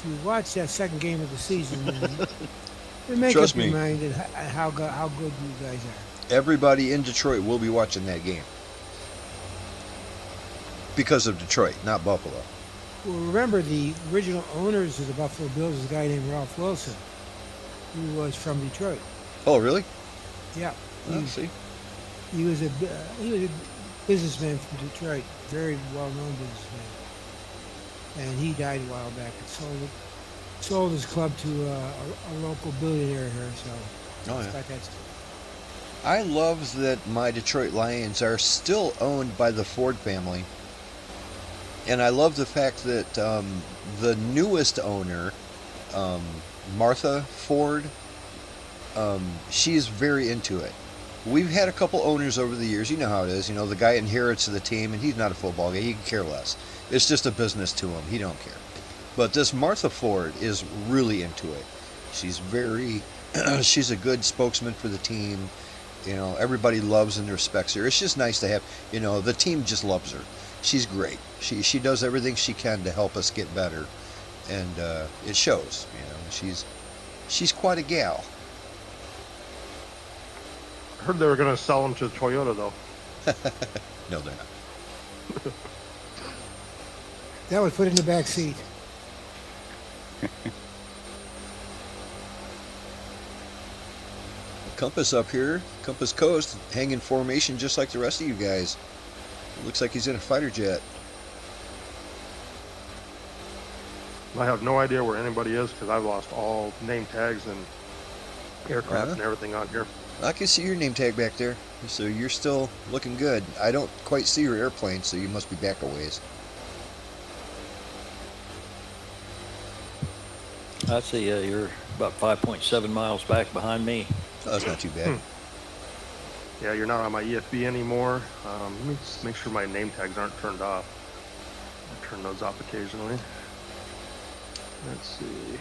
to watch that second game of the season and make Trust up your me. mind and how good you guys are. Everybody in Detroit will be watching that game. Because of Detroit, not Buffalo. Well, remember the original owners of the Buffalo Bills is a guy named Ralph Wilson, who was from Detroit. Oh, really? Yeah, Oh, see. he was a businessman from Detroit, very well-known businessman, and he died a while back and sold his club to a local billionaire here. So Oh, it's yeah. got that stuff. I love that my Detroit Lions are still owned by the Ford family. And I love the fact that the newest owner, Martha Ford, She is very into it. We've had a couple owners over the years. You know how it is. You know, the guy inherits the team, and he's not a football guy. He can care less. It's just a business to him. He don't care. But this Martha Ford is really into it. She's very, she's a good spokesman for the team. You know, everybody loves and respects her. It's just nice to have, you know, the team just loves her. She's great. She does everything she can to help us get better, and it shows. You know, she's quite a gal. I heard they were going to sell them to Toyota, though. No, they're not. That was put in the back seat. Compass up here, Compass Coast, hanging formation just like the rest of you guys. It looks like he's in a fighter jet. I have no idea where anybody is because I've lost all name tags and aircraft and everything on here. I can see your name tag back there, so you're still looking good. I don't quite see your airplane, so you must be back a ways. I see you're about 5.7 miles back behind me. Oh, that's not too bad. Yeah, you're not on my EFB anymore. Let me just make sure my name tags aren't turned off. I turn those off occasionally. Let's see.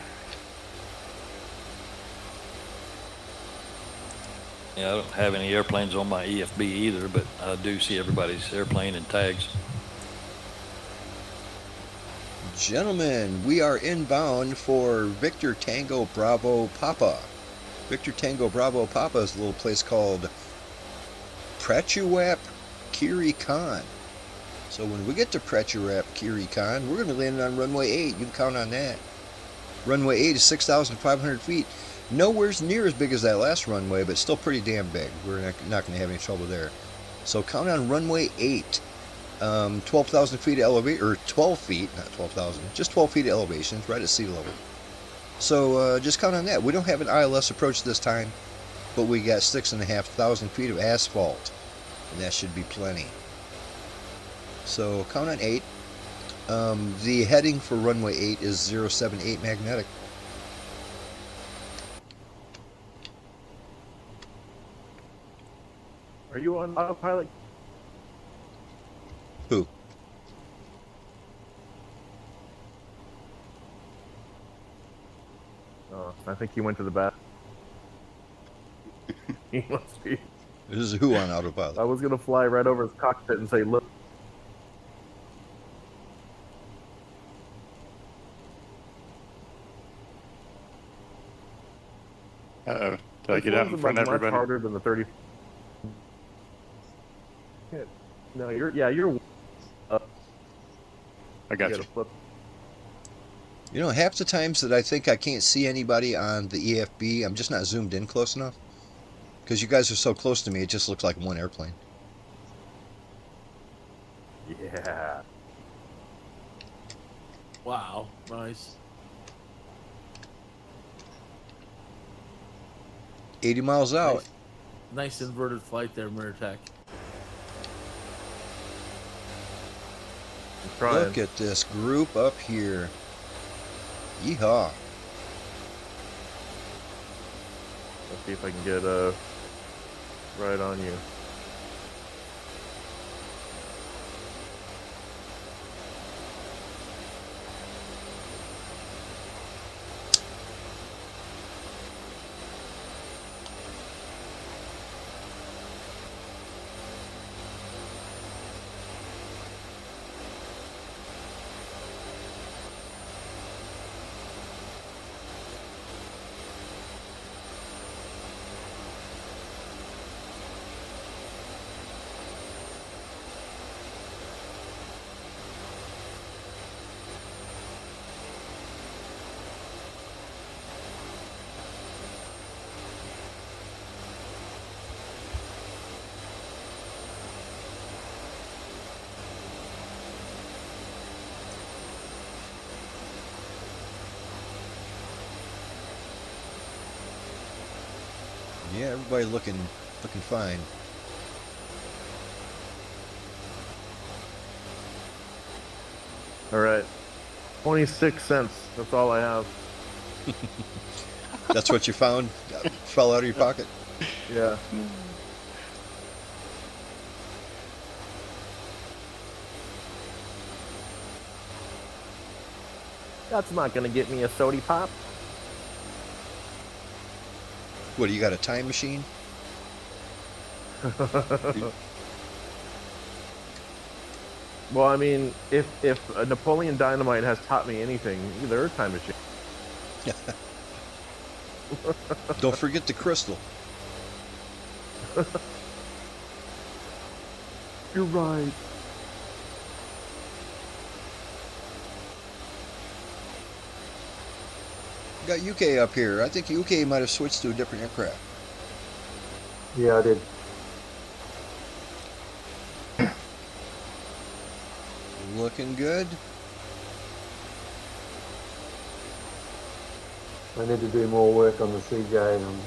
Yeah, I don't have any airplanes on my EFB either, but I do see everybody's airplane and tags. Gentlemen, we are inbound for Victor Tango Bravo Papa. Victor Tango Bravo Papa is a little place called Prachuap Khiri. So when we get to Prachuap Khiri, we're going to land on runway 8. You can count on that. Runway 8 is 6,500 feet. Nowhere's near as big as that last runway, but still pretty damn big. We're not going to have any trouble there. So count on runway 8. 12,000 feet of elevation, or 12 feet, not 12,000, just 12 feet of elevation, right at sea level. So just count on that. We don't have an ILS approach this time, but we got 6,500 feet of asphalt, and that should be plenty. So count on 8. The heading for runway 8 is 078 magnetic. Are you on autopilot? Who? Oh, I think he went to the bath. He must be. This is who on autopilot? I was gonna fly right over his cockpit and say, "Look." Uh-oh. Did I get out in front of everybody? Much harder than the 30. No, you're. I got you. Flip. You know, half the times that I think I can't see anybody on the EFB, I'm just not zoomed in close enough. Because you guys are so close to me, it just looks like one airplane. Yeah. Wow, nice. 80 miles out. Nice inverted flight there, Mirtech. Look at this group up here. Yeehaw. Let's see if I can get right on you. Yeah, everybody looking fine. All right. 26 cents. That's all I have. That's what you found? Fell out of your pocket? Yeah. That's not gonna get me a sody pop. What, do you got a time machine? Well, I mean, if Napoleon Dynamite has taught me anything, they're a time machine. Don't forget the crystal. You're right. Got UK up here. I think UK might have switched to a different aircraft. Yeah, I did. Looking good. I need to do more work on the CJ and I'm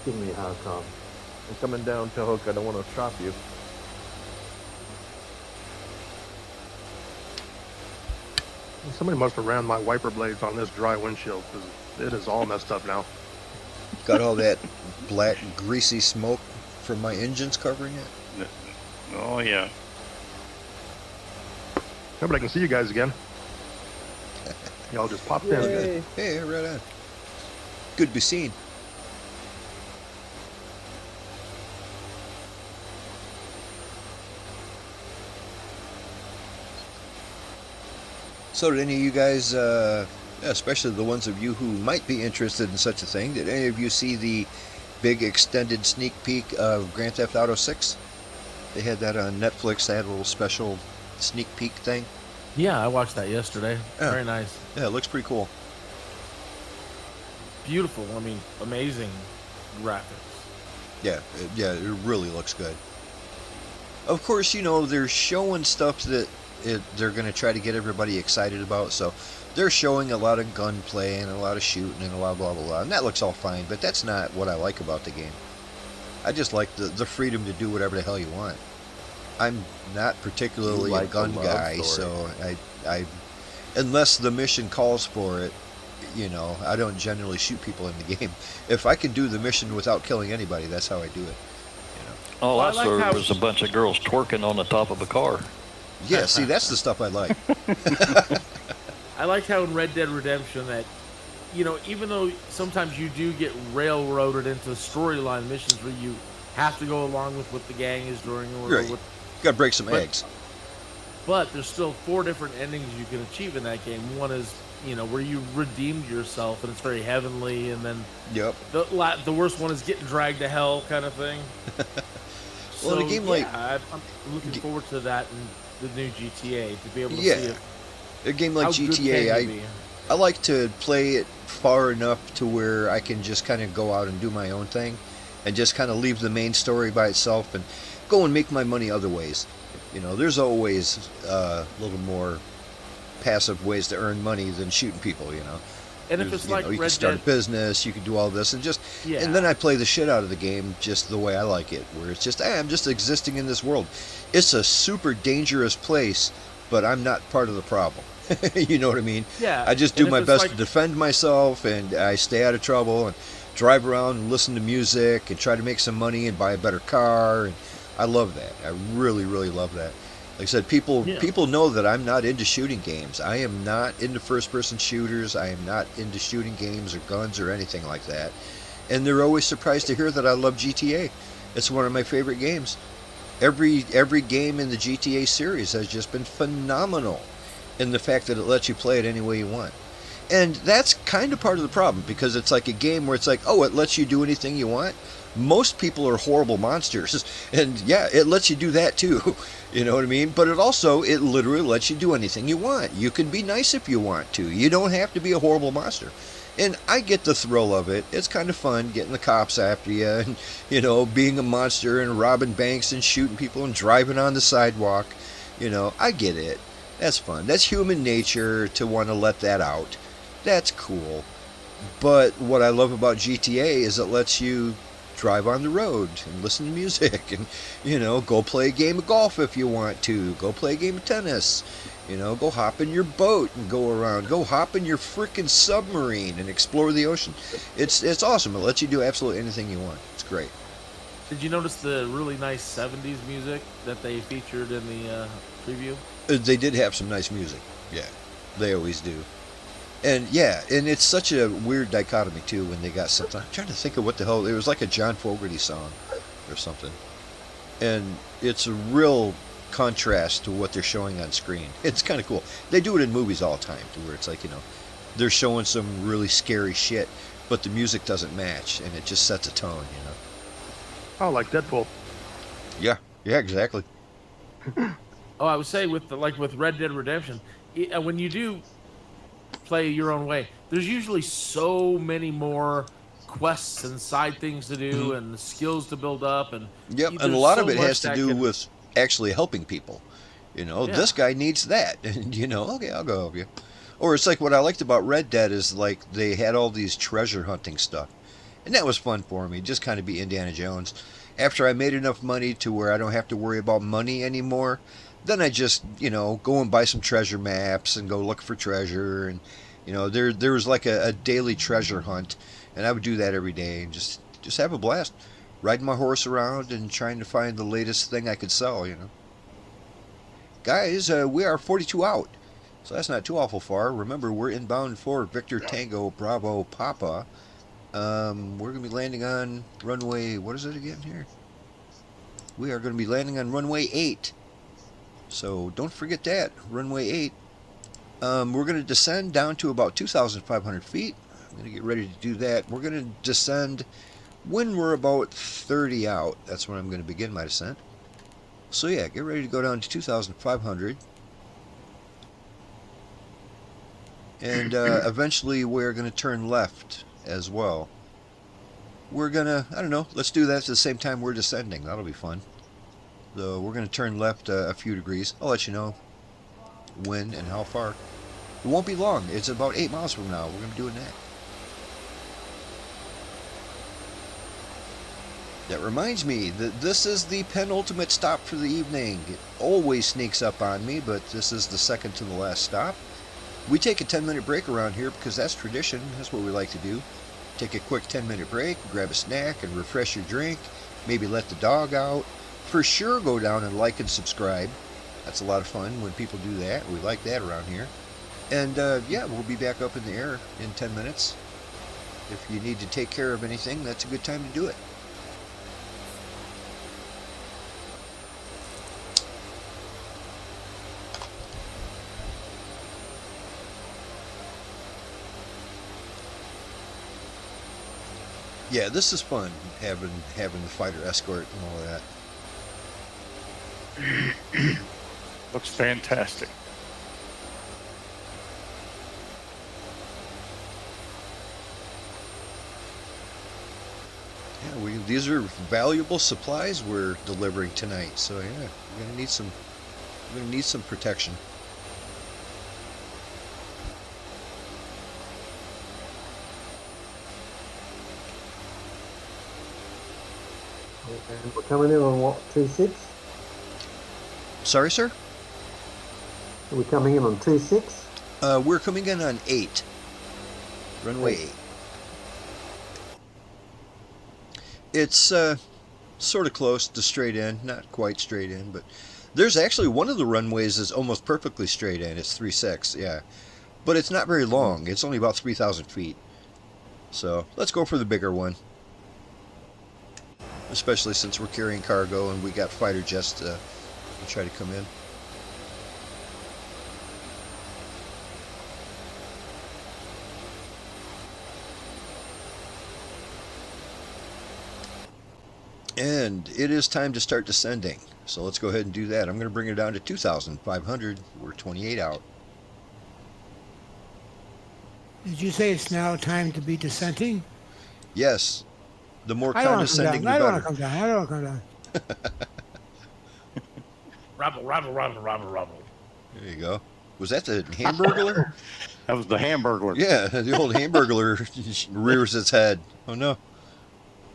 giving me a hard time. I'm coming down to Hook. I don't want to chop you. Somebody must have ran my wiper blades on this dry windshield because it is all messed up now. Got all that black, greasy smoke from my engines covering it. Oh, yeah. Yeah, but I can see you guys again. Y'all just popped in. Yay. Hey, right on. Good to be seen. So did any of you guys, especially the ones of you who might be interested in such a thing, did any of you see the big extended sneak peek of Grand Theft Auto 6? They had that on Netflix. They had a little special sneak peek thing. Yeah, I watched that yesterday. Yeah. Very nice. Yeah, it looks pretty cool. Beautiful. I mean, amazing graphics. Yeah, it really looks good. Of course, you know, they're showing stuff that they're going to try to get everybody excited about, so they're showing a lot of gunplay and a lot of shooting and a lot of blah, blah, blah, and that looks all fine, but that's not what I like about the game. I just like the freedom to do whatever the hell you want. I'm not particularly You like a gun the love guy, story. so I unless the mission calls for it, you know, I don't generally shoot people in the game. If I can do the mission without killing anybody, that's how I do it. All Well, I I like saw how- was a bunch of girls twerking on the top of a car. Yeah, see, that's the stuff I like. I liked how in Red Dead Redemption that, you know, even though sometimes you do get railroaded into storyline missions where you have to go along with what the gang is doing, or Right. what, Got to break some But- eggs. but there's still 4 different endings you can achieve in that game. One is, you know, where you redeemed yourself and it's very heavenly, and then Yep. the worst one is getting dragged to hell kind of thing. Well, in a game like- I'm looking forward to that in the new GTA to be able to Yeah. see if, A game like how good GTA, can you be. I like to play it far enough to where I can just kind of go out and do my own thing and just kind of leave the main story by itself and go and make my money other ways. You know, there's always a little more passive ways to earn money than shooting people, you know. And if There's, it's you like know, you can Red start Dead, a business, you can do all this, and just yeah. and then I play the shit out of the game just the way I like it, where it's just, hey, I'm just existing in this world. It's a super dangerous place, but I'm not part of the problem. You know what I mean? Yeah. I just and do if my it's best like- to defend myself, and I stay out of trouble, and drive around and listen to music, and try to make some money and buy a better car, and I love that. I really, really love that. Like I said, people know that I'm not into shooting games. I am not into first-person shooters. I am not into shooting games or guns or anything like that. And they're always surprised to hear that I love GTA. It's one of my favorite games. Every game in the GTA series has just been phenomenal in the fact that it lets you play it any way you want. And that's kind of part of the problem, because it's like a game where it's like, oh, it lets you do anything you want. Most people are horrible monsters, and yeah, it lets you do that too. You know what I mean? But it literally lets you do anything you want. You can be nice if you want to. You don't have to be a horrible monster. And I get the thrill of it. It's kind of fun getting the cops after you, and, you know, being a monster and robbing banks and shooting people and driving on the sidewalk. You know, I get it. That's fun. That's human nature to want to let that out. That's cool. But what I love about GTA is it lets you drive on the road and listen to music and, you know, go play a game of golf if you want to. Go play a game of tennis. You know, go hop in your boat and go around. Go hop in your freaking submarine and explore the ocean. It's awesome. It lets you do absolutely anything you want. It's great. Did you notice the really nice 70s music that they featured in the preview? They did have some nice music. Yeah, they always do. And yeah, and it's such a weird dichotomy too when they got something. I'm trying to think of what the hell. It was like a John Fogerty song or something. And it's a real contrast to what they're showing on screen. It's kind of cool. They do it in movies all the time, to where it's like, you know, they're showing some really scary shit, but the music doesn't match, and it just sets a tone, you know. Oh, like Deadpool. Yeah, exactly. Oh, I would say with with Red Dead Redemption, when you do play your own way, there's usually so many more quests and side things to do and skills to build up, and and a lot of it has to do with actually helping people. You know, this guy needs that, and you know, okay, I'll go help you. Or it's like what I liked about Red Dead is like they had all these treasure hunting stuff, and that was fun for me. Just kind of be Indiana Jones. After I made enough money to where I don't have to worry about money anymore, then I just, you know, go and buy some treasure maps and go look for treasure, and you know, there was like a daily treasure hunt, and I would do that every day and just have a blast, riding my horse around and trying to find the latest thing I could sell, you know. Guys, we are 42 out, so that's not too awful far. Remember, we're inbound for Victor Tango Bravo Papa. We're going to be landing on runway, what is it again here? We are going to be landing on runway 8. So don't forget that, runway 8. We're going to descend down to about 2,500 feet. I'm going to get ready to do that. We're going to descend when we're about 30 out. That's when I'm going to begin my descent. So yeah, get ready to go down to 2,500. And eventually we're going to turn left as well. We're going to, I don't know, let's do that at the same time we're descending. That'll be fun. So we're going to turn left a few degrees. I'll let you know when and how far. It won't be long. It's about 8 miles from now. We're going to be doing that. That reminds me that this is the penultimate stop for the evening. It always sneaks up on me, but this is the second to the last stop. We take a 10-minute break around here because that's tradition. That's what we like to do. Take a quick 10-minute break, grab a snack and refresh your drink. Maybe let the dog out. For sure go down and like and subscribe. That's a lot of fun when people do that. We like that around here. And yeah, we'll be back up in the air in 10 minutes. If you need to take care of anything, that's a good time to do it. Yeah, this is fun, having the fighter escort and all that. Looks fantastic. Yeah, these are valuable supplies we're delivering tonight, so yeah, we're gonna need some protection. And we're coming in on what, 2-6? Sorry, sir? Are we coming in on 2-6? We're coming in on 8. Runway 8. It's sort of close to straight in, not quite straight in, but there's actually one of the runways is almost perfectly straight in. It's 3-6, yeah. But it's not very long. It's only about 3,000 feet. So let's go for the bigger one. Especially since we're carrying cargo and we got fighter jets to try to come in. And it is time to start descending. So let's go ahead and do that. I'm going to bring it down to 2,500. We're 28 out. Did you say it's now time to be descending? Yes. The more I don't condescending, the I better. don't want to come down. I don't want to come down. Rabble, rabble, rabble, rabble, rabble. There you go. Was that the Hamburglar? That was the Hamburglar. Yeah, the old Hamburglar rears its head. Oh no.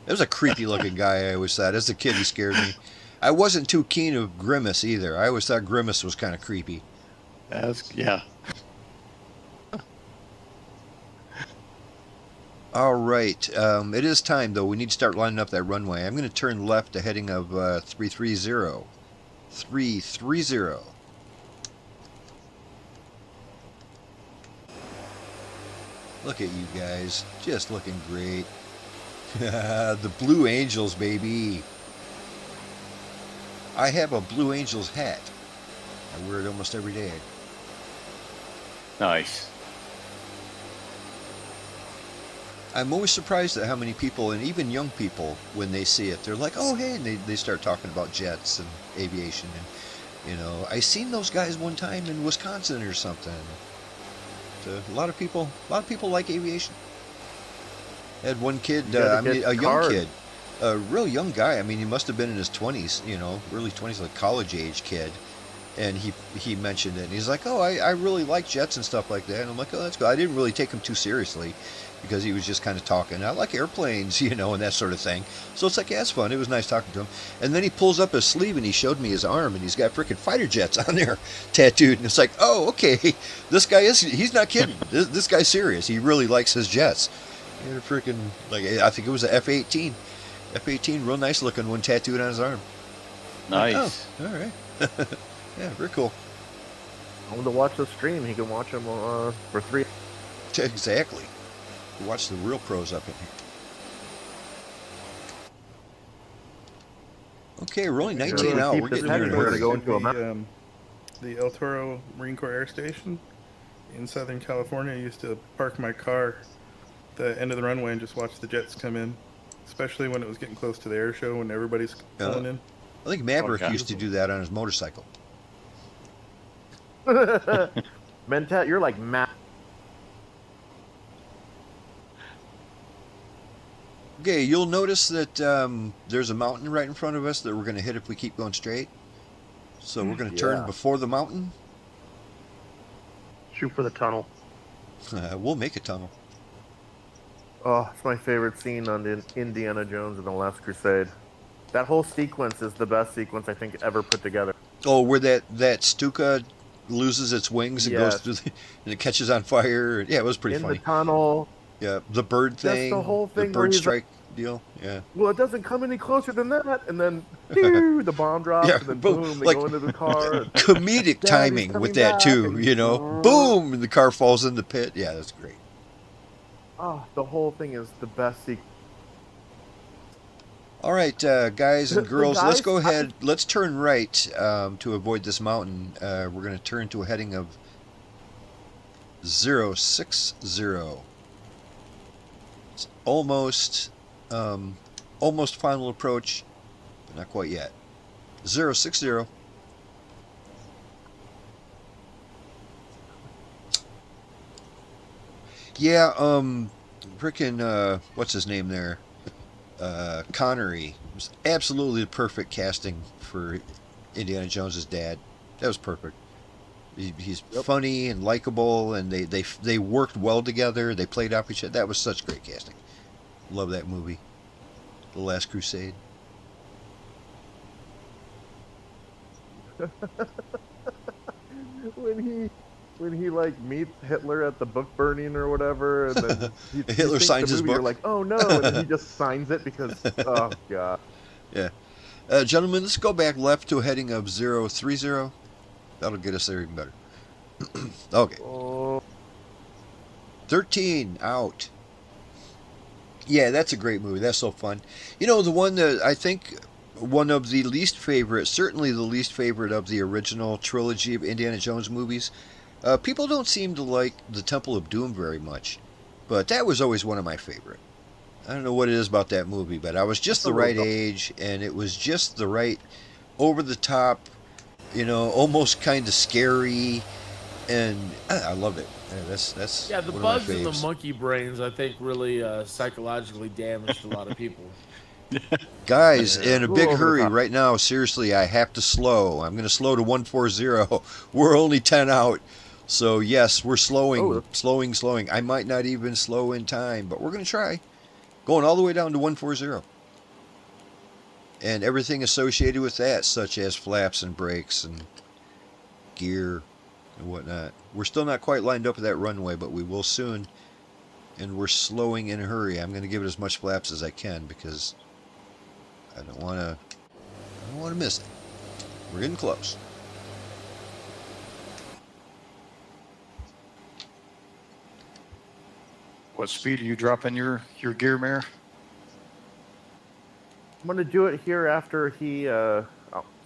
That was a creepy looking guy, I always thought. As a kid, he scared me. I wasn't too keen of Grimace either. I always thought Grimace was kind of creepy. Yeah. All right. It is time, though. We need to start lining up that runway. I'm going to turn left to heading of 330. 330. Look at you guys. Just looking great. The Blue Angels, baby. I have a Blue Angels hat. I wear it almost every day. Nice. I'm always surprised at how many people, and even young people, when they see it, they're like, oh, hey, and they start talking about jets and aviation. And, you know, I seen those guys one time in Wisconsin or something. So a lot of people like aviation. I had one kid, a young kid, a real young guy. I mean, he must have been in his 20s, you know, early 20s, like college age kid. And he mentioned it, and he's like, oh, I really like jets and stuff like that. And I'm like, oh, that's good. I didn't really take him too seriously because he was just kind of talking. I like airplanes, you know, and that sort of thing. So it's like, yeah, it's fun. It was nice talking to him. And then he pulls up his sleeve and he showed me his arm, and he's got freaking fighter jets on there tattooed. And it's like, oh, okay, this guy he's not kidding. This guy's serious. He really likes his jets. And a freaking, like, I think it was a F-18. F-18, real nice looking one tattooed on his arm. Nice. Like, oh, all right. Yeah, very cool. I want to watch the stream. He can watch them for free. Exactly. Watch the real pros up in here. Okay, we're only 19 out. We're getting here in a We're hurry. going to go into The El Toro Marine Corps Air Station in Southern California. I used to park my car at the end of the runway and just watch the jets come in, especially when it was getting close to the air show when everybody's pulling in. I think Maverick used to do that on his motorcycle. Mentat, you're like Matt. Okay, you'll notice that there's a mountain right in front of us that we're going to hit if we keep going straight. So we're going to turn before the mountain. Shoot for the tunnel. We'll make a tunnel. Oh, it's my favorite scene on the Indiana Jones and the Last Crusade. That whole sequence is the best sequence I think ever put together. Oh, where that Stuka loses its wings and goes through and it catches on fire. Yeah, it was pretty funny. In the tunnel. Yeah, the bird thing. Just the whole thing. The bird strike deal. Yeah. Well, it doesn't come any closer than that. And then the bomb drops, and then boom, they go into the car. Comedic timing with that too, you know. Boom, and the car falls in the pit. Yeah, that's great. Oh, the whole thing is the best sequence. All right, guys and girls, let's go ahead. Let's turn right to avoid this mountain. We're going to turn to a heading of 060. It's almost final approach, but not quite yet. 060. Yeah, frickin' what's his name there? Connery was absolutely the perfect casting for Indiana Jones's dad. That was perfect. He's funny and likable, and they worked well together. They played off each other. That was such great casting. Love that movie, The Last Crusade. When he like meets Hitler at the book burning or whatever, and then Hitler signs his book. You're like, oh no, and then he just signs it because oh god. Yeah, gentlemen, let's go back left to a heading of 030. That'll get us there even better. Okay. 13 out. Yeah, that's a great movie. That's so fun. You know, the one that I think one of the least favorite, certainly the least favorite of the original trilogy of Indiana Jones movies. People don't seem to like the Temple of Doom very much, but that was always one of my favorite. I don't know what it is about that movie, but I was just the right age, and it was just the right over the top, you know, almost kind of scary, and I loved it. That's the one bugs of my and the faves. monkey brains, I think, really psychologically damaged a lot of people. Guys, in a big hurry right now. Seriously, I have to slow. I'm going to slow to 140. We're only 10 out. So, yes, we're slowing, slowing. I might not even slow in time, but we're going to try. Going all the way down to 140. And everything associated with that, such as flaps and brakes and gear, and whatnot. We're still not quite lined up with that runway, but we will soon. And we're slowing in a hurry. I'm going to give it as much flaps as I can because I don't want to miss it. We're getting close. What speed are you dropping your gear, Mayor? I'm gonna do it here after he. I'm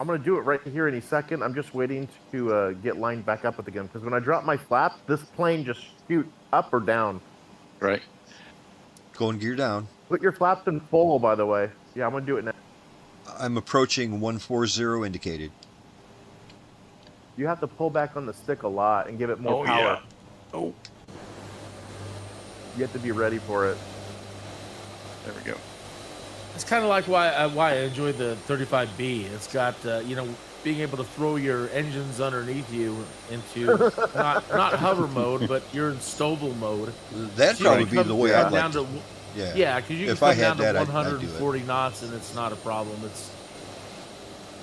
gonna do it right here any second. I'm just waiting to get lined back up with again because when I drop my flaps, this plane just shoot up or down. Right. Going gear down. Put your flaps in full, by the way. Yeah, I'm gonna do it now. I'm approaching 140 indicated. You have to pull back on the stick a lot and give it more power. Yeah. Oh, You have to be ready for it. there we go. It's kind of like why I enjoy the 35B. It's got being able to throw your engines underneath you into not hover mode, but you're in stowable mode. That'd So probably you be come the way down I'd like to, to. Yeah. Yeah, because you can If I come had down to that, I'd do it. 140 knots and it's not a problem. It's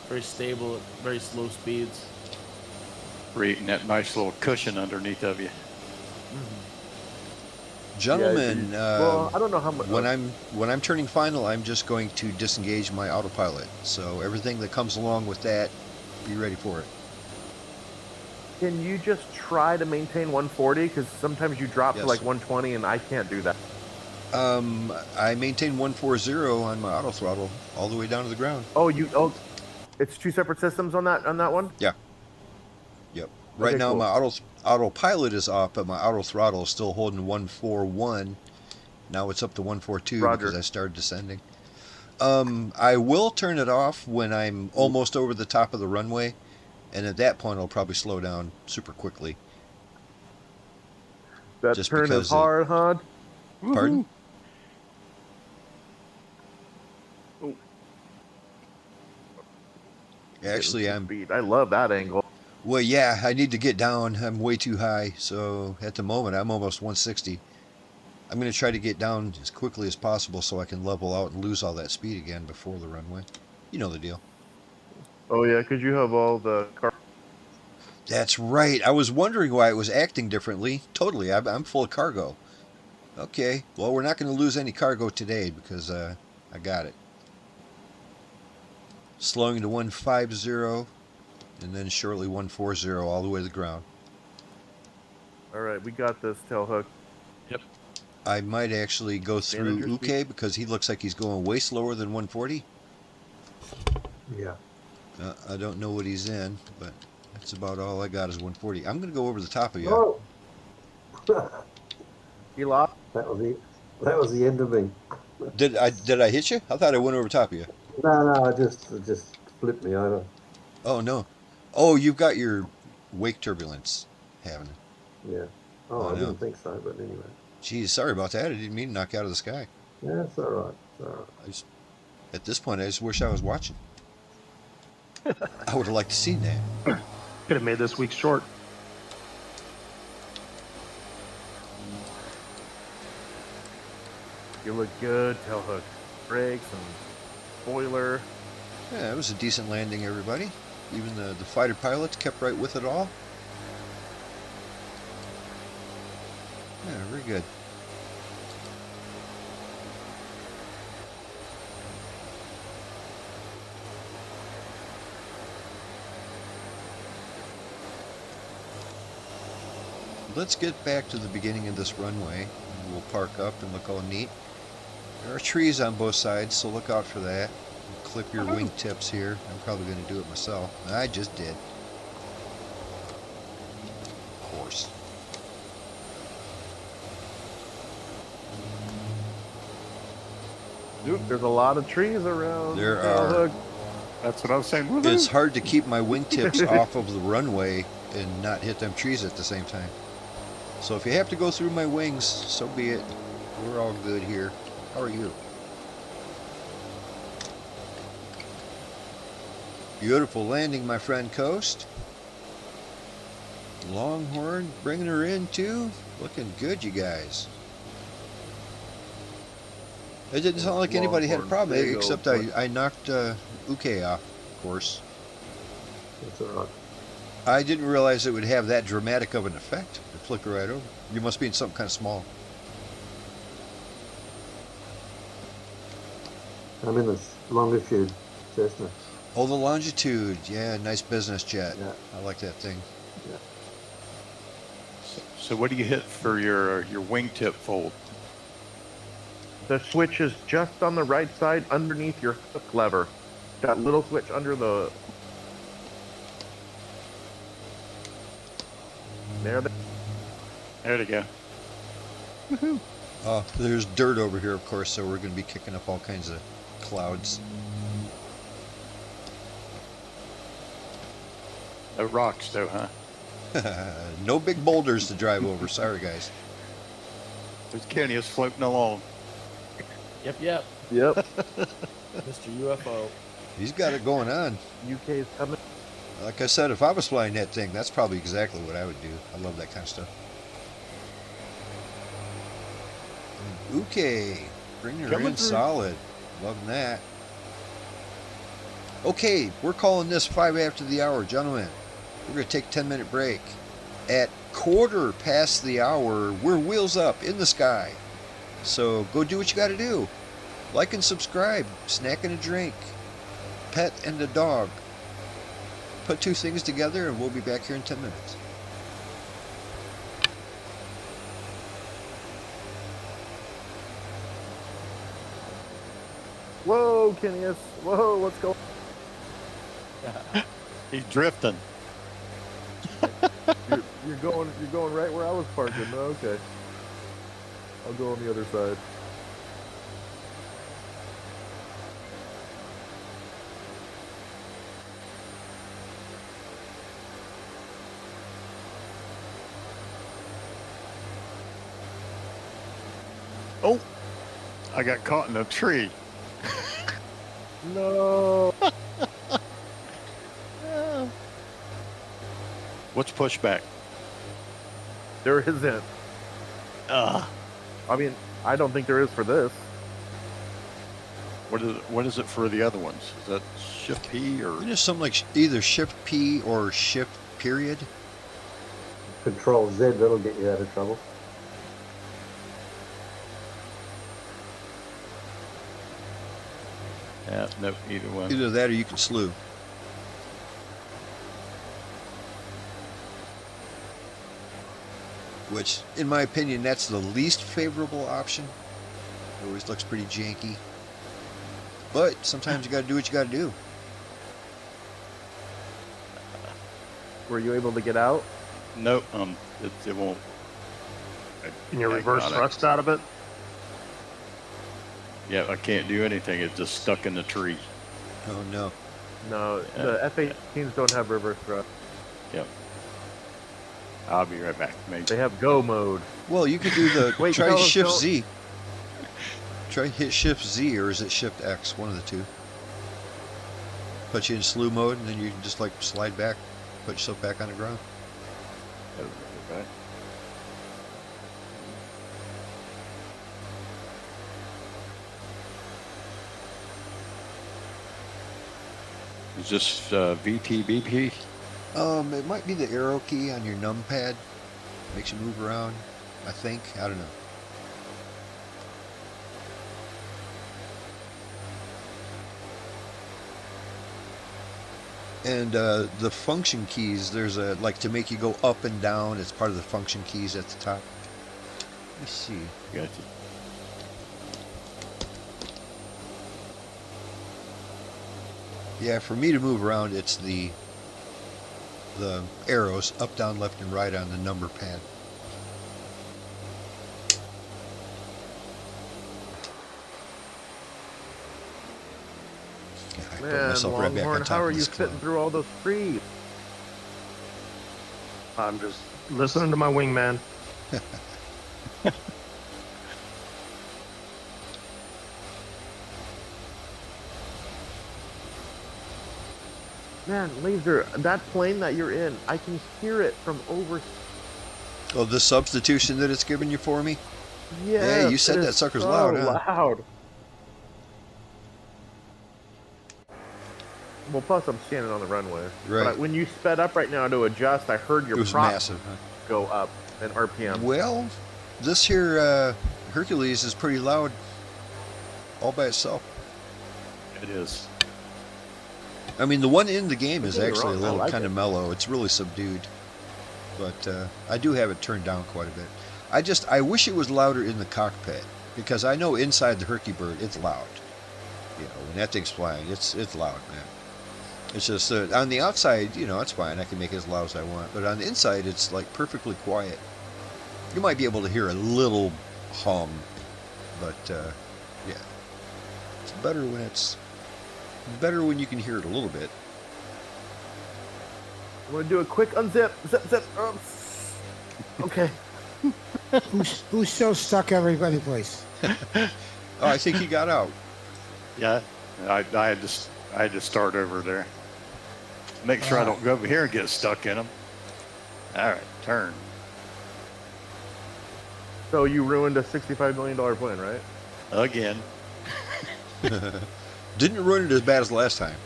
very stable at very slow speeds. Creating that nice little cushion underneath of you. Gentlemen, well, I don't know how much. when I'm turning final, I'm just going to disengage my autopilot. So everything that comes along with that, be ready for it. Can you just try to maintain 140? Because sometimes you drop Yes. to like 120, and I can't do that. I maintain 140 on my auto throttle all the way down to the ground. Oh, it's two separate systems on that one. Yeah. Yep. Right Okay, now cool. my autopilot is off, but my auto throttle is still holding 141. Now it's up to 142 Roger. because I started descending. I will turn it off when I'm almost over the top of the runway, and at that point I'll probably slow down super quickly. That Just turn because is hard, huh? Pardon? Actually, Speed. I love that angle. well, yeah, I need to get down. I'm way too high, so at the moment I'm almost 160. I'm going to try to get down as quickly as possible so I can level out and lose all that speed again before the runway. You know the deal. Oh yeah, because you have all the car. That's right. I was wondering why it was acting differently. Totally, I'm full of cargo. Okay, well, we're not going to lose any cargo today because I got it. Slowing to 150, and then shortly 140 all the way to the ground. All right, we got this, Tailhook. Yep. I might actually go through Manager Uke speed? because he looks like he's going way slower than 140. Yeah. I don't know what he's in, but that's about all I got is 140. I'm going to go over the top of you. Oh, He lost. that was the end of me. Did I hit you? I thought I went over top of you. No, it just flipped me over. Oh, no. Oh, you've got your wake turbulence happening. Yeah. Oh, I no. didn't think so, but anyway. Geez, sorry about that. I didn't mean to knock you out of the sky. Yeah, it's all right. It's all right. At this point, I just wish I was watching. I would have liked to see that. Could have made this week short. You look good, Tailhook. Brakes and spoiler. Yeah, it was a decent landing, everybody. Even the fighter pilots kept right with it all. Yeah, very good. Let's get back to the beginning of this runway. We'll park up and look all neat. There are trees on both sides, so look out for that. Clip your wing tips here. I'm probably going to do it myself. I just did. Of course. Dude, there's a lot of trees around. There Tailhook. That's what I was saying. It's hard to keep my wingtips off of the runway and not hit them trees at the same time. So if you have to go through my wings, so be it. We're all good here. How are you? Beautiful landing, my friend Coast. Longhorn bringing her in too. Looking good, you guys. It didn't sound like anybody had a problem, There you go. except I knocked Uke off, of course. That's all right. I didn't realize it would have that dramatic of an effect to flicker right over. You must be in something kind of small. I'm in the longitude Cessna. Oh, the longitude. Yeah, nice business jet. Yeah. I like that thing. Yeah. So what do you hit for your wingtip fold? The switch is just on the right side underneath your hook lever. That little switch under the... There. There you go. Oh, there's dirt over here, of course, so we're going to be kicking up all kinds of clouds. No rocks, though, huh? No big boulders to drive over. Sorry, guys. There's Kenny is floating along. Yep, yep. Yep. Mr. UFO. He's got it going on. UK's coming. Like I said, if I was flying that thing, that's probably exactly what I would do. I love that kind of stuff. Okay, bring her Coming in through. solid. Loving that. Okay, we're calling this 5 after the hour, gentlemen. We're going to take a 10-minute break. At quarter past the hour, we're wheels up in the sky. So go do what you got to do. Like and subscribe, snack and a drink, pet and a dog. Put two things together and we'll be back here in 10 minutes. Whoa, Kennyus. Whoa, what's going on? He's drifting. You're going right where I was parking. Okay. I'll go on the other side. Oh, I got caught in a tree. No. What's pushback? There isn't. I mean, I don't think there is for this. What is it for the other ones? Is that Shift P or? Just something like either Shift P or Shift period. Control Z, that'll get you out of trouble. Yeah, no, either one. Either that or you can slew. Which, in my opinion, that's the least favorable option. It always looks pretty janky. But sometimes you gotta do what you gotta do. Were you able to get out? Nope, it won't. Can you I reverse got it. thrust out of it? Yeah, I can't do anything. It's just stuck in the tree. Oh no. No, Yeah. the F-18s don't have reverse thrust. Yep. I'll be right back. Maybe. They have go mode. Well, you could do the Wait, try tell us, Shift don't- Z. Try hit Shift Z, or is it Shift X? One of the two. Put you in slew mode, and then you can just like slide back, put yourself back on the ground. Okay. Is this VTBP? It might be the arrow key on your numpad. Makes you move around, I think. I don't know. And the function keys, there's a, like to make you go up and down, it's part of the function keys at the top. Let me see. Gotcha. Yeah, for me to move around, it's the arrows up, down, left, and right on the number pad. Yeah, I put Man, myself right back on Longhorn, top how of are you this fitting cloud. through all those trees? I'm just listening to my wingman. Man, Laser, that plane that you're in, I can hear it from over. Oh, the substitution that it's giving you for me? Yeah, you said that sucker's loud, huh? Loud. Well, plus I'm standing on the runway. Right. But when you sped up right now to adjust, I heard It your was prop massive. Huh? go up in RPM. Well, this here Hercules is pretty loud all by itself. It is. I mean, the one in the game is Don't get me actually a wrong, I little like kind of it. mellow. It's really subdued, but I do have it turned down quite a bit. I wish it was louder in the cockpit, because I know inside the Herky Bird it's loud. You know, when that thing's flying, it's loud, man. It's just on the outside, you know, it's fine. I can make it as loud as I want, but on the inside, it's like perfectly quiet. You might be able to hear a little hum, but yeah, it's better when you can hear it a little bit. I'm gonna do a quick unzip, zip. Okay. Who's still stuck everybody place? Oh, I think he got out. Yeah, I had to start over there. Make sure I don't go over here and get stuck in them. All right, turn. So you ruined a $65 million plane, right? Again. Didn't ruin it as bad as last time.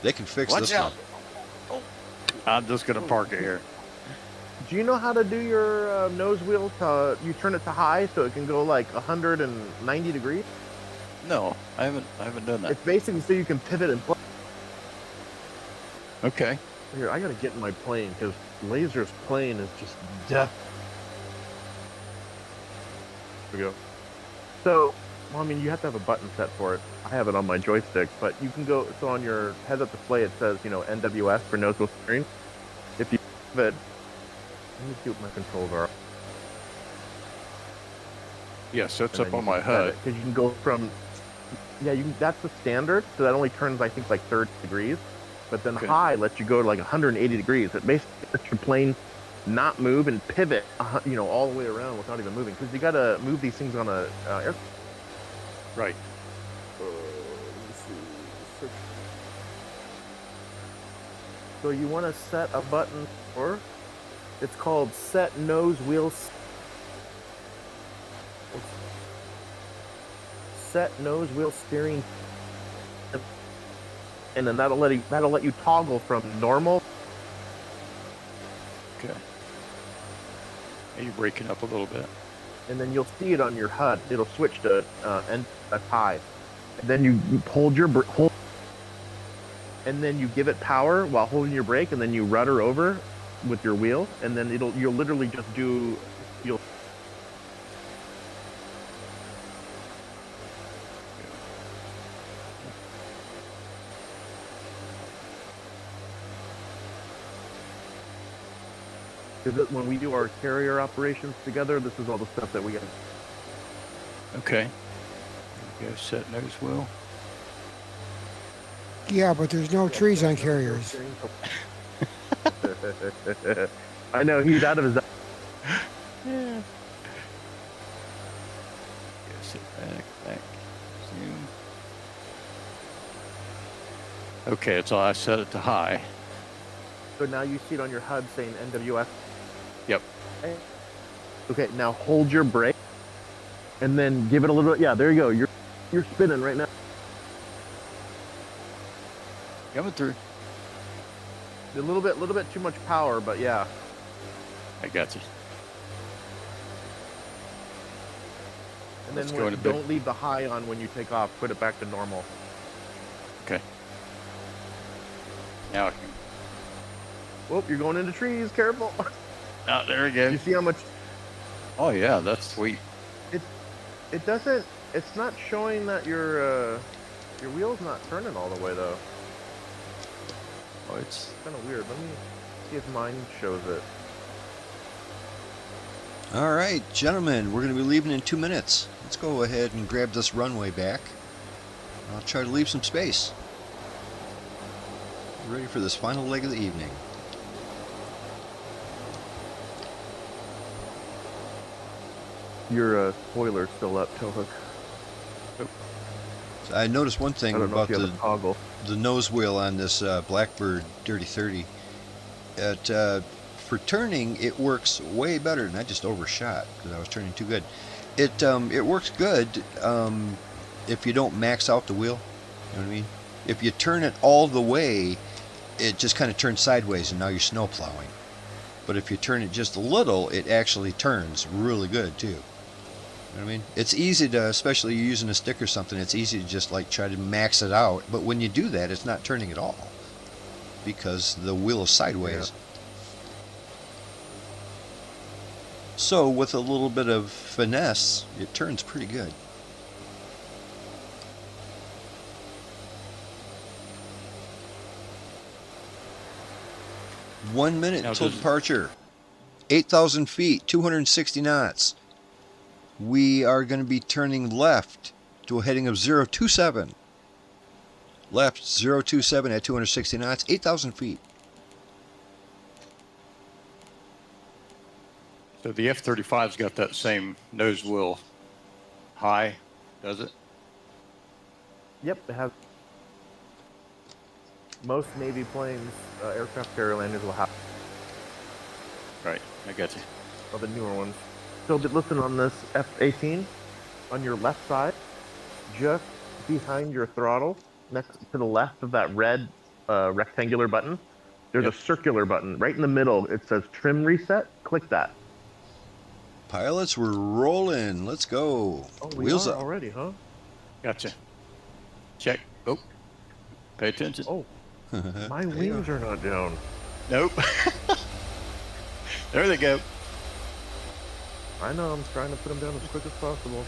They can fix Watch this out. one. I'm just going to park it here. Do you know how to do your nose wheel? You turn it to high so it can go like 190 degrees. No, I haven't done that. It's basically so you can pivot and. Okay. Here, I gotta get in my plane because Laser's plane is just death. Here we go. So, well, I mean, you have to have a button set for it. I have it on my joystick, but you can go. So on your heads-up display, it says, you know, NWS for nose wheel steering. If you have it, let me see what my controls are. Yes, it's up on my HUD. Because you can go from, yeah, you can. That's the standard. So that only turns, I think, like 30 degrees. But then Okay. high lets you go to like 180 degrees. It basically lets your plane not move and pivot, you know, all the way around without even moving. Because you got to move these things on a air. Right. Let me see. So you want to set a button for? It's called Set Nose Wheel. Set Nose Wheel Steering. And then that'll let you toggle from normal. Okay. Are you breaking up a little bit? And then you'll see it on your HUD. It'll switch to high. And then you hold your hold, and then you give it power while holding your brake, and then you rudder over with your wheel, and then you'll literally just do you'll. Because when we do our carrier operations together, this is all the stuff that we get. Okay. Go set nose wheel. Yeah, but there's no trees on carriers. I know, he's out of his. Yeah. Go sit back, zoom. Okay, so I set it to high. So now you see it on your HUD saying NWS. Yep. Okay, now hold your brake, and then give it a little bit. Yeah, there you go. You're spinning right now. Coming through. A little bit too much power, but yeah. I got you. And Let's then go into don't leave the high on when you take off. Put it back to normal. Okay. Now I can. Whoop! You're going into trees. Careful. Oh, there we go. You see how much? Oh yeah, that's sweet. It doesn't. It's not showing that your wheel's not turning all the way though. Oh, it's Kind of weird. Let me see if mine shows it. All right, gentlemen, we're going to be leaving in 2 minutes. Let's go ahead and grab this runway back. I'll try to leave some space. Ready for this final leg of the evening. Your spoiler's still up, Tailhook. So I noticed one thing I don't know about if you have a toggle. the nose wheel on this Blackbird Dirty 30. For turning, it works way better, and I just overshot because I was turning too good. It works good if you don't max out the wheel. You know what I mean? If you turn it all the way, it just kind of turns sideways, and now you're snow plowing. But if you turn it just a little, it actually turns really good too. You know what I mean? It's easy to, especially using a stick or something, it's easy to just like try to max it out. But when you do that, it's not turning at all because the wheel is sideways. Yeah. So with a little bit of finesse, it turns pretty good. One minute Now, until does- departure. 8,000 feet, 260 knots. We are going to be turning left to a heading of 027. Left 027 at 260 knots, 8,000 feet. So the F-35's got that same nose wheel high, does it? Yep, it has. Most Navy planes, aircraft carrier landers will have Right, I got you. the newer ones. So listen, on this F-18, on your left side, just behind your throttle, next to the left of that red rectangular button, there's Yep. a circular button. Right in the middle, it says trim reset. Click that. Pilots, we're rolling. Let's go. Oh, we Wheels are up. already, huh? Gotcha. Check. Oh, pay attention. Oh, my wings are not down. Nope. There they go. I know, I'm trying to put them down as quick as possible.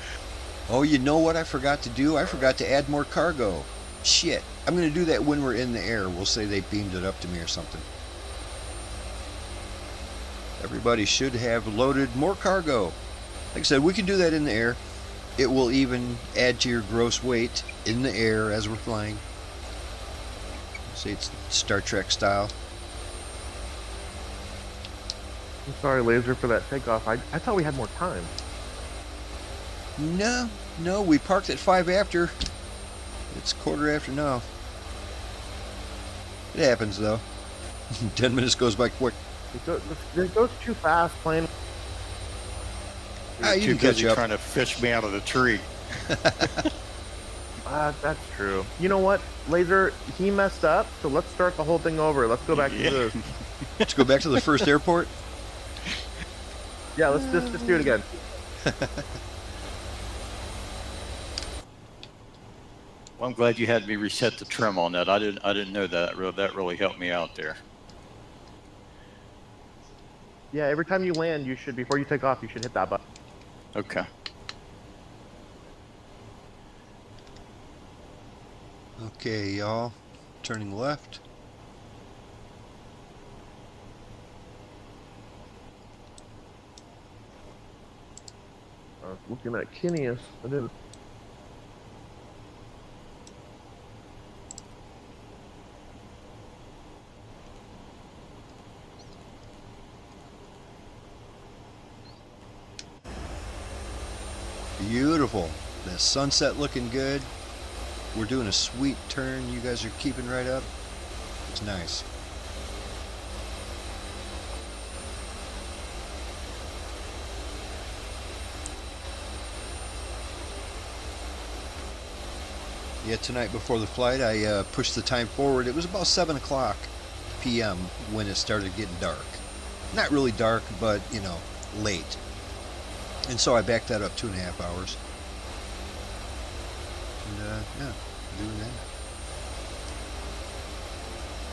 Oh, you know what I forgot to do? I forgot to add more cargo. Shit. I'm going to do that when we're in the air. We'll say they beamed it up to me or something. Everybody should have loaded more cargo. Like I said, we can do that in the air. It will even add to your gross weight in the air as we're flying. Say it's Star Trek style. I'm sorry, Laser, for that takeoff. I thought we had more time. No, we parked at 5 after. It's quarter after now. It happens though. 10 minutes goes by quick. It goes too fast playing. Ah, you Too can catch busy up. trying to fish me out of the tree. That's true. You know what, Laser? He messed up, so let's start the whole thing over. Let's go back Yeah. to this. Let's go back to the first airport. Yeah, let's just do it again. Well, I'm glad you had me reset the trim on that. I didn't know that. That really helped me out there. Yeah, every time you land, you should, before you take off, you should hit that button. Okay. Okay, y'all. Turning left. I was looking at Kineas. I didn't. Beautiful. The sunset looking good. We're doing a sweet turn. You guys are keeping right up. It's nice. Yeah, tonight before the flight, I pushed the time forward. It was about 7 o'clock p.m. when it started getting dark. Not really dark, but, you know, late. And so I backed that up 2.5 hours. And, yeah, doing that.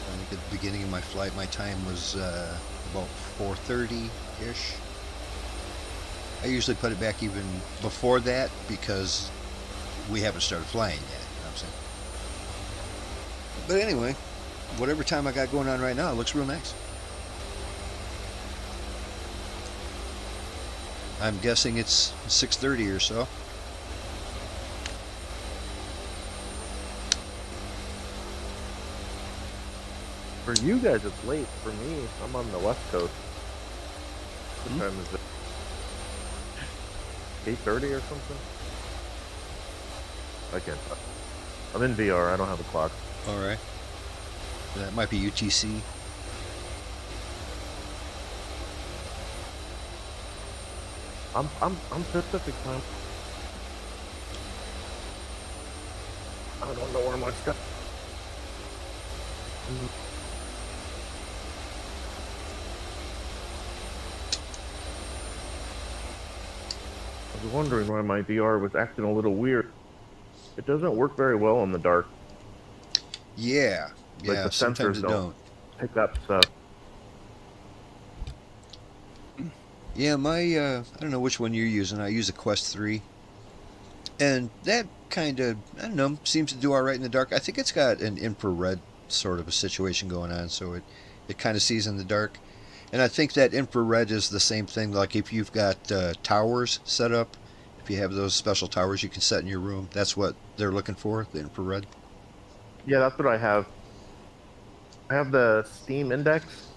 I think at the beginning of my flight, my time was about 4:30-ish. I usually put it back even before that because we haven't started flying yet. You know what I'm saying? But anyway, whatever time I got going on right now, it looks real nice. I'm guessing it's 6:30 or so. For you guys, it's late. For me, I'm on the West Coast. What time is it? 8:30 or something? I can't tell. I'm in VR. I don't have a clock. All right. That might be UTC. I'm Pacific time. I don't know where my stuff. I was wondering why my VR was acting a little weird. It doesn't work very well in the dark. Yeah, Like yeah. the Sometimes sensors it don't. pick up stuff. Yeah, my I don't know which one you're using. I use a Quest 3, and that kind of, I don't know, seems to do all right in the dark. I think it's got an infrared sort of a situation going on, so it kind of sees in the dark. And I think that infrared is the same thing. Like if you've got towers set up, if you have those special towers you can set in your room, that's what they're looking for, the infrared. Yeah, that's what I have. I have the Steam Index.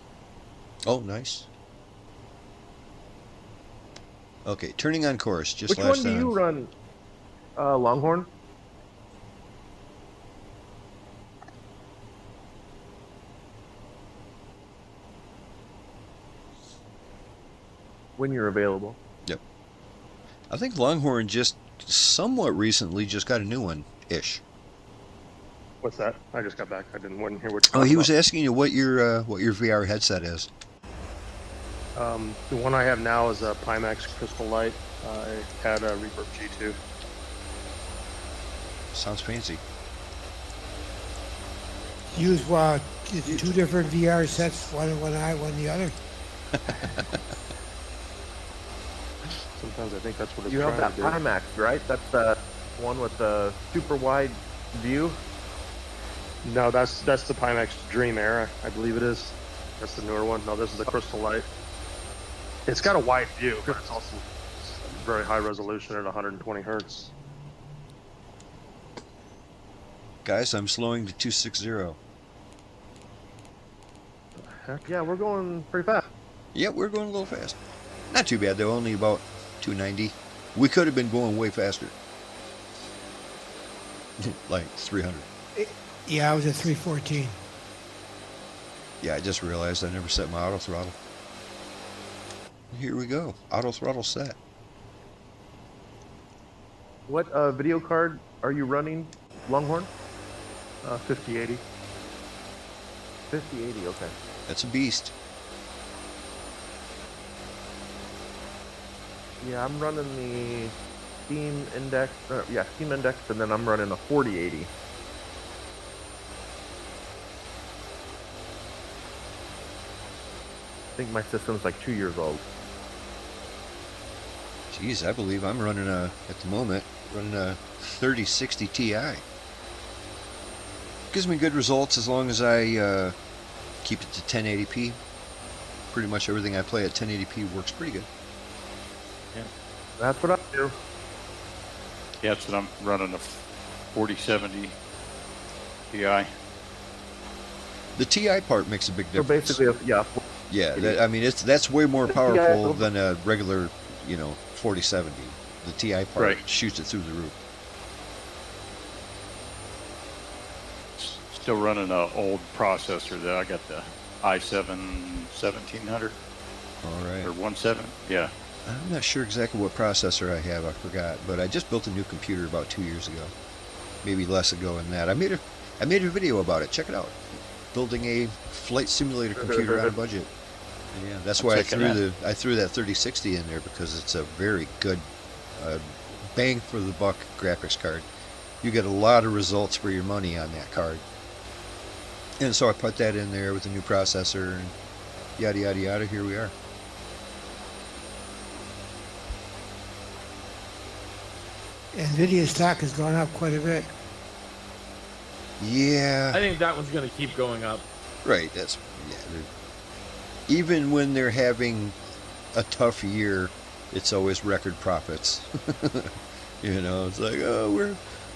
Oh, nice. Okay, turning on course. Just Which last one do time. you run? Longhorn? When you're available. Yep. I think Longhorn just somewhat recently just got a new one ish. What's that? I just got back. I wasn't hear what you're Oh, he talking was about. asking you what your VR headset is. The one I have now is a Pimax Crystal Light. I had a Reverb G2. Sounds fancy. Use two different VR sets, one in one eye, one in the other. Sometimes I think that's what it's You have trying that to do. Pimax, right? That's the one with the super wide view. No, that's the Pimax Dream Era, I believe it is. That's the newer one. No, this is the Crystal Light. It's got a wide view, but it's also very high resolution at 120 hertz. Guys, I'm slowing to 260. Heck, Yeah, we're going pretty fast. Yeah, we're going a little fast. Not too bad though, only about 290. We could have been going way faster. Like 300. Yeah, I was at 314. Yeah, I just realized I never set my auto throttle. Here we go. Auto throttle set. What video card are you running, Longhorn? 5080. 5080, okay. That's a beast. Yeah, I'm running the Steam Index. Steam Index, and then I'm running a 4080. I think my system's like 2 years old. Jeez, I believe I'm running at the moment, running a 3060 Ti. Gives me good results as long as I keep it to 1080p. Pretty much everything I play at 1080p works pretty good. That's what I do. Yeah, that's what I'm running, a 4070 Ti. The Ti part makes a big So difference. basically, yeah. Yeah, I mean that's way more powerful than a regular, 4070. The Ti part Right. shoots it through the roof. Still running an old processor though. I got the i7 1700 All right. or 17. Yeah. I'm not sure exactly what processor I have. I forgot, but I just built a new computer about 2 years ago, maybe less ago than that. I made a video about it. Check it out. Building a flight simulator computer on a budget. Yeah, that's why I check it threw that 3060 in there, because it's a very good bang for the buck graphics card. You get a lot of results for your money on that card. And so I put that in there with a new processor and yada yada yada. Here we are. NVIDIA stock has gone up quite a bit. Yeah. I think that one's going to keep going up. Right, even when they're having a tough year, it's always record profits. It's like, oh,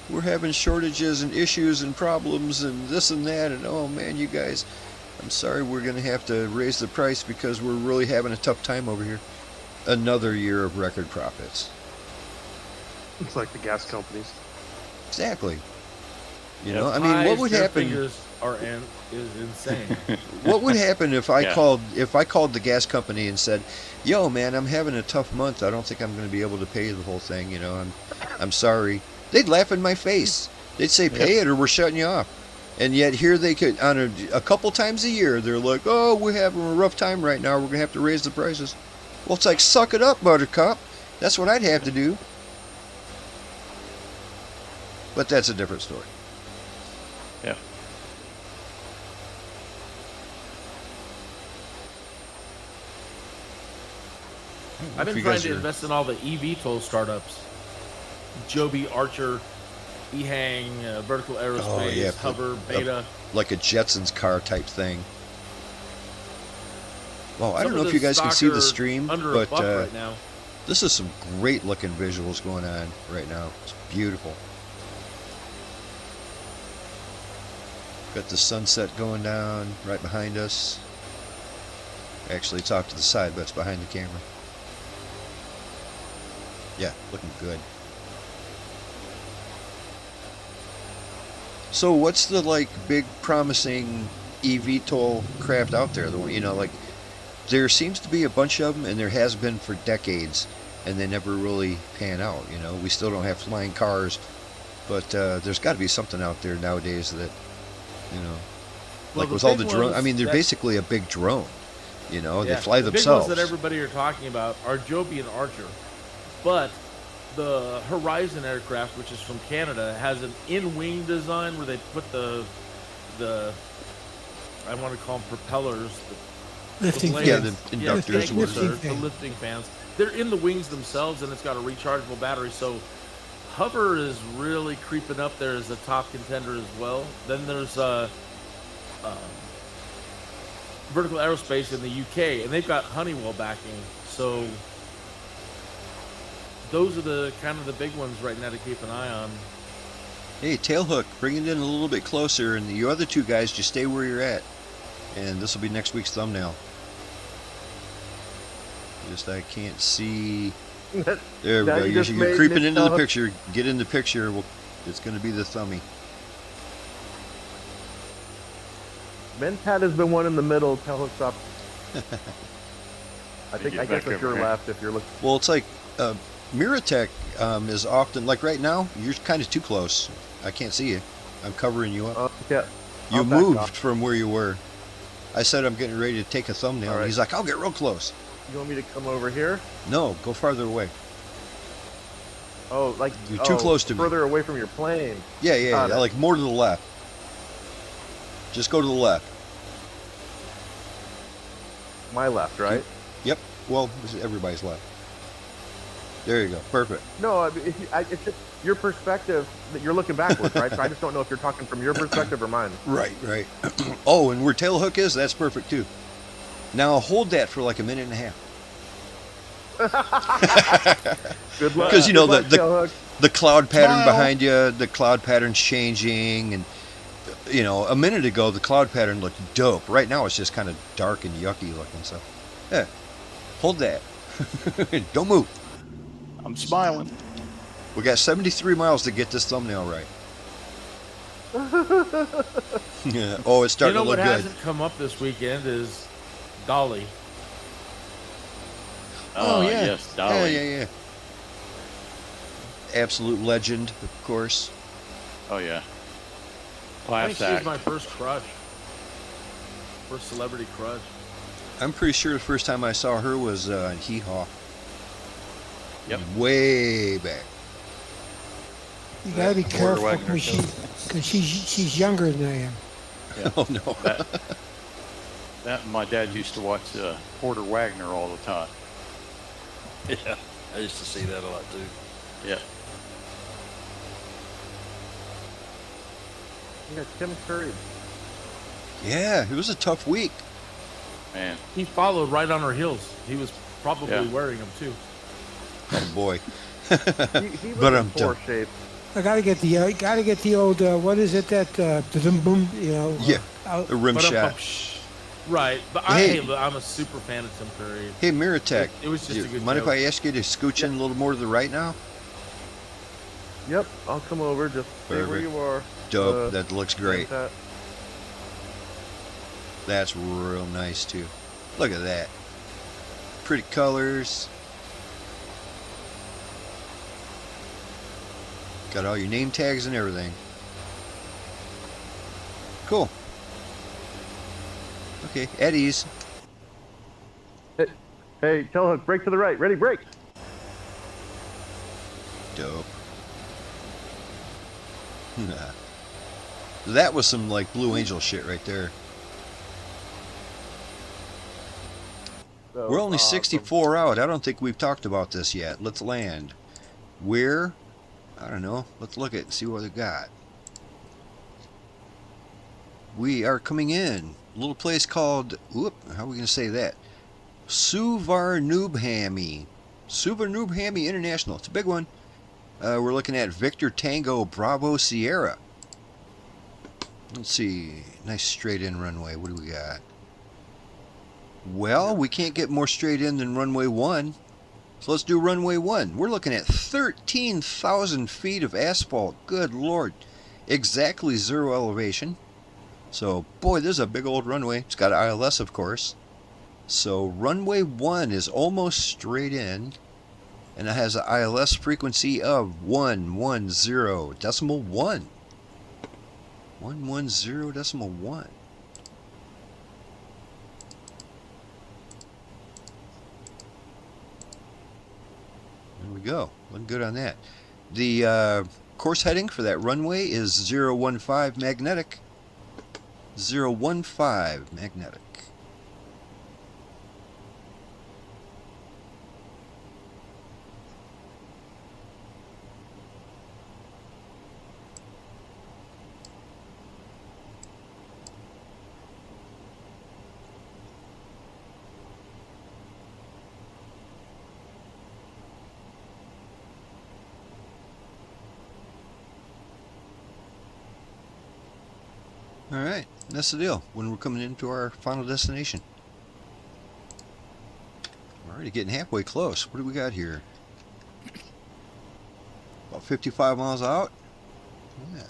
we're having shortages and issues and problems and this and that, and oh man, you guys, I'm sorry, we're gonna have to raise the price because we're really having a tough time over here. Another year of record profits. It's like the gas companies. Exactly. Yeah, I mean, what would Their happen? figures is insane. What would happen if I Yeah. called the gas company and said, "Yo, man, I'm having a tough month. I don't think I'm going to be able to pay the whole thing. I'm sorry." They'd laugh in my face. They'd say, "Pay it, or we're shutting you off." And yet here they could, on a couple times a year, they're like, oh, we're having a rough time right now. We're going to have to raise the prices. Well, it's like, suck it up, Buttercup. That's what I'd have to do. But that's a different story. Yeah. I've been trying to invest in all the eVTOL startups. Joby, Archer, EHang, Vertical Aerospace, Hover, Beta. Like a Jetsons car type thing. Well, I don't know if you guys can see the stream, but right now. This is some great looking visuals going on right now. It's beautiful. Got the sunset going down right behind us. Actually, it's off to the side, but it's behind the camera. Yeah, looking good. So what's the like big promising eVTOL craft out there? The one, you know, like there seems to be a bunch of them, and there has been for decades, and they never really pan out. You know, we still don't have flying cars, but there's got to be something out there nowadays that, you know, like with all the drones. I mean, they're basically a big drone. You know, they fly themselves. The big ones that everybody are talking about are Joby and Archer, but the Horizon aircraft, which is from Canada, has an in-wing design where they put the I want to call them propellers, lifting fans. Yeah, the inductors. The lifting fans. They're in the wings themselves, and it's got a rechargeable battery. So Hover is really creeping up there as a top contender as well. Then there's Vertical Aerospace in the UK, and they've got Honeywell backing. So those are the kind of the big ones right now to keep an eye on. Hey, Tailhook, bring it in a little bit closer, and the other two guys just stay where you're at. And this will be next week's thumbnail. Just I can't see. There we go. You're creeping into the picture. Get in the picture. It's going to be the thummy. Mentat has been one in the middle. Tailhook's up. I guess it's your left if you're looking. Well, it's like Miratech is often, like right now, you're kind of too close. I can't see you. I'm covering you up. Yeah. You moved from where you were. I said I'm getting ready to take a thumbnail. Right. He's like, I'll get real close. You want me to come over here? No, go farther away. Oh, like you're too close to me. Further away from your plane. Yeah, like more to the left. Just go to the left. My left, right? Yep. Well, this is everybody's left. There you go. Perfect. No, it's just your perspective that you're looking backwards, right? So I just don't know if you're talking from your perspective or mine. Right. Oh, and where Tailhook is, that's perfect too. Now hold that for like a minute and a half. Good luck. Because you know the cloud pattern behind you, the cloud pattern's changing, and you know, a minute ago the cloud pattern looked dope. Right now it's just kind of dark and yucky looking. So, yeah, hold that. Don't move. I'm smiling. We got 73 miles to get this thumbnail right. Yeah. Oh, it's starting to look good. You know what hasn't come up this weekend is Dolly. Oh yeah. Yes, Dolly. Yeah. Absolute legend, of course. Oh yeah. I think she was my first crush. First celebrity crush. I'm pretty sure the first time I saw her was in Hee Haw. Yep. Way back. You gotta be careful because she's younger than I am. Yeah. Oh no. That and my dad used to watch Porter Wagner all the time. Yeah, I used to see that a lot too. Yeah. Yeah, Tim Curry. Yeah, it was a tough week. Man. He followed right on her heels. He was probably wearing them too. Oh boy. he was in poor shape. I gotta get the old what is it that the boom, you know? The rim shot. Right, but I'm a super fan of Tim Curry. Hey, Miratech, it was just a good mind joke. if I ask you to scooch in a little more to the right now? Yep, I'll come over. Just stay where you are. Dope. That looks great. Like that. That's real nice too. Look at that. Pretty colors. Got all your name tags and everything. Cool. Okay, at ease. Hey, tailhook, brake to the right. Ready, brake. Dope. That was some like Blue Angel shit right there. We're only 64 out. I don't think we've talked about this yet. Let's land. Where? I don't know. Let's look at it and see what we got. We are coming in. A little place called, how are we going to say that? Suvarnabhumi. Suvarnabhumi International. It's a big one. We're looking at Victor Tango Bravo Sierra. Let's see. Nice straight in runway. What do we got? Well, we can't get more straight in than runway 1. So let's do runway 1. We're looking at 13,000 feet of asphalt. Good Lord. Exactly 0 elevation. So, boy, there's a big old runway. It's got ILS, of course. So, runway 1 is almost straight in. And it has an ILS frequency of 110.1. 110.1. There we go. Looking good on that. The course heading for that runway is 015 magnetic. 015 magnetic. Alright, that's the deal when we're coming into our final destination. We're already getting halfway close. What do we got here? About 55 miles out? Yeah.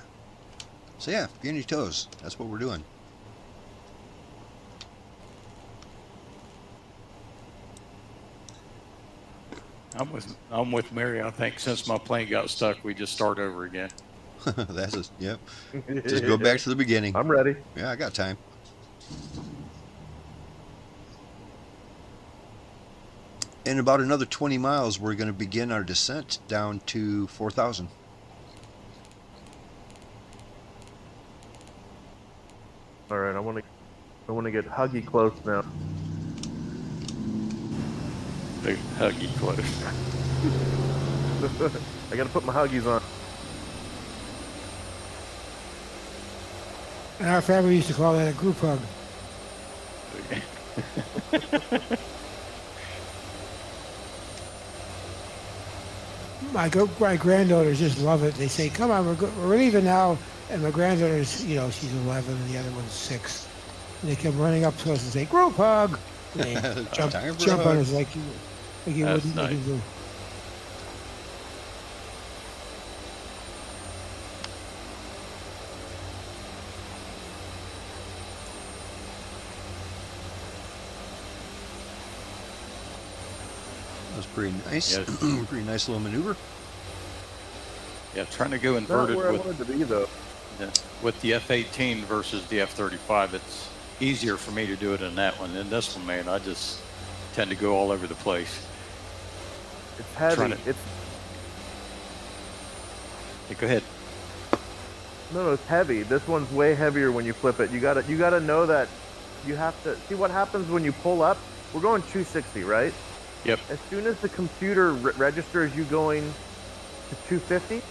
So yeah, be on your toes. That's what we're doing. I'm with Mary. I think since my plane got stuck, we just start over again. That's yep. Just go back to the beginning. I'm ready. Yeah, I got time. In about another 20 miles, we're going to begin our descent down to 4,000. All right, I want to get huggy close now. Big huggy close. I got to put my huggies on. And our family used to call that a group hug. My granddaughters just love it. They say, "Come on, we're leaving now." And my granddaughter's, she's 11 and the other one's 6. And they come running up to us and say, "Group hug!" And they jump on us like you wouldn't nice. do. That was pretty nice. Yeah. Pretty nice little maneuver. Yeah, trying to go inverted Not where I wanted to be though. with the F-18 versus the F-35. It's easier for me to do it in that one. In this one, man, I just tend to go all over the place. It's heavy. Yeah, go ahead. No, it's heavy. This one's way heavier when you flip it. You gotta know that you have to see what happens when you pull up. We're going 260, right? Yep. As soon as the computer registers you going to 250,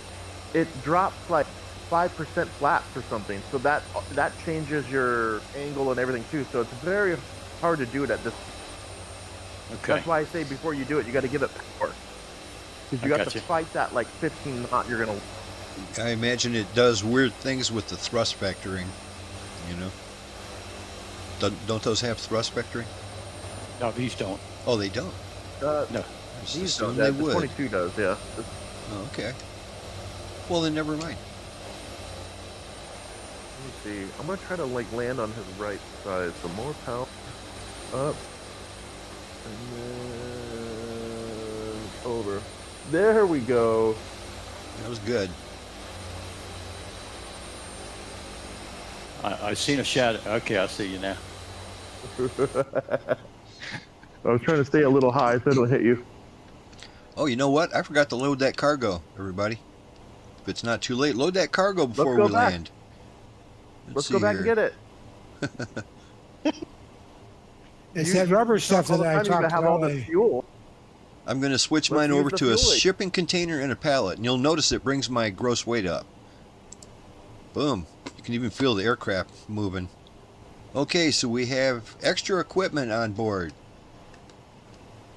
it drops like 5% flaps or something. So that changes your angle and everything too. So it's very hard to do it at this. Okay. That's why I say before you do it, you got to give it power. Because you got to fight that like 15 knot. You're gonna. I imagine it does weird things with the thrust vectoring. Don't those have thrust vectoring? No, these don't. Oh, they don't. No. These don't. They The would. 22 does, yeah. Oh, okay. Well, then never mind. Let me see. I'm gonna try to land on his right side. So more power up, and then over. There we go. That was good. I seen a shadow. Okay, I see you now. I was trying to stay a little high so it'll hit you. Oh, you know what? I forgot to load that cargo, everybody. If it's not too late, load that cargo before go we back. land. Let's go back and get it. It's that rubber stuff that I talked have all about. the fuel. I'm going to switch Let's mine use over the to a fueling. shipping container and a pallet, and you'll notice it brings my gross weight up. Boom. You can even feel the aircraft moving. Okay, so we have extra equipment on board.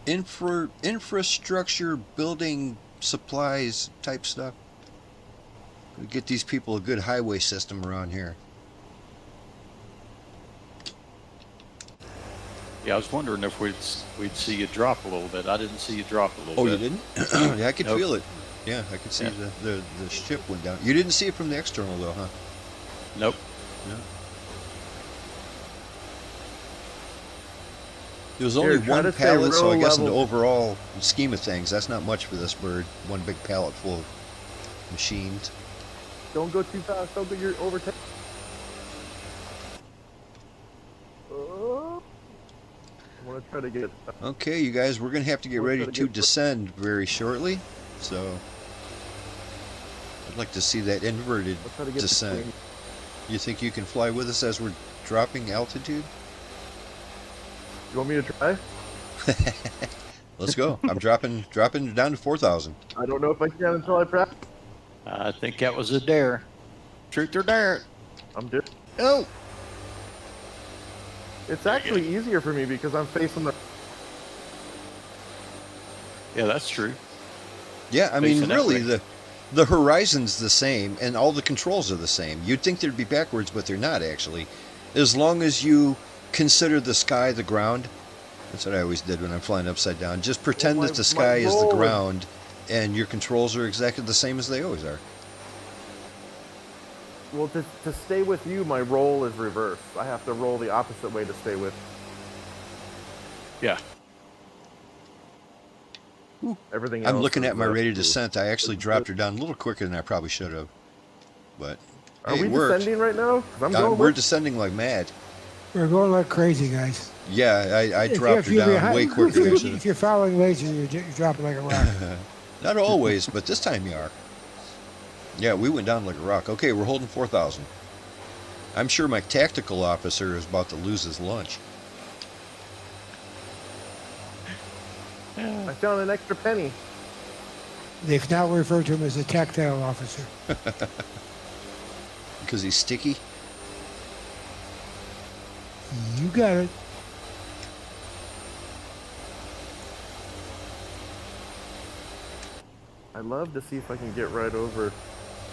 Infrastructure, building supplies type stuff. We get these people a good highway system around here. Yeah, I was wondering if we'd see you drop a little bit. I didn't see you drop a little Oh, bit. you didn't? Yeah, I could Nope. feel it. Yeah, I could see Yeah. the ship went down. You didn't see it from the external though, huh? Nope. No. There was only Try one to stay pallet, so I real guess in the level. overall scheme of things, that's not much for this bird. One big pallet full of machines. Don't go too fast. Don't get your overtake. Oh. I want to try to get. Okay, you guys, we're going to have to get We're ready gonna to get- descend very shortly. So, I'd like to see that inverted Let's try to get descent. between- You think you can fly with us as we're dropping altitude? You want me to try? Let's go. I'm dropping down to 4,000. I don't know if I can until I practice. I think that was a dare. Truth or dare? I'm good. Oh. It's actually easier for me because I'm facing the. Yeah, that's true. Yeah, I mean, Facing that really, way. the horizon's the same, and all the controls are the same. You'd think they'd be backwards, but they're not, actually. As long as you consider the sky the ground. That's what I always did when I'm flying upside down. Just pretend my- that the my sky is the roll is- ground, and your controls are exactly the same as they always are. Well, to stay with you, my roll is reversed. I have to roll the opposite way to stay with. Yeah. Everything else. I'm looking is, at my rate of blue. descent. I actually dropped her down a little quicker than I probably should have. But, Are hey, we it worked. descending right now? 'Cause I'm going We're with- descending like mad. We're going like crazy, guys. Yeah, I If dropped her you're down behind- way quicker than I should If have. you're following laser, you're dropping like a rock. Not always, but this time you are. Yeah, we went down like a rock. Okay, we're holding 4,000. I'm sure my tactical officer is about to lose his lunch. I found an extra penny. They've now referred to him as a tactile officer. Because he's sticky. You got it. I'd love to see if I can get right over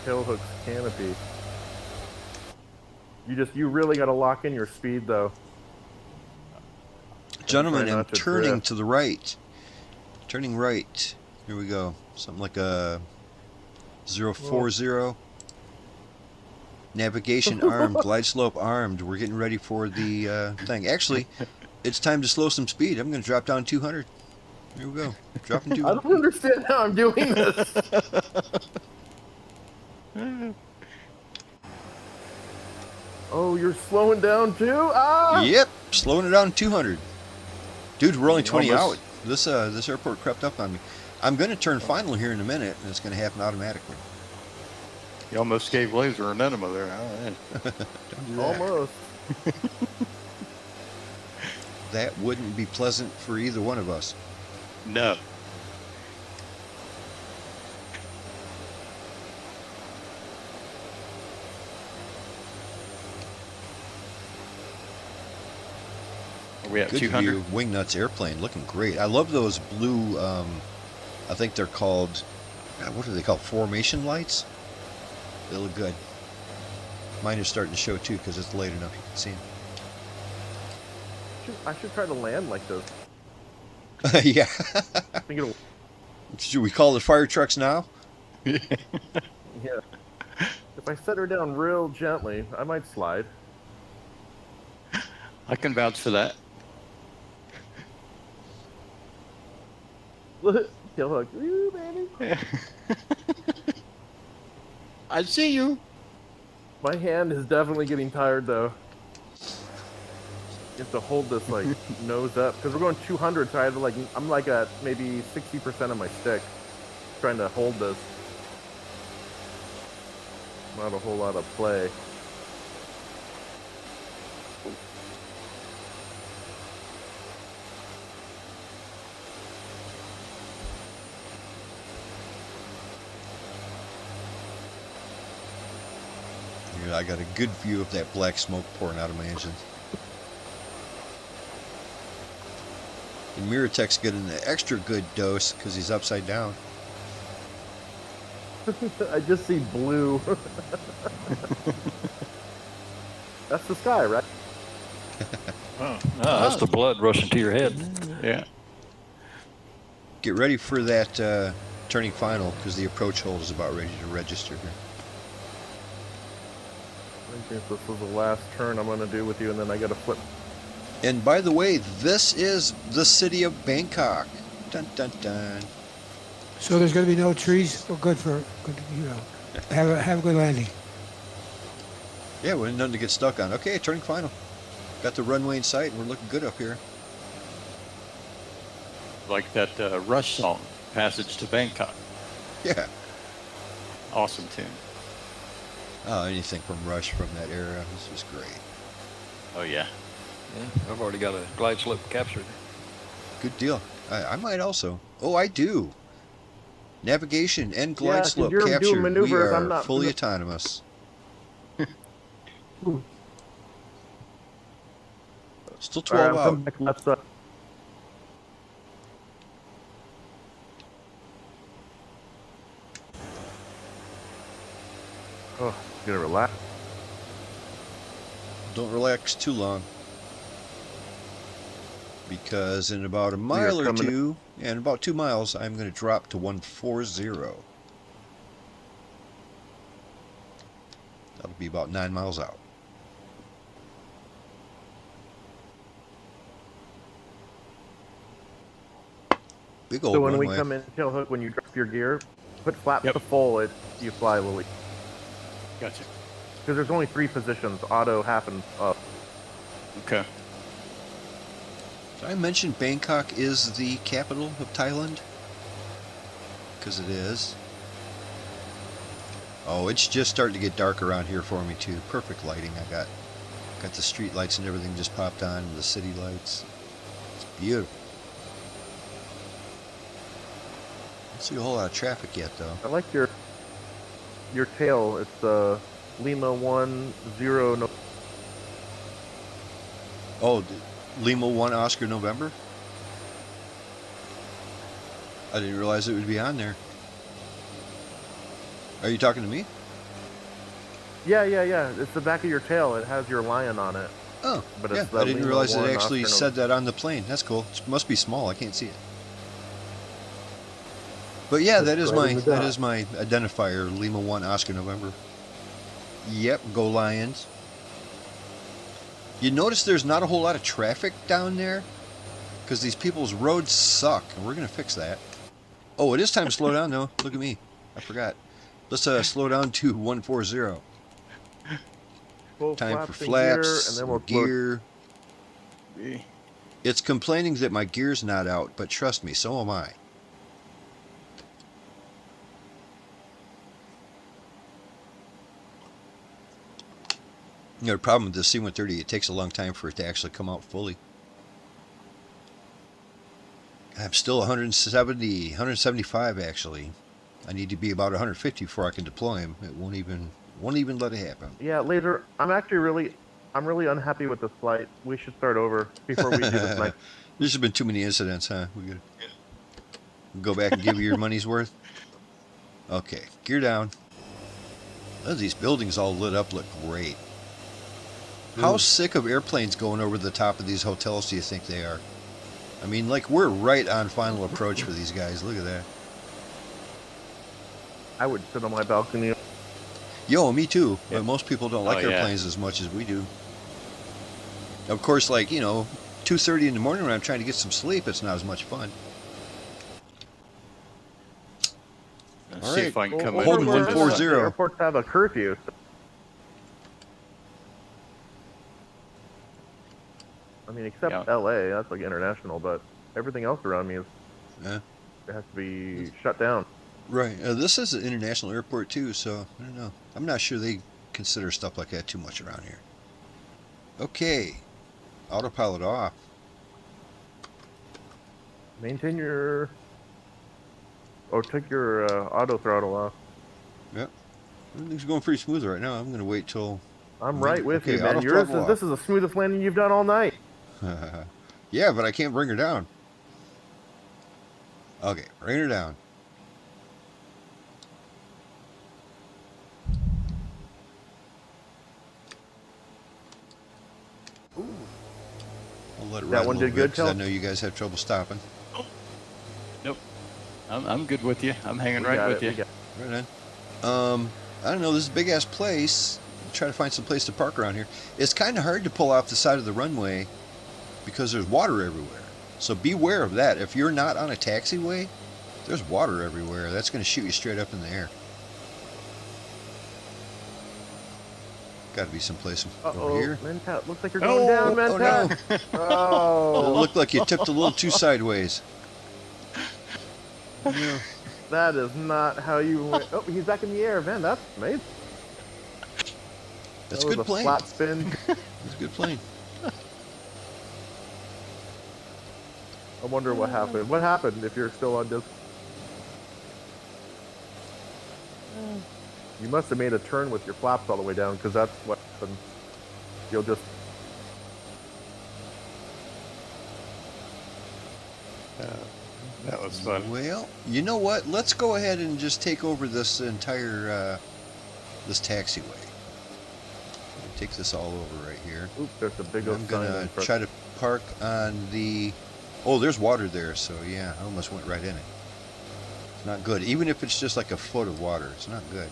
Tailhook's canopy. You really got to lock in your speed though. Gentlemen, try I'm not to turning drift. to the right. Turning right. Here we go. Something like a 040. Navigation armed, glide slope armed. We're getting ready for the thing. Actually, it's time to slow some speed. I'm going to drop down 200. Here we go. Dropping I 200. don't understand how I'm doing this. Oh, you're slowing down too? Ah! Yep, slowing it down to 200. Dude, we're only 20 Almost. out. This airport crept up on me. I'm going to turn final here in a minute, and it's going to happen automatically. You almost gave Laser an enema there. All right. Don't do that. Almost. That wouldn't be pleasant for either one of us. No. Are we at Good 200? view, Wingnuts airplane, looking great. I love those blue, I think they're called, what are they called, formation lights? They look good. Mine are starting to show too because it's late enough you can see I should try to land like those. them. Yeah. I think it'll. Should we call the fire trucks now? Yeah. If I set her down real gently, I might slide. I can vouch for that. Look, Tailhook. Woo, baby. I see you. My hand is definitely getting tired, though. You have to hold this, like, nose up. Because we're going 200, so I have to, like, I'm, like, at maybe 60% of my stick trying to hold this. Not a whole lot of play. I got a good view of that black smoke pouring out of my engine. And Miratech's getting an extra good dose because he's upside down. I just see blue. That's the sky, right? No, that's the blood rushing to your head. Yeah. Get ready for that turning final because the approach hold is about ready to register here. I think this is the last turn I'm going to do with you, and then I got to flip. And by the way, this is the city of Bangkok. Dun dun dun. So there's going to be no trees. Well, good, you know, have a good landing. Yeah, we nothing to get stuck on. Okay, turning final. Got the runway in sight, and we're looking good up here. Like that Rush song, Passage to Bangkok. Yeah. Awesome tune. Oh, anything from Rush from that era was just great. Oh, yeah. Yeah, I've already got a glide slope captured. Good deal. I might also. Oh, I do. Navigation and glide slope you're captured. doing maneuvers, We are I'm not fully autonomous. Still 12 I'm coming out. back left side. Oh, gonna relax. Don't relax too long. Because in about a mile or two, and about 2 miles, I'm going to drop to 140. That'll be about 9 miles out. Big old So when runway. we come in tail hook, when you drop your gear, put flaps to full, you fly, Lily. Gotcha. Because there's only 3 positions, auto, half, and up. Okay. Did I mention Bangkok is the capital of Thailand? Because it is. Oh, it's just starting to get dark around here for me too. Perfect lighting. I got the street lights and everything just popped on, and the city lights. It's beautiful. Don't see a whole lot of traffic yet though. I like your tail. It's Lima 10 no. Oh, Lima 1 Oscar November? I didn't realize it would be on there. Are you talking to me? Yeah. It's the back of your tail. It has your lion on it. Oh, But yeah. it's the I didn't Lima realize it 1 actually Oscar said that on the plane. That's cool. It must be small. I can't see it. But yeah, that is my identifier, Lima 1 Oscar November. Yep, go Lions. You notice there's not a whole lot of traffic down there because these people's roads suck, and we're going to fix that. Oh, it is time to slow down, though. Look at me. I forgot. Let's slow down to 140. Full Time for flaps flaps, and then we'll gear. It's complaining that my gear's not out, but trust me, so am I. You know, the problem with the C-130, it takes a long time for it to actually come out fully. I'm still 175 actually. I need to be about 150 before I can deploy him. It won't even let it happen. Yeah, later. I'm really unhappy with this flight. We should start over before we do this next. There's just been too many incidents, huh? We gotta go back and give you your money's worth. Okay, gear down. Oh, these buildings all lit up look great. How sick of airplanes going over the top of these hotels do you think they are? I mean, like, we're right on final approach for these guys. Look at that. I would sit on my balcony. Yo, me too. But most people don't like Oh, yeah. airplanes as much as we do. Of course, like, you know, 2:30 in the morning when I'm trying to get some sleep, it's not as much fun. Let's All see right. if I can come Hold in. him, with this. 140. The airports have a curfew. mean, except Yeah. L.A., that's like international, but everything else around me is Yeah. it has to be shut down. Right. This is an international airport too, so I don't know. I'm not sure they consider stuff like that too much around here. Okay. Autopilot off. Maintain your... Oh, take your auto throttle off. Yep. Everything's going pretty smooth right now. I'm going to wait till... I'm right with Okay, you, man. auto Yours throttle is, this is the smoothest landing you've done all night. Yeah, but I can't bring her down. Okay, bring her down. I'll let it ride That one a little did bit good, 'cause I Kel? know you guys have trouble stopping. Nope. I'm good with you. I'm hanging We right got with it, you. we got Right on. I don't know. This is a big ass place. Try to find some place to park around here. It's kind of hard to pull off the side of the runway because there's water everywhere. So beware of that. If you're not on a taxiway, there's water everywhere. That's going to shoot you straight up in the air. Got to be someplace over here. Mentat, looks like you're going down, Oh Mentat. no! Oh, It looked like you tipped a little too sideways. Yeah. that is not how you went. Oh, he's back in the air, man. That's amazing. That's That a was good plane. Flat spin. That's a good plane. I wonder what happened. What happened if you're still on disc? You must have made a turn with your flaps all the way down, because that's what happens. You'll just... That was fun. Well, you know what? Let's go ahead and just take over this entire this taxiway. Take this all over right here. Oop, there's a big old I'm sign gonna in front. try to park on the... Oh, there's water there, so yeah, I almost went right in it. It's not good. Even if it's just like a foot of water, it's not good.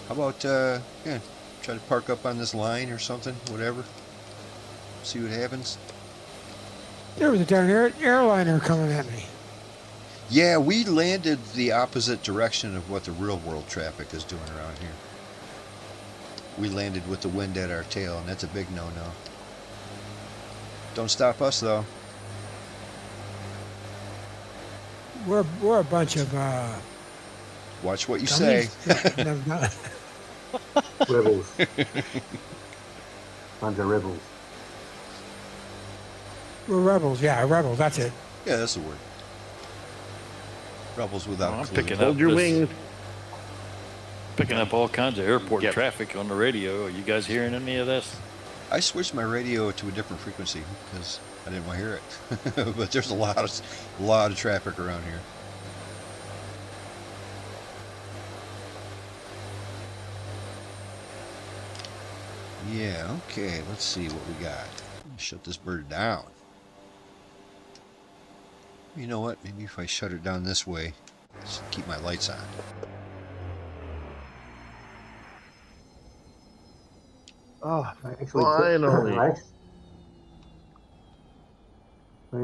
How about, yeah, try to park up on this line or something, whatever. See what happens. There was a darn airliner coming at me. Yeah, we landed the opposite direction of what the real world traffic is doing around here. We landed with the wind at our tail, and that's a big no-no. Don't stop us, though. We're a bunch of Watch what you say. No, no. Rebels. Bunch of rebels. We're rebels. Yeah, rebels. That's it. Yeah, that's the word. Rebels without I'm clue. picking up Hold your this- wings. Picking up all kinds of airport Yep. traffic on the radio. Are you guys hearing any of this? I switched my radio to a different frequency because I didn't want to hear it. But there's a lot of traffic around here. Yeah, okay, let's see what we got. Shut this bird down. You know what? Maybe if I shut it down this way, just keep my lights on. Oh, Actually, finally. I just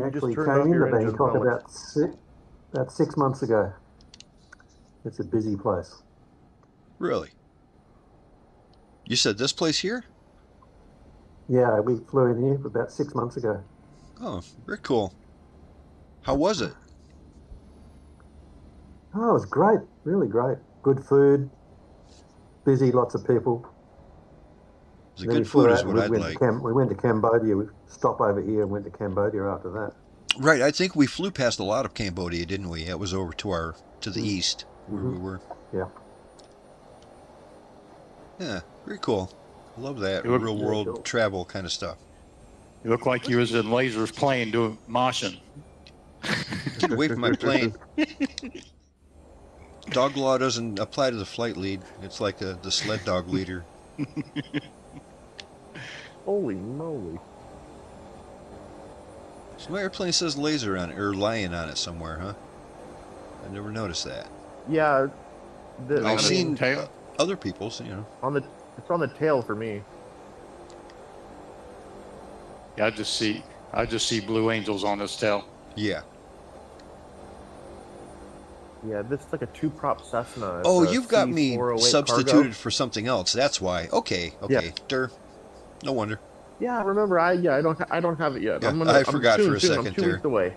actually turned came off into your engine, Bangkok Alex. about 6 months ago. It's a busy place. Really? You said this place here? Yeah, we flew in here about 6 months ago. Oh, very cool. How was it? Oh, it was great, really great. Good food, busy, lots of people. Is it Then we good flew food out is and what I'd we like. we went to Cambodia. We stopped over here and went to Cambodia after that. Right, I think we flew past a lot of Cambodia, didn't we? It was over to the east where we were. Yeah. Yeah, very cool. I love that You look- real world travel kind of stuff. You look like you was in Laser's plane doing moshing. Get away from my plane. Dog law doesn't apply to the flight lead. It's like the sled dog leader. Holy moly. So my airplane says laser on it, or lion on it somewhere, huh? I never noticed that. Yeah. I've seen tail? other people's, you know. It's on the tail for me. Yeah, I just see Blue Angels on his tail. Yeah. Yeah, this is like a two-prop Cessna. It's Oh, a you've got me C408 substituted cargo. for something else. That's why. Okay. Yeah. Dur. No wonder. Yeah, remember, I don't have it yet. Yeah, I'm I forgot soon, for a soon. second I'm 2 there. weeks away.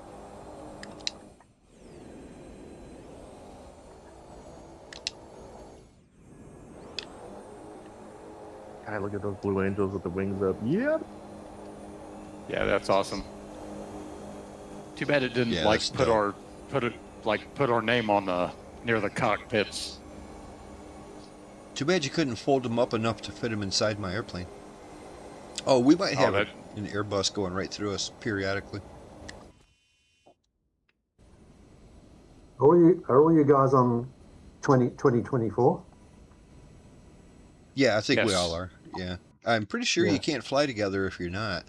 God, look at those Blue Angels with the wings up. Yep. Yeah, that's awesome. Too bad it didn't Yeah, like that's put dope. our name on the near the cockpits. Too bad you couldn't fold them up enough to fit them inside my airplane. Oh, we might have that- an Airbus going right through us periodically. Are all you guys on 2024? Yeah, I think we Yes. all are. Yeah. I'm pretty sure Yeah. you can't fly together if you're not.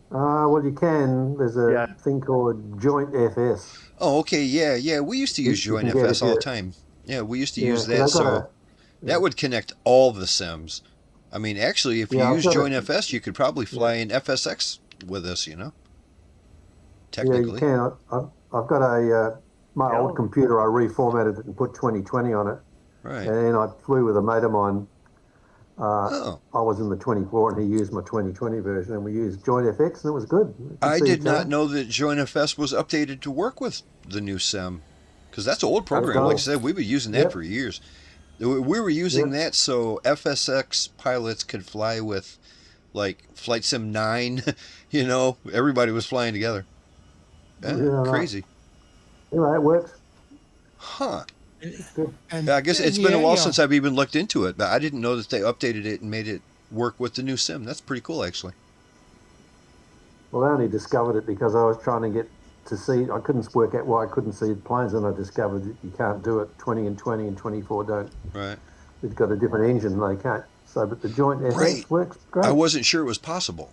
Well, you can. There's a Yeah. thing called Joint FS. Oh, okay. Yeah. We used to use You Joint can get FS it, all the yeah. time. Yeah, we used to Yeah, use 'cause that. I've got So yeah. that would connect all the sims. I mean, actually, if you Yeah, I've use got Joint it. FS, you could probably fly in FSX with us, Yeah, you technically. can. I've got my old computer. I reformatted it and put 2020 on it, Right. and then I flew with a mate of mine. Oh, I was in the 24, and he used my 2020 version, and we used Joint FX, and it was good. We could I see did each not other. know that Joint FS was updated to work with the new sim. Because that's an old program. Like I does. said, we've been using that Yep. for years. We were using Yep. that so FSX pilots could fly with, like, Flight Sim 9. Everybody was flying together. Yeah, Crazy. Anyway, it works. Huh. Good. And Yeah, I guess it's been a yeah, while yeah. since I've even looked into it, but I didn't know that they updated it and made it work with the new sim. That's pretty cool, actually. Well, I only discovered it because I was trying to get to see. I couldn't work out why I couldn't see planes, and I discovered that you can't do it. 20 and 20 and 24 don't. Right. It's got a different engine. They can't. So, but the Joint FX Right. works great. I wasn't sure it was possible.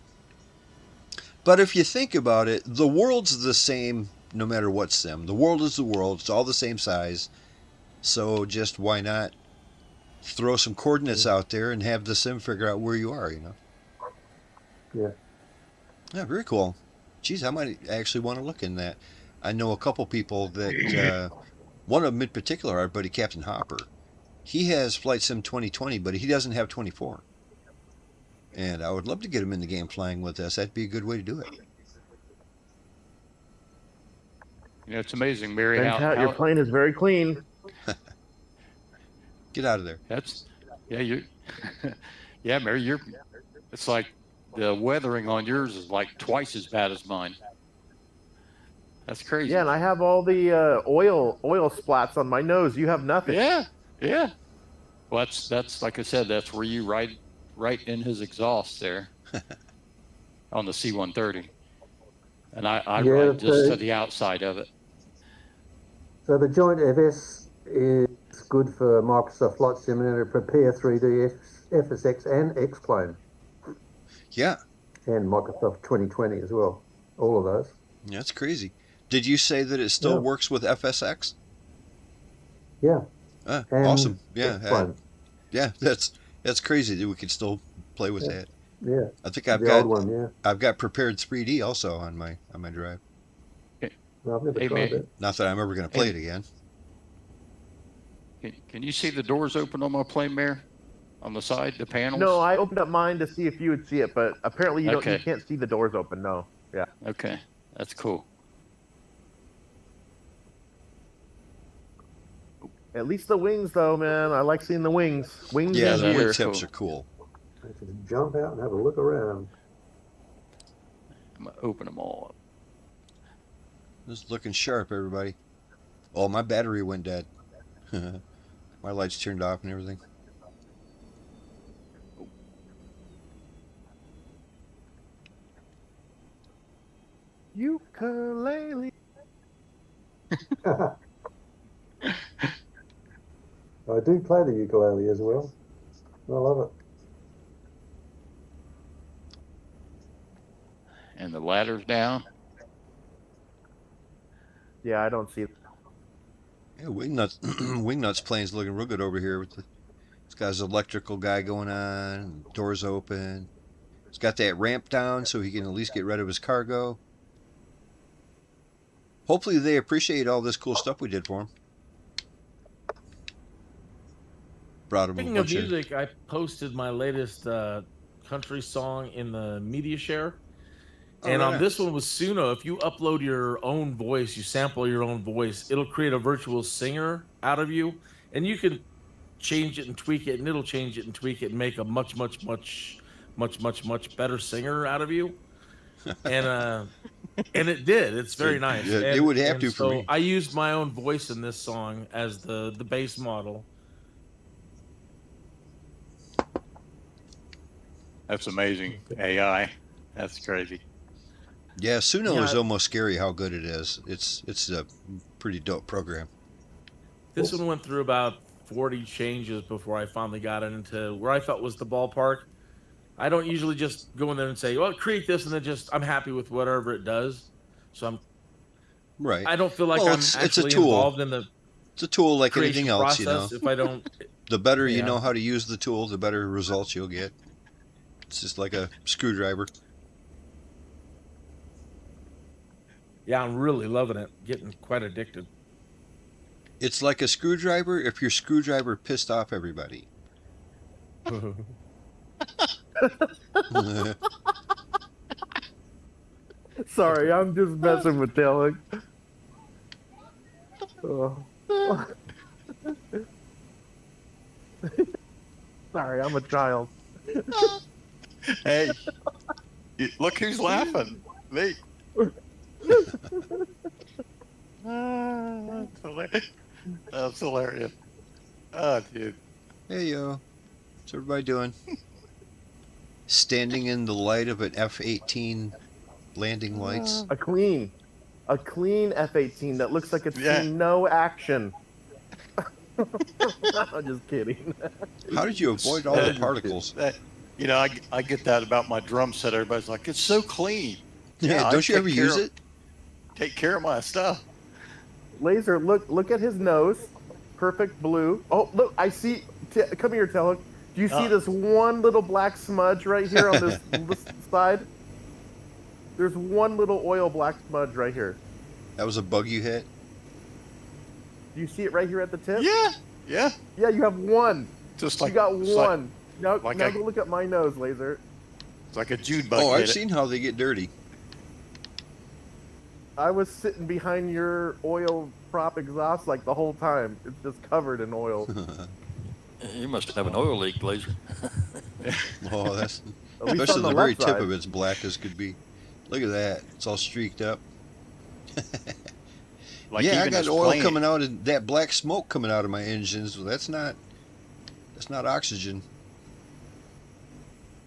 But if you think about it, the world's the same no matter what sim. The world is the world. It's all the same size. So just why not throw some coordinates out there and have the sim figure out where you are, Yeah. Yeah, very cool. Geez, I might actually want to look in that. I know a couple people that, one of them in particular, our buddy Captain Hopper. He has Flight Sim 2020, but he doesn't have 24. And I would love to get him in the game flying with us. That'd be a good way to do it. It's amazing, Mary. Your plane is very clean. Get out of there. Yeah, Mary, it's like the weathering on yours is like twice as bad as mine. That's crazy. Yeah, and I have all the oil splats on my nose. You have nothing. Yeah. Well, that's like I said, that's where you ride right in his exhaust there on the C-130. And I ride just to the outside of it. So the Joint FS is good for Microsoft Flight Simulator, Prepare 3D, FSX, and X-Plane. Yeah. And Microsoft 2020 as well. All of those. Yeah, that's crazy. Did you say that it still works with FSX? Yeah. Awesome. Yeah. X-Plane. Yeah, that's crazy that we could still play with that. Yeah. I think I've the got old one, yeah. I've got Prepared 3D also on my drive. No, I've never tried it. Not that I'm ever going to play it again. Can you see the doors open on my plane, Mayor? On the side, the panels? No, I opened up mine to see if you would see it, but apparently you Okay. You can't see the doors open. No. Yeah. Okay, that's cool. At least the wings, though, man. I like seeing the wings. Wings Yeah, in the here. wingtips are cool. Just jump out and have a look around. I'm gonna open them all up. Just looking sharp, everybody. Oh, my battery went dead. My lights turned off and everything. Ukulele. I do play the ukulele as well. I love it. And the ladder's down. Yeah, I don't see it. Yeah, Wingnuts plane's looking real good over here with this guy's electrical guy going on, doors open. He's got that ramp down so he can at least get rid of his cargo. Hopefully they appreciate all this cool stuff we did for them. Brought them Speaking of music, I posted my latest country song in the media share. Oh, And right on on. this one with Suno, if you upload your own voice, you sample your own voice, it'll create a virtual singer out of you, and you can change it and tweak it, and it'll change it and tweak it and make a much better singer out of you. And it did. It's very nice. Yeah, and, it would have and to for so me. I used my own voice in this song as the base model. That's amazing. AI. That's crazy. Yeah, Suno Yeah. is almost scary how good it is. It's a pretty dope program. This one went through about 40 changes before I finally got it into where I felt was the ballpark. I don't usually just go in there and say, well, create this, and then I'm happy with whatever it does. So Right. I don't feel like Well, I'm it's a actually tool. involved in the It's a tool like creation anything else, process if I don't. The better you Yeah. know how to use the tool, the better results you'll get. It's just like a screwdriver. Yeah, I'm really loving it. Getting quite addicted. It's like a screwdriver if your screwdriver pissed off everybody. Sorry, I'm just messing with Tailhook. Oh. Sorry, I'm a child. Hey, look who's laughing. Me. That's hilarious. That's hilarious. Oh, dude. Hey, yo. What's everybody doing? Standing in the light of an F-18 landing lights. A clean F-18 that looks like it's Yeah. seen no action. I'm just kidding. How did you avoid all the particles? I get that about my drum set. Everybody's like, it's so clean. Yeah, I don't you take ever care use of- it? Take care of my stuff. Laser, look at his nose. Perfect blue. Oh, look, I see. Come here, Tailhook. Do you see this one little black smudge right here on this side? There's one little oil black smudge right here. That was a bug you hit? Do you see it right here at the tip? Yeah. Yeah, you have one. Just like You got it's like- one. Now like go look at my nose, Laser. It's like a Jude bug. Oh, hit I've it. seen how they get dirty. I was sitting behind your oil prop exhaust like the whole time. It's just covered in oil. You must have an oil leak, Laser. Oh, that's At least especially on the the very left tip side. of it's black as could be. Look at that. It's all streaked up. Like yeah, I even got this oil plane- coming out of that black smoke coming out of my engines. Well, that's not oxygen.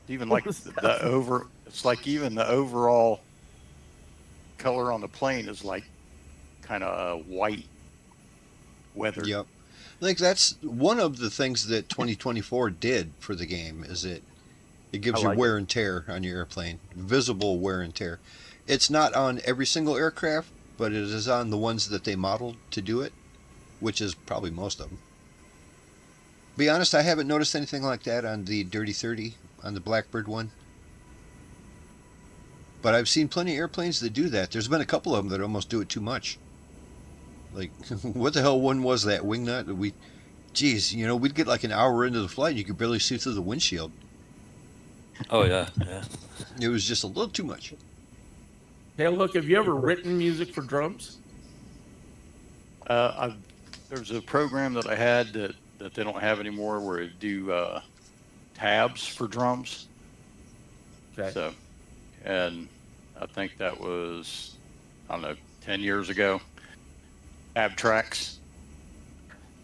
Even like it's like even the overall color on the plane is like kind of white weathered. Yep. I think that's one of the things that 2024 did for the game is it gives I you like wear and tear on your airplane, visible wear and tear. It's not on every single aircraft, but it is on the ones that they modeled to do it, which is probably most of them. Be honest, I haven't noticed anything like that on the Dirty 30, on the Blackbird one. But I've seen plenty of airplanes that do that. There's been a couple of them that almost do it too much. Like, what the hell one was that wingnut? We'd get like an hour into the flight and you could barely see through the windshield. Oh yeah. It was just a little too much. Hey, look, have you ever written music for drums? There's a program that I had that they don't have anymore where it do tabs for drums. Okay. So, and I think that was, 10 years ago. Tab tracks.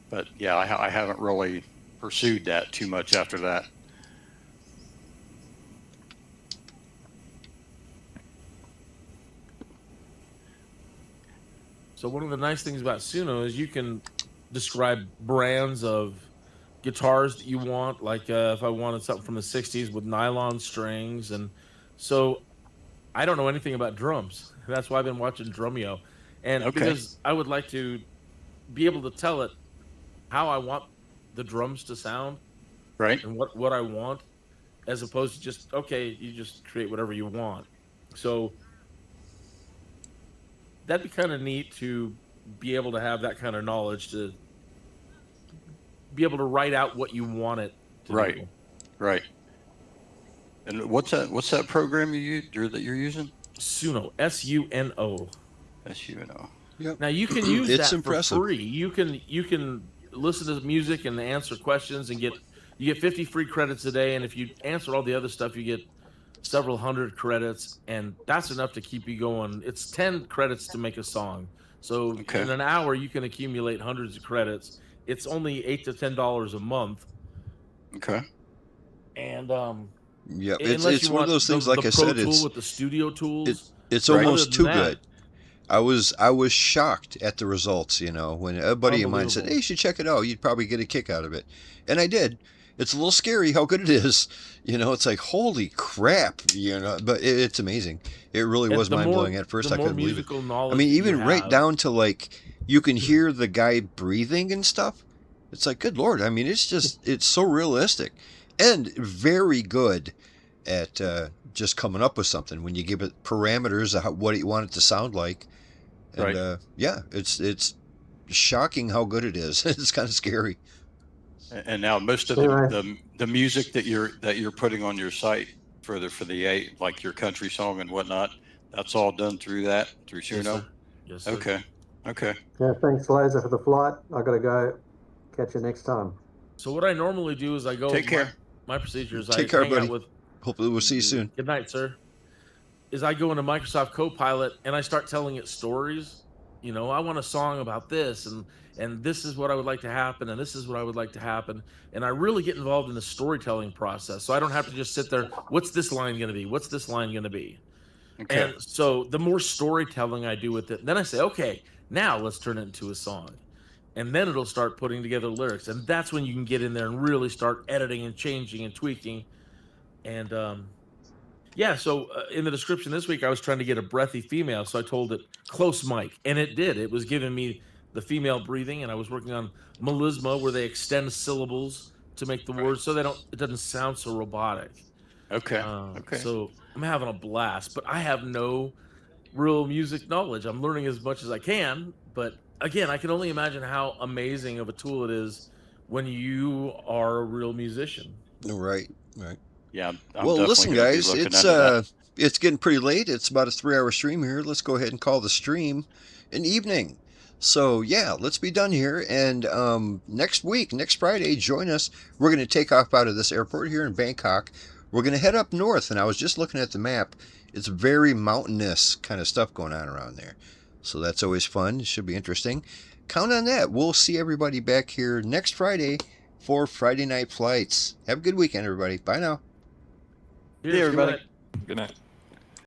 But yeah, I haven't really pursued that too much after that. So one of the nice things about Suno is you can describe brands of guitars that you want. Like if I wanted something from the 60s with nylon strings. And so I don't know anything about drums. That's why I've been watching Drumeo. And because I would like to be able to tell it how I want the drums to sound. Right. And what I want, as opposed to just, okay, you just create whatever you want. So that'd be kind of neat to be able to have that kind of knowledge to be able to write out what you want it to do. Right. And what's that program that you're using? Suno, S-U-N-O. S-U-N-O. Yep. Now you can use It's that impressive. for free. You can listen to music and answer questions and you get 50 free credits a day. And if you answer all the other stuff, you get several hundred credits, and that's enough to keep you going. It's 10 credits to make a song. So in an hour, you can accumulate hundreds of credits. It's only $8 to $10 a month. Okay. And yeah, it's one of those things. Like I said, it's with the studio tools. It's almost too good. I was shocked at the results. You know, when a buddy of mine said, "Hey, you should check it out. You'd probably get a kick out of it," and I did. It's a little scary how good it is. You know, it's like, holy crap, you know, but it's amazing. It really was mind-blowing at first. I couldn't believe it. I mean, even right down to like, you can hear the guy breathing and stuff. It's like, good Lord. I mean, it's so realistic and very good at just coming up with something when you give it parameters of what you want it to sound like. And yeah, it's shocking how good it is. It's kind of scary. And now most of the music that you're putting on your site for the 8, like your country song and whatnot, that's all done through Suno? Yes, sir. Okay. Yeah, thanks, Laser, for the flight. I got to go. Catch you next time. So what I normally do is I go. Take care. My procedure is Take care, buddy. Hopefully we'll see you soon. Good night, sir. Is I go into Microsoft Copilot and I start telling it stories. You know, I want a song about this, and this is what I would like to happen, and this is what I would like to happen. And I really get involved in the storytelling process. So I don't have to just sit there, what's this line going to be? What's this line going to be? Okay. And so the more storytelling I do with it, then I say, okay, now let's turn it into a song. And then it'll start putting together lyrics. And that's when you can get in there and really start editing and changing and tweaking. And yeah, so in the description this week, I was trying to get a breathy female. So I told it close mic, and it did. It was giving me the female breathing, and I was working on melisma, where they extend syllables to make the words so it doesn't sound so robotic. Okay. So I'm having a blast, but I have no real music knowledge. I'm learning as much as I can, but again, I can only imagine how amazing of a tool it is when you are a real musician. Right. Yeah. Well, listen, guys, it's getting pretty late. It's about a 3-hour stream here. Let's go ahead and call the stream an evening. So yeah, let's be done here. And next Friday, join us. We're going to take off out of this airport here in Bangkok. We're going to head up north, and I was just looking at the map. It's very mountainous kind of stuff going on around there. So that's always fun. It should be interesting. Count on that. We'll see everybody back here next Friday for Friday Night Flights. Have a good weekend, everybody. Bye now. Hey, everybody. Good night.